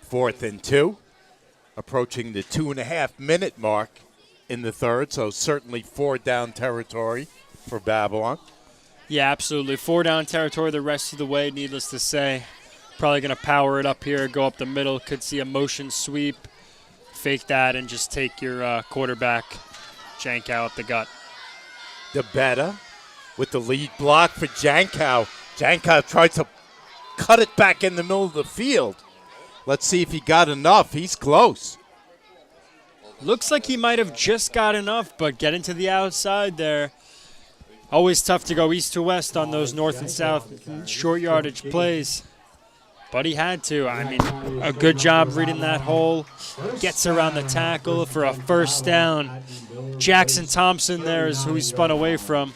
4th and 2, approaching the 2.5-minute mark in the 3rd, so certainly 4-down territory for Babylon. Yeah, absolutely. 4-down territory the rest of the way, needless to say. Probably going to power it up here, go up the middle. Could see a motion sweep, fake that, and just take your quarterback, Jankow, up the gut. DeBetta with the lead block for Jankow. Jankow tries to cut it back in the middle of the field. Let's see if he got enough. He's close. Looks like he might have just got enough, but getting to the outside there. Always tough to go east to west on those north and south short yardage plays. But he had to. I mean, a good job reading that hole. Gets around the tackle for a 1st down. Jackson Thompson there is who he spun away from.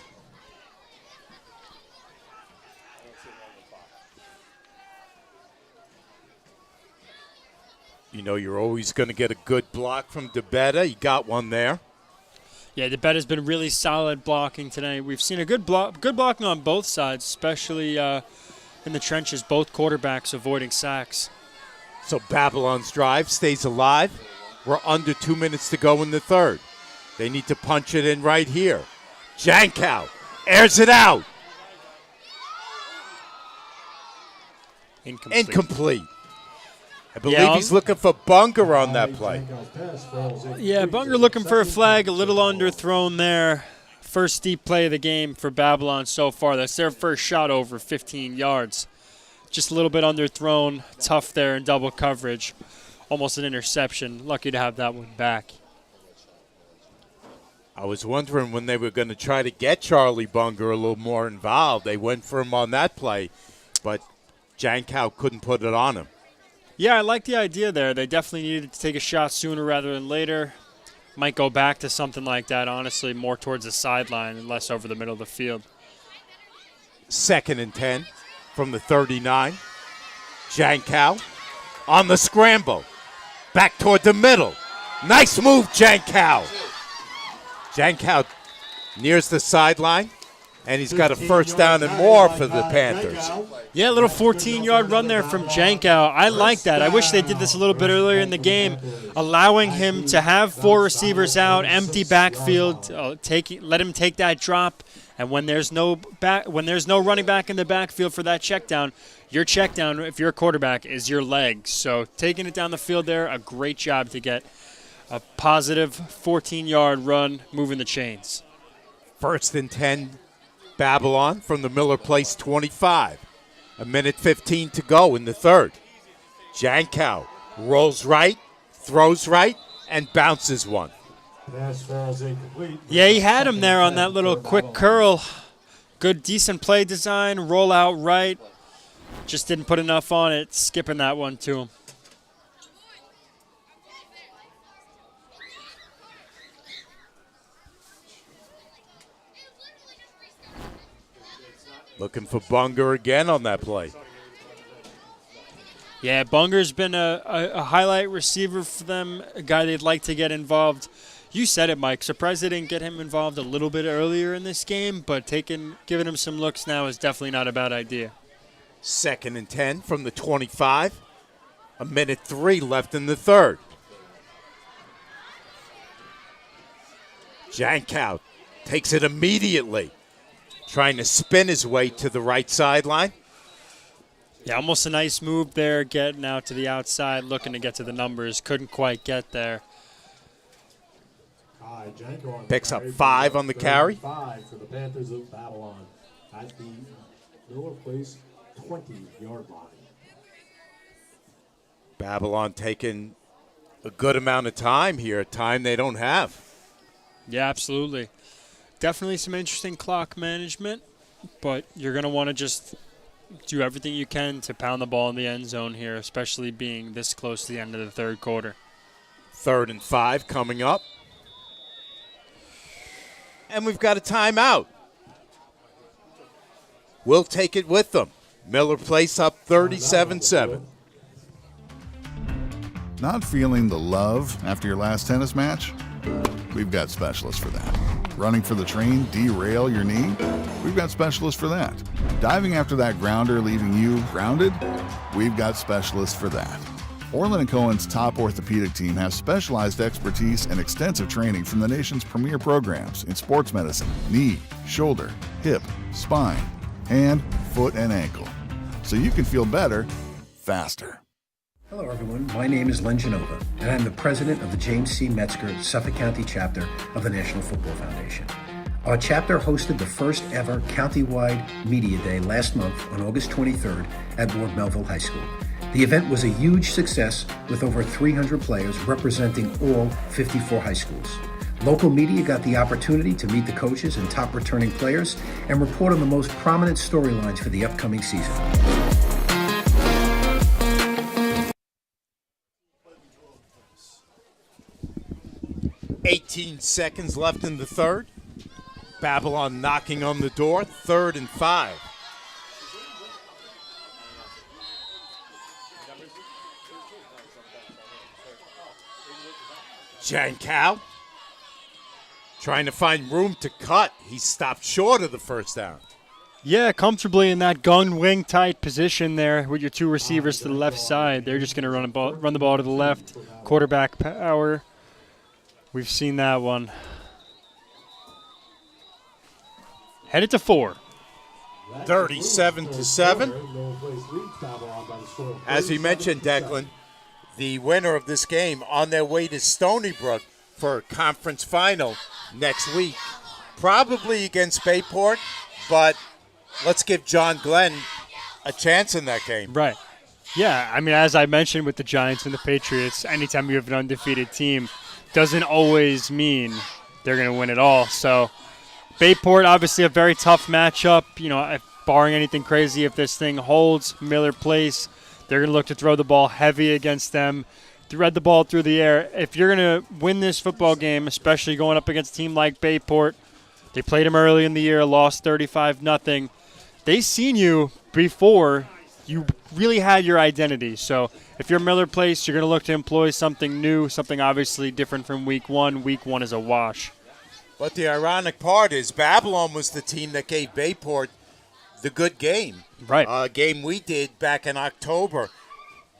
You know you're always going to get a good block from DeBetta. He got one there. Yeah, DeBetta's been really solid blocking today. We've seen a good blocking on both sides, especially in the trenches, both quarterbacks avoiding sacks. So Babylon's drive stays alive. We're under 2 minutes to go in the 3rd. They need to punch it in right here. Jankow airs it out. Incomplete. I believe he's looking for Bunger on that play. Yeah, Bunger looking for a flag, a little underthrown there. First deep play of the game for Babylon so far. That's their first shot over 15 yards. Just a little bit underthrown, tough there in double coverage. Almost an interception. Lucky to have that one back. I was wondering when they were going to try to get Charlie Bunger a little more involved. They went for him on that play, but Jankow couldn't put it on him. Yeah, I like the idea there. They definitely needed to take a shot sooner rather than later. Might go back to something like that, honestly, more towards the sideline and less over the middle of the field. 2nd and 10 from the 39. Jankow on the scramble. Back toward the middle. Nice move, Jankow. Jankow nears the sideline. And he's got a first down and more for the Panthers. Yeah, a little 14-yard run there from Jankow. I like that. I wish they did this a little bit earlier in the game, allowing him to have 4 receivers out, empty backfield, let him take that drop. And when there's no running back in the backfield for that check down, your check down, if you're a quarterback, is your legs. So taking it down the field there, a great job to get a positive 14-yard run, moving the chains. 1st and 10, Babylon from the Miller Place 25. 1:15 to go in the third. Jankow rolls right, throws right, and bounces one. Yeah, he had him there on that little quick curl. Good, decent play design, roll out right. Just didn't put enough on it, skipping that one to him. Looking for Bunger again on that play. Yeah, Bunger's been a highlight receiver for them, a guy they'd like to get involved. You said it, Mike. Surprised they didn't get him involved a little bit earlier in this game, but giving him some looks now is definitely not a bad idea. 2nd and 10 from the 25. 1:03 left in the third. Jankow takes it immediately, trying to spin his way to the right sideline. Yeah, almost a nice move there, getting out to the outside, looking to get to the numbers. Couldn't quite get there. Picks up 5 on the carry. 5 for the Panthers of Babylon at the Miller Place 20-yard line. Babylon taking a good amount of time here, time they don't have. Yeah, absolutely. Definitely some interesting clock management, but you're going to want to just do everything you can to pound the ball in the end zone here, especially being this close to the end of the third quarter. 3rd and 5 coming up. And we've got a timeout. We'll take it with them. Miller Place up 37-7. Not feeling the love after your last tennis match? We've got specialists for that. Running for the train, derail your knee? We've got specialists for that. Diving after that grounder leaving you grounded? We've got specialists for that. Orlin Cohen's top orthopedic team has specialized expertise and extensive training from the nation's premier programs in sports medicine, knee, shoulder, hip, spine, hand, foot, and ankle. So you can feel better, faster. Hello, everyone. My name is Len Genova, and I'm the president of the James C. Metzger Suffolk County chapter of the National Football Foundation. Our chapter hosted the first ever countywide media day last month on August 23rd at Ward Melville High School. The event was a huge success with over 300 players representing all 54 high schools. Local media got the opportunity to meet the coaches and top returning players and report on the most prominent storylines for the upcoming season. 18 seconds left in the third. Babylon knocking on the door. 3rd and 5. Jankow trying to find room to cut. He stopped short of the first down. Yeah, comfortably in that gun wing tight position there with your 2 receivers to the left side. They're just going to run the ball to the left. Quarterback power. We've seen that one. Headed to 4. 37-7. As we mentioned, Declan, the winner of this game on their way to Stony Brook for a conference final next week. Probably against Bayport, but let's give John Glenn a chance in that game. Right. Yeah, I mean, as I mentioned with the Giants and the Patriots, anytime you have an undefeated team, doesn't always mean they're going to win it all. So Bayport, obviously a very tough matchup. You know, barring anything crazy, if this thing holds, Miller Place, they're going to look to throw the ball heavy against them, thread the ball through the air. If you're going to win this football game, especially going up against a team like Bayport, they played them early in the year, lost 35-0. They've seen you before you really had your identity. So if you're Miller Place, you're going to look to employ something new, something obviously different from week 1. Week 1 is a wash. But the ironic part is Babylon was the team that gave Bayport the good game. Right. A game we did back in October.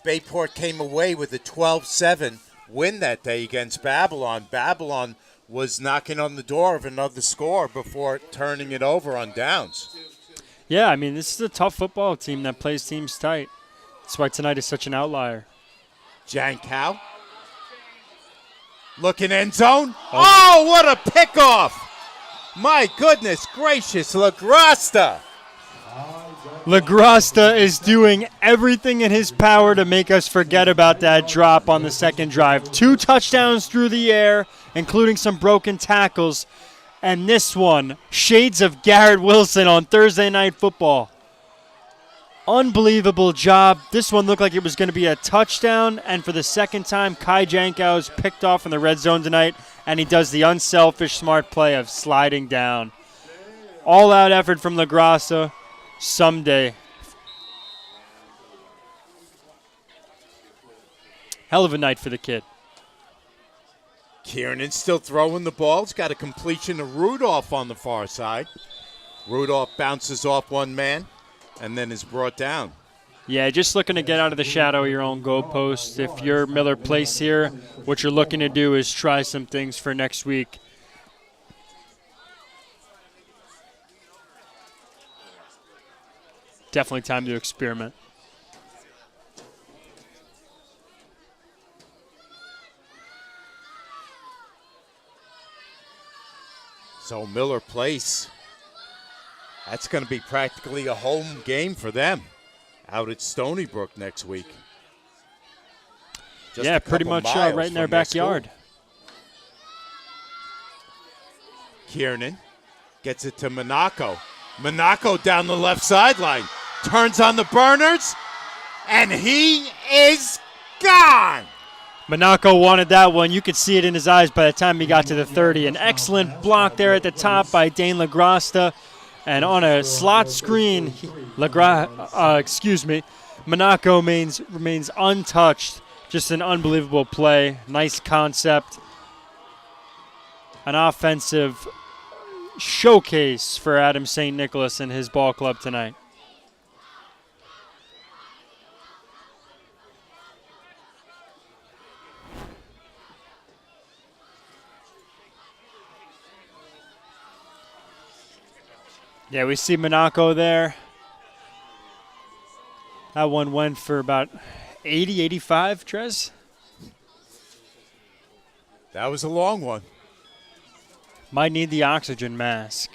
Bayport came away with a 12-7 win that day against Babylon. Babylon was knocking on the door of another score before turning it over on downs. Yeah, I mean, this is a tough football team that plays teams tight. That's why tonight is such an outlier. Jankow. Looking end zone. Oh, what a pickoff. My goodness gracious, LaGrasta. LaGrasta is doing everything in his power to make us forget about that drop on the second drive. 2 touchdowns through the air, including some broken tackles. And this one, shades of Garrett Wilson on Thursday Night Football. Unbelievable job. This one looked like it was going to be a touchdown. And for the second time, Kai Jankow is picked off in the red zone tonight. And he does the unselfish, smart play of sliding down. All-out effort from LaGrasta. Someday. Hell of a night for the kid. Kiernan still throwing the ball. He's got a completion to Rudolph on the far side. Rudolph bounces off one man and then is brought down. Yeah, just looking to get out of the shadow of your own goalpost. If you're Miller Place here, what you're looking to do is try some things for next week. Definitely time to experiment. So Miller Place, that's going to be practically a home game for them out at Stony Brook next week. Just yeah, pretty much right in their backyard. Kiernan gets it to Monaco. Monaco down the left sideline. Turns on the burners, and he is gone. Monaco wanted that one. You could see it in his eyes by the time he got to the 30. An excellent block there at the top by Dane LaGrasta. And on a slot screen, Monaco remains untouched. Just an unbelievable play. Nice concept. An offensive showcase for Adam St. Nicholas and his ball club tonight. Yeah, we see Monaco there. That one went for about 80, 85, Trez? That was a long one. Might need the oxygen mask.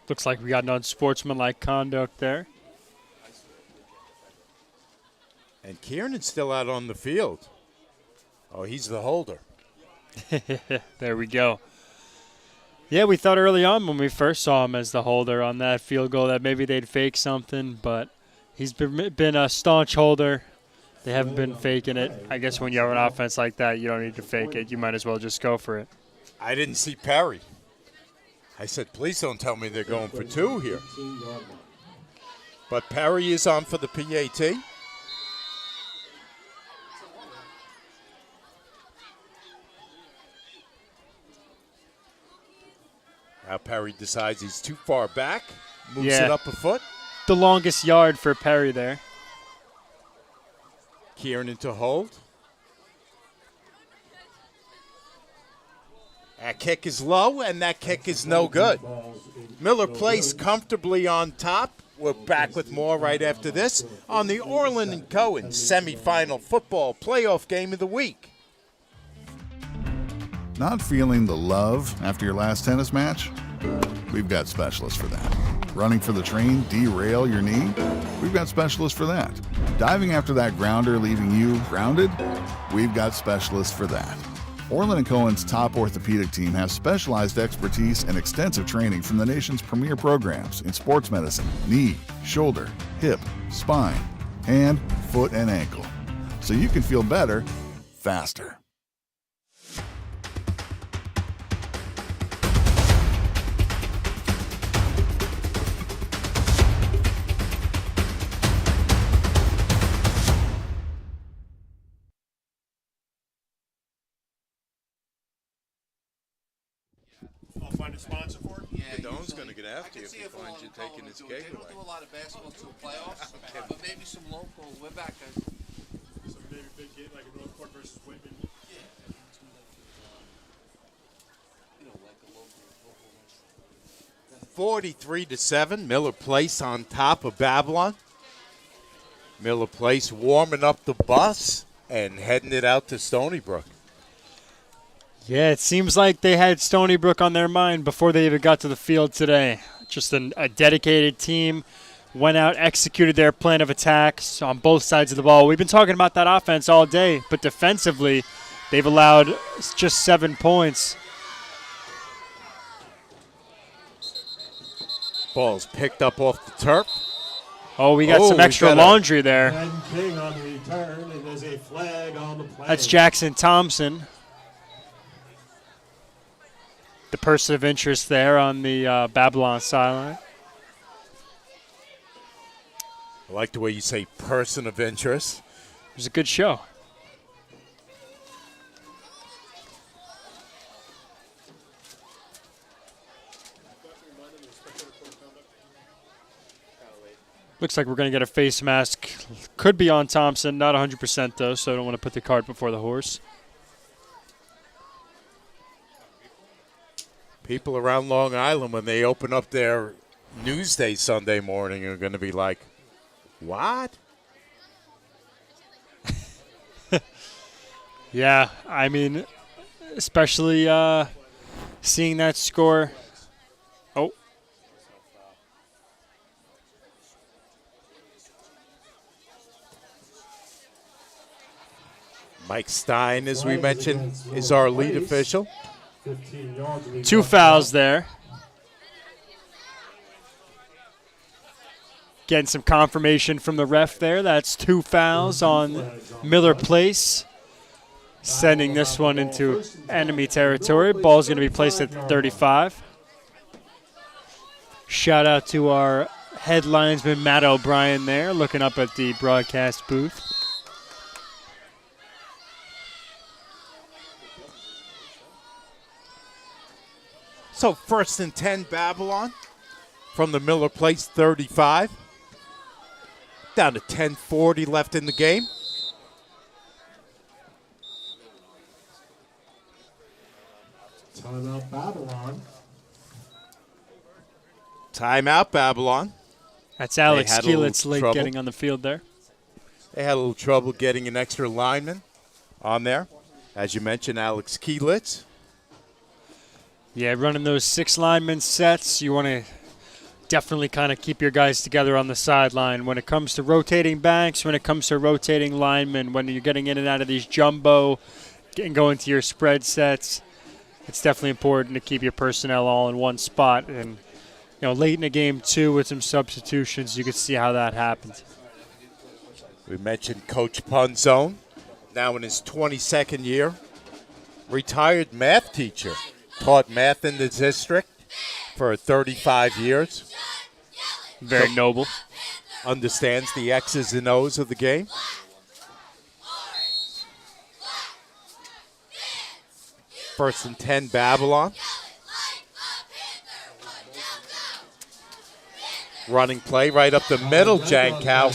Looks like we got an unsportsmanlike conduct there. And Kiernan's still out on the field. Oh, he's the holder. There we go. Yeah, we thought early on when we first saw him as the holder on that field goal that maybe they'd fake something, but he's been a staunch holder. They haven't been faking it. I guess when you have an offense like that, you don't need to fake it. You might as well just go for it. I didn't see Perry. I said, please don't tell me they're going for 2 here. But Perry is on for the PAT. Now Perry decides he's too far back, moves it up a foot. The longest yard for Perry there. Kiernan to hold. That kick is low, and that kick is no good. Miller Place comfortably on top. We're back with more right after this on the Orlin Cohen semifinal football playoff game of the week. Not feeling the love after your last tennis match? We've got specialists for that. Running for the train, derail your knee? We've got specialists for that. Diving after that grounder leaving you grounded? We've got specialists for that. Orlin Cohen's top orthopedic team has specialized expertise and extensive training from the nation's premier programs in sports medicine, knee, shoulder, hip, spine, hand, foot, and ankle. So you can feel better, faster. find a sponsor for it? Yeah, Godon's going to get after you if he finds you taking his gig They don't do a lot of basketball to the playoffs, but maybe some local. We're back, guys. Some maybe big game like a Northport versus Whitman. Yeah. You know, like a local. 43-7, Miller Place on top of Babylon. Miller Place warming up the bus and heading it out to Stony Brook. Yeah, it seems like they had Stony Brook on their mind before they even got to the field today. Just a dedicated team, went out, executed their plan of attacks on both sides of the ball. We've been talking about that offense all day, but defensively, they've allowed just 7 points. Ball's picked up off the turf. Oh, we got some extra laundry there. King on the return, and there's a flag on the play. That's Jackson Thompson. The person of interest there on the Babylon sideline. I like the way you say person of interest. It was a good show. Looks like we're going to get a face mask. Could be on Thompson. Not 100% though, so I don't want to put the cart before the horse. People around Long Island, when they open up their Newsday Sunday morning, are going to be like, what? Yeah, I mean, especially seeing that score. Oh. Mike Stein, as we mentioned, is our lead official. 2 fouls there. Getting some confirmation from the ref there. That's 2 fouls on Miller Place. Sending this one into enemy territory. Ball's going to be placed at 35. Shout out to our head linesman, Matt O'Brien there, looking up at the broadcast booth. So 1st and 10 Babylon from the Miller Place 35. Down to 10:40 left in the game. Timeout Babylon. Timeout Babylon. That's Alex Keelitz late getting on the field there. They had a little trouble getting an extra lineman on there. As you mentioned, Alex Keelitz. Yeah, running those 6 lineman sets, you want to definitely kind of keep your guys together on the sideline. When it comes to rotating backs, when it comes to rotating linemen, when you're getting in and out of these jumbo and going to your spread sets, it's definitely important to keep your personnel all in one spot. And, you know, late in the game, too, with some substitutions, you could see how that happened. We mentioned Coach Punzone, now in his 22nd year. Retired math teacher. Taught math in the district for 35 years. Very noble. Understands the X's and O's of the game. First and 10 Babylon. Running play right up the middle, Jankow.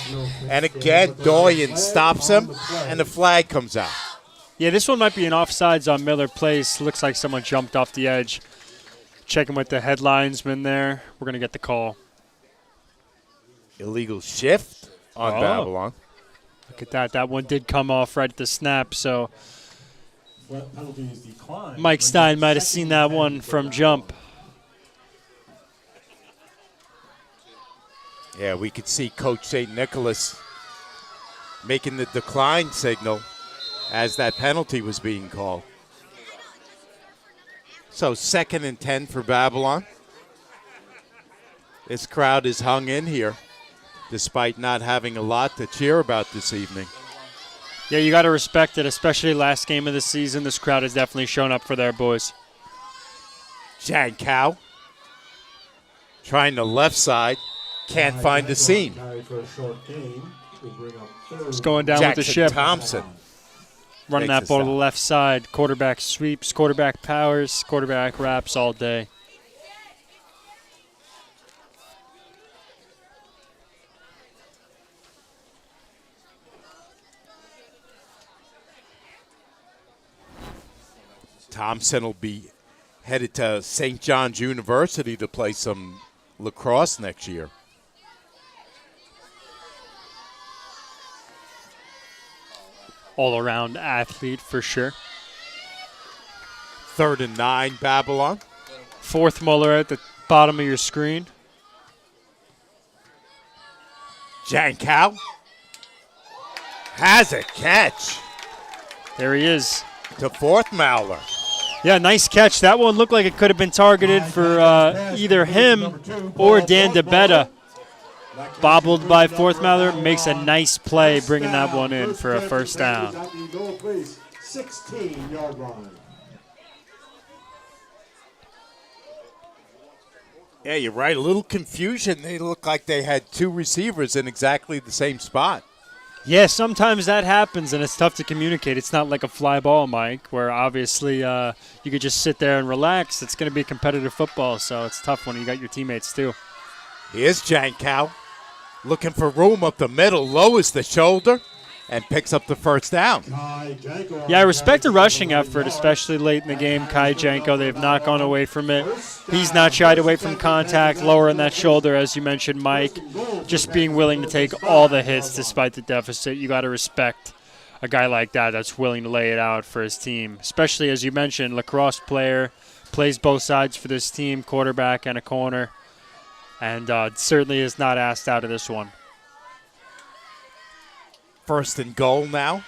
And again, Doyen stops him, and the flag comes out. Yeah, this one might be an offsides on Miller Place. Looks like someone jumped off the edge. Checking with the head linesman there. We're going to get the call. Illegal shift on Babylon. Look at that. That one did come off right at the snap, so Mike Stein might have seen that one from jump. Yeah, we could see Coach St. Nicholas making the decline signal as that penalty was being called. So 2nd and 10 for Babylon. This crowd is hung in here despite not having a lot to cheer about this evening. Yeah, you got to respect it, especially last game of the season. This crowd has definitely shown up for their boys. Jankow trying the left side. Can't find the seam. It's going down with the ship. Thompson. Running that ball to the left side. Quarterback sweeps, quarterback powers, quarterback wraps all day. Thompson will be headed to St. John's University to play some lacrosse next year. All-around athlete for sure. 3rd and 9, Babylon. Fourth Muller at the bottom of your screen. Jankow has a catch. There he is. To 4th Mauler. Yeah, nice catch. That one looked like it could have been targeted for either him or Dan DeBetta. Bobbled by 4th Mauler, makes a nice play bringing that one in for a first down. 16-yard line. Yeah, you're right. A little confusion. They look like they had 2 receivers in exactly the same spot. Yeah, sometimes that happens, and it's tough to communicate. It's not like a fly ball, Mike, where obviously you could just sit there and relax. It's going to be competitive football, so it's tough when you got your teammates too. Here's Jankow looking for room up the middle, lowers the shoulder, and picks up the first down. Yeah, I respect the rushing effort, especially late in the game. Kai Janko, they've not gone away from it. He's not shied away from contact, lowering that shoulder, as you mentioned, Mike. Just being willing to take all the hits despite the deficit. You got to respect a guy like that that's willing to lay it out for his team, especially, as you mentioned, lacrosse player, plays both sides for this team, quarterback and a corner, and certainly is not asked out of this one. 1st and goal now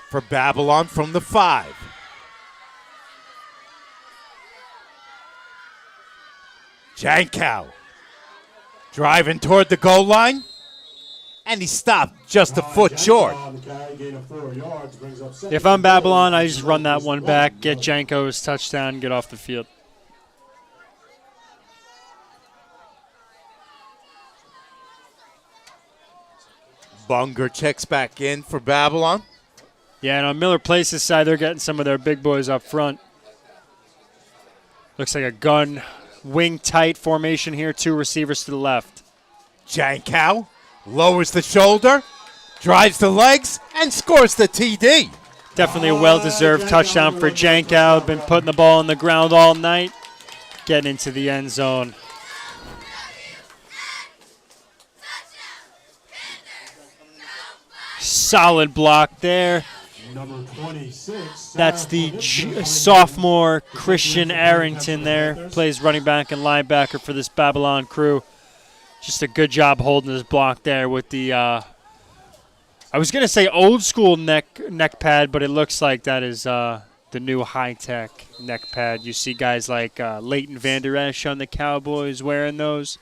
for Babylon from the 5. Jankow driving toward the goal line, and he stopped just a foot short. If I'm Babylon, I just run that one back, get Janko's touchdown, get off the field. Bunger checks back in for Babylon. Yeah, and on Miller Place's side, they're getting some of their big boys up front. Looks like a gun, wing tight formation here. 2 receivers to the left. Jankow lowers the shoulder, drives the legs, and scores the TD. Definitely a well-deserved touchdown for Jankow. Been putting the ball on the ground all night, getting into the end zone. Solid block there. Number 26. That's the sophomore Christian Arrington there. Plays running back and linebacker for this Babylon crew. Just a good job holding his block there with the, I was going to say old school neck pad, but it looks like that is the new high-tech neck pad. You see guys like Leighton Vander Esch on the Cowboys wearing those.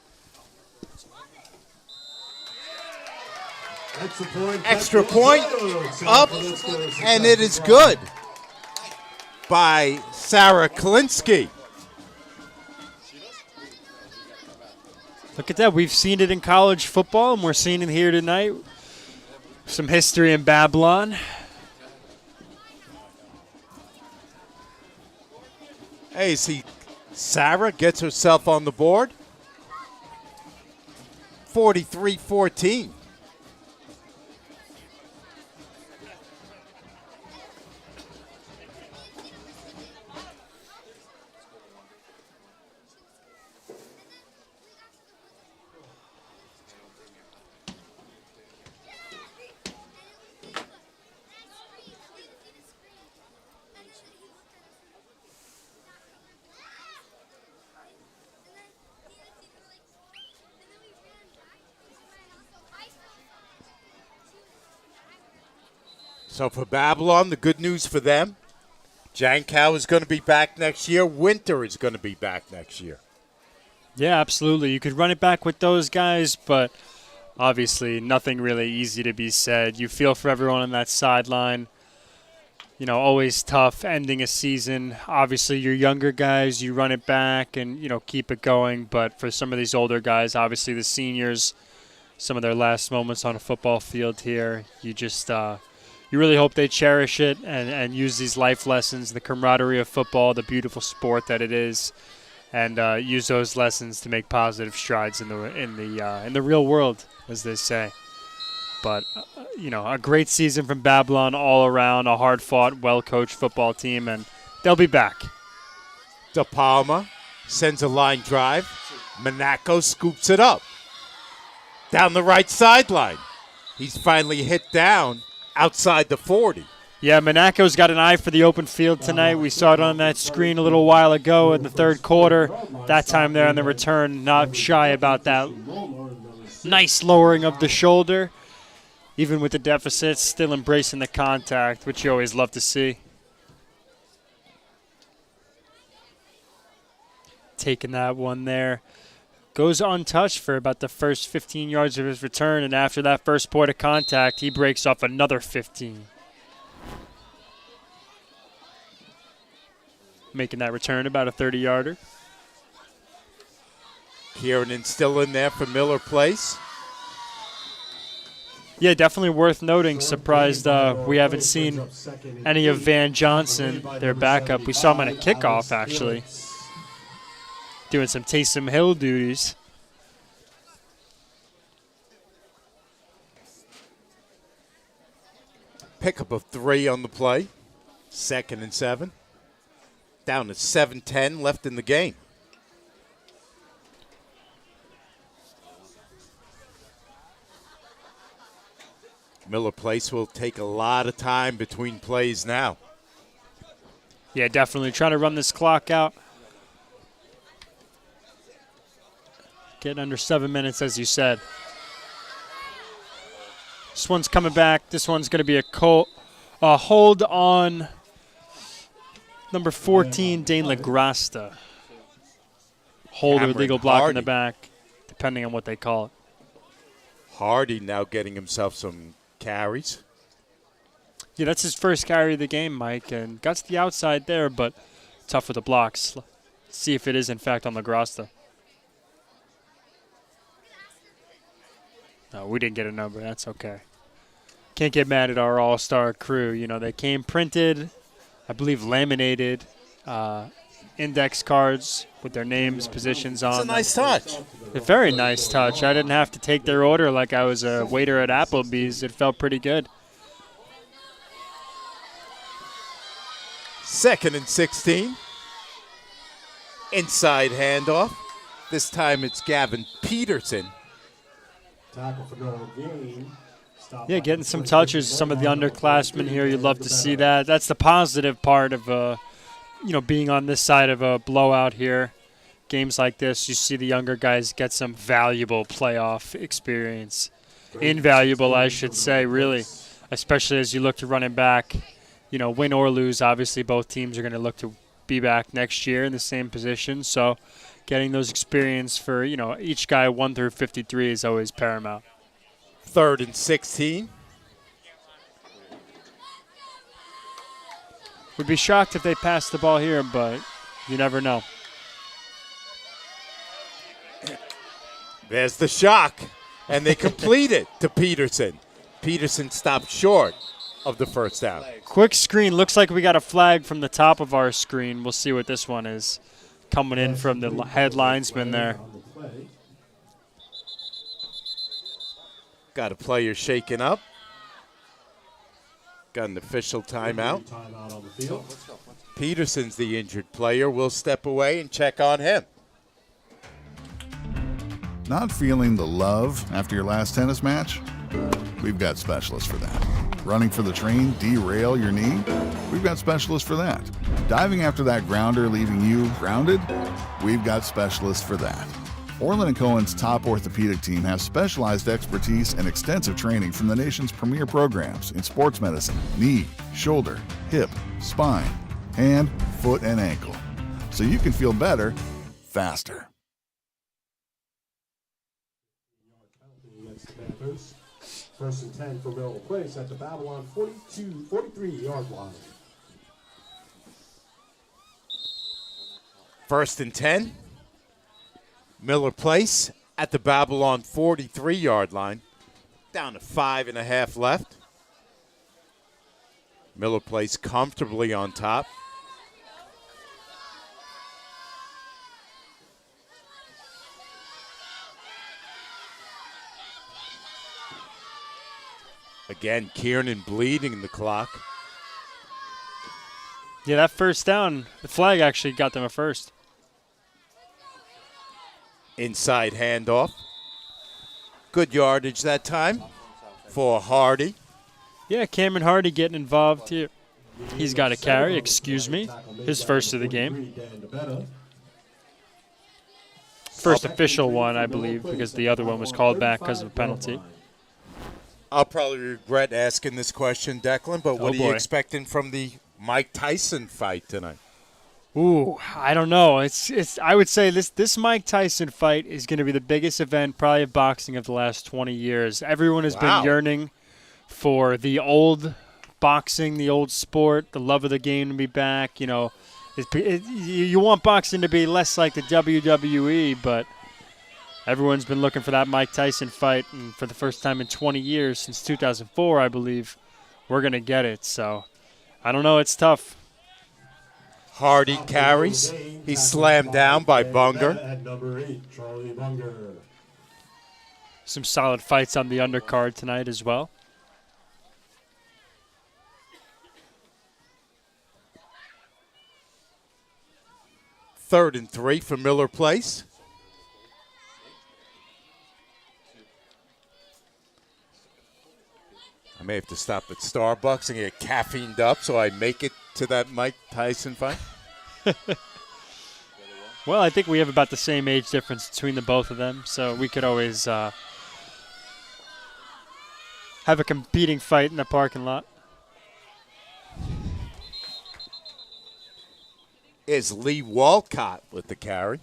Extra point up, and it is good by Sarah Klinsky. Look at that. We've seen it in college football, and we're seeing it here tonight. Some history in Babylon. Hey, see, Sarah gets herself on the board. 43-14. So for Babylon, the good news for them, Jankow is going to be back next year. Winter is going to be back next year. Yeah, absolutely. You could run it back with those guys, but obviously nothing really easy to be said. You feel for everyone on that sideline. You know, always tough ending a season. Obviously, your younger guys, you run it back and, you know, keep it going. But for some of these older guys, obviously the seniors, some of their last moments on a football field here, you just you really hope they cherish it and use these life lessons, the camaraderie of football, the beautiful sport that it is, and use those lessons to make positive strides in the real world, as they say. But you know, a great season from Babylon all around, a hard-fought, well-coached football team, and They'll be back. De Palma sends a line drive. Monaco scoops it up. Down the right sideline. He's finally hit down outside the 40. Yeah, Monaco's got an eye for the open field tonight. We saw it on that screen a little while ago in the third quarter. That time there on the return, not shy about that nice lowering of the shoulder. Even with the deficit, still embracing the contact, which you always love to see. Taking that one there. Goes untouched for about the first 15 yards of his return, and after that first point of contact, he breaks off another 15. Making that return about a 30-yarder. Kiernan still in there for Miller Place. Yeah, definitely worth noting. Surprised we haven't seen any of Van Johnson, their backup. We saw him on a kickoff, actually, doing some Taysom Hill duties. Pickup of 3 on the play. 2nd and 7. Down to 7:10 left in the game. Miller Place will take a lot of time between plays now. Yeah, definitely trying to run this clock out. Getting under 7 minutes, as you said. This one's coming back. This one's going to be a hold on number 14, Dane LaGrasta. Hold or legal block in the back, depending on what they call it. Hardy now getting himself some carries. Yeah, that's his first carry of the game, Mike, and got to the outside there, but tough with the blocks. Let's see if it is, in fact, on LaGrasta. No, we didn't get a number. That's okay. Can't get mad at our all-star crew. You know, they came printed, I believe laminated, index cards with their names, positions on. It's a nice touch. A very nice touch. I didn't have to take their order like I was a waiter at Applebee's. It felt pretty good. 2nd and 16. Inside handoff. This time it's Gavin Peterson. Tackle for no gain. Yeah, getting some touches. Some of the underclassmen here, you'd love to see that. That's the positive part of, being on this side of a blowout here. Games like this, you see the younger guys get some valuable playoff experience. Invaluable, I should say, really, especially as you look to running back. You know, win or lose, obviously both teams are going to look to be back next year in the same position. So getting those experience for, each guy 1 through 53 is always paramount. 3rd and 16. Would be shocked if they passed the ball here, but you never know. There's the shock, and they complete it to Peterson. Peterson stopped short of the first down. Quick screen. Looks like we got a flag from the top of our screen. We'll see what this one is. Coming in from the head linesman there. Got a player shaken up. Got an official timeout. Peterson's the injured player. We'll step away and check on him. Not feeling the love after your last tennis match? We've got specialists for that. Running for the train, derail your knee? We've got specialists for that. Diving after that grounder leaving you grounded? We've got specialists for that. Orlin Cohen's top orthopedic team has specialized expertise and extensive training from the nation's premier programs in sports medicine, knee, shoulder, hip, spine, hand, foot, and ankle. So you can feel better, faster. First and 10 for Miller Place at the Babylon 43-yard line. 1st and 10. Miller Place at the Babylon 43-yard line. Down to 5.5 left. Miller Place comfortably on top. Again, Kiernan bleeding the clock. Yeah, that first down, the flag actually got them a first. Inside handoff. Good yardage that time for Hardy. Yeah, Cameron Hardy getting involved here. He's got a carry, excuse me. His first of the game. First official one, I believe, because the other one was called back because of a penalty. I'll probably regret asking this question, Declan, but what are you expecting from the Mike Tyson fight tonight? Ooh, I don't know. I would say this Mike Tyson fight is going to be the biggest event probably of boxing of the last 20 years. Everyone has been yearning for the old boxing, the old sport, the love of the game to be back. You know, you want boxing to be less like the WWE, but everyone's been looking for that Mike Tyson fight, and for the first time in 20 years, since 2004, I believe, we're going to get it. So, I don't know. It's tough. Hardy carries. He's slammed down by Bunger. Some solid fights on the undercard tonight as well. Third and 3 for Miller Place. I may have to stop at Starbucks and get caffeined up so I make it to that Mike Tyson fight. Well, I think we have about the same age difference between the both of them, so we could always have a competing fight in the parking lot. Is Lee Walcott with the carry.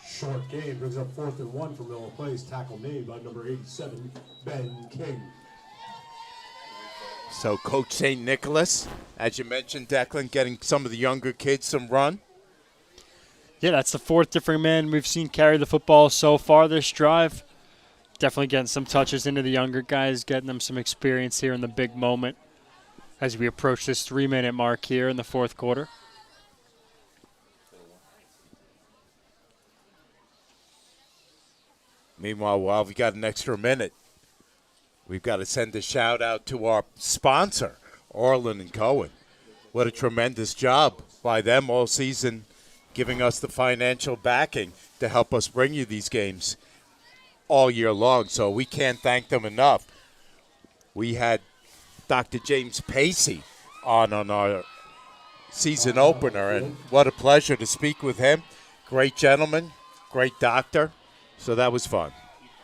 Short game brings up 4th and 1 for Miller Place. Tackle made by number 87, Ben King. So Coach St. Nicholas, as you mentioned, Declan, getting some of the younger kids some run. Yeah, that's the 4th different man we've seen carry the football so far this drive. Definitely getting some touches into the younger guys, getting them some experience here in the big moment as we approach this 3-minute mark here in the 4th quarter. Meanwhile, while we got an extra minute, we've got to send a shout-out to our sponsor, Orlin Cohen. What a tremendous job by them all season, giving us the financial backing to help us bring you these games all year long. So we can't thank them enough. We had Dr. James Pacey on our season opener, and what a pleasure to speak with him. Great gentleman, great doctor. So that was fun.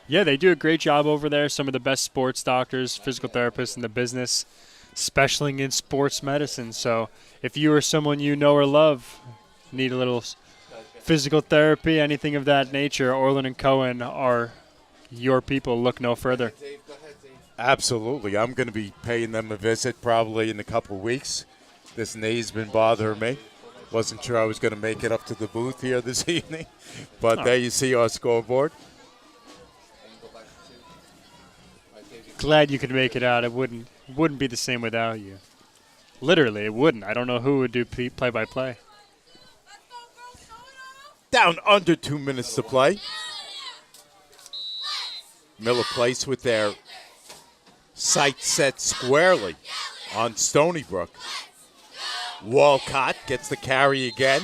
Yeah, they do a great job over there. Some of the best sports doctors, physical therapists in the business, specializing in sports medicine. So if you or someone you know or love need a little physical therapy, anything of that nature, Orlin and Cohen are your people. Look no further. Absolutely. I'm going to be paying them a visit probably in a couple of weeks. This knee's been bothering me. Wasn't sure I was going to make it up to the booth here this evening. But there you see our scoreboard. Glad you could make it out. It wouldn't be the same without you. Literally, it wouldn't. I don't know who would do play-by-play. Down under 2 minutes to play. Miller Place with their sights set squarely on Stony Brook. Walcott gets the carry again.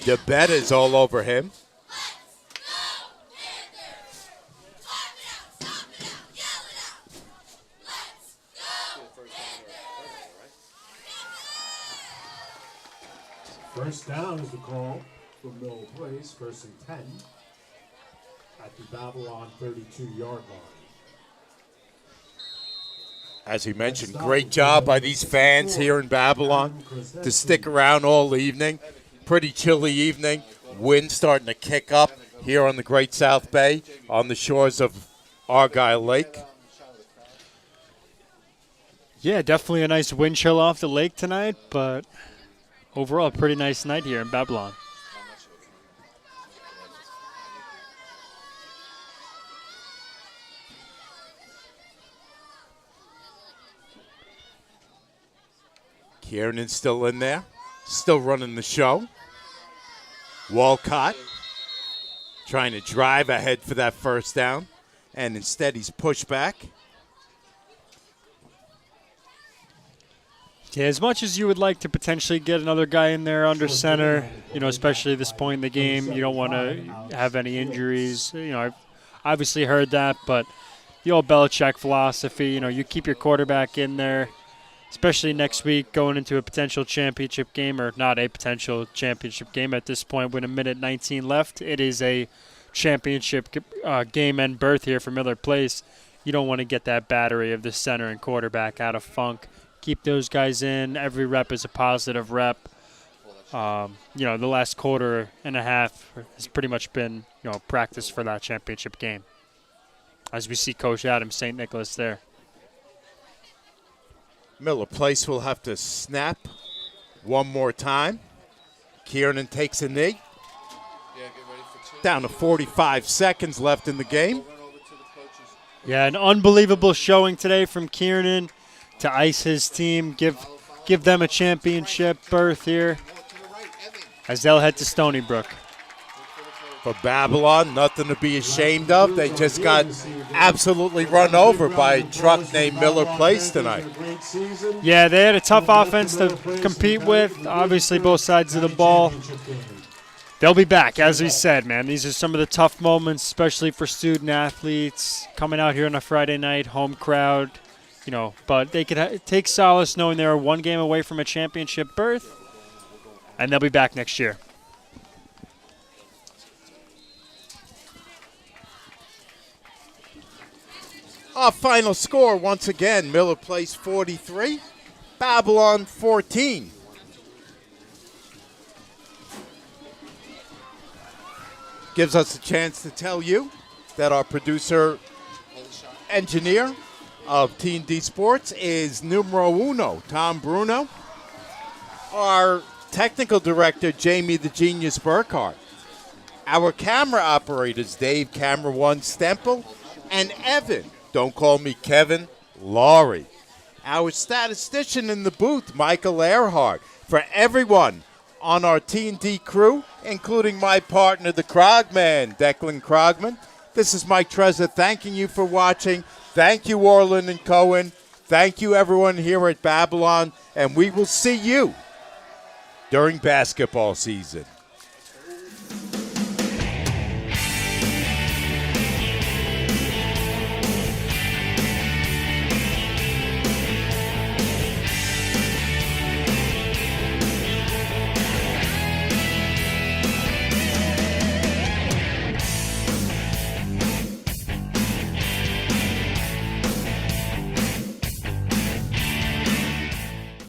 The bet is all over him. First down is the call from Miller Place. 1st and 10 at the Babylon 32-yard line. As he mentioned, great job by these fans here in Babylon to stick around all evening. Pretty chilly evening. Wind starting to kick up here on the Great South Bay on the shores of Argyle Lake. Yeah, definitely a nice wind chill off the lake tonight, but overall a pretty nice night here in Babylon. Kiernan's still in there, still running the show. Walcott trying to drive ahead for that first down, and instead he's pushed back. Yeah, as much as you would like to potentially get another guy in there under center, especially at this point in the game, you don't want to have any injuries. I've obviously heard that, but the old Belichick philosophy, you keep your quarterback in there, especially next week going into a potential championship game, or not a potential championship game at this point with a minute 19 left. It is a championship game and berth here for Miller Place. You don't want to get that battery of the center and quarterback out of funk. Keep those guys in. Every rep is a positive rep. The last quarter and a half has pretty much been, practice for that championship game. As we see Coach Adams, St. Nicholas there. Miller Place will have to snap one more time. Kiernan takes a knee. Down to 45 seconds left in the game. Yeah, an unbelievable showing today from Kiernan to ice his team, give them a championship berth here as they'll head to Stony Brook. For Babylon, nothing to be ashamed of. They just got absolutely run over by a truck named Miller Place tonight. Yeah, they had a tough offense to compete with. Obviously, both sides of the ball. They'll be back, as we said, man. These are some of the tough moments, especially for student athletes coming out here on a Friday night, home crowd. But they could take solace knowing they're one game away from a championship berth, and they'll be back next year. Our final score, once again, Miller Place 43, Babylon 14. Gives us a chance to tell you that our producer, engineer of T&D Sports is numero uno, Tom Bruno. Our technical director, Jamie the Genius Burkhart. Our camera operators, Dave Camera One Stemple, and Evan, don't call me Kevin, Laurie. Our statistician in the booth, Michael Earhart. For everyone on our T&D crew, including my partner, the Krogman, Declan Krogman, this is Mike Trezor thanking you for watching. Thank you, Orlin and Cohen. Thank you, everyone here at Babylon. And we will see you during basketball season.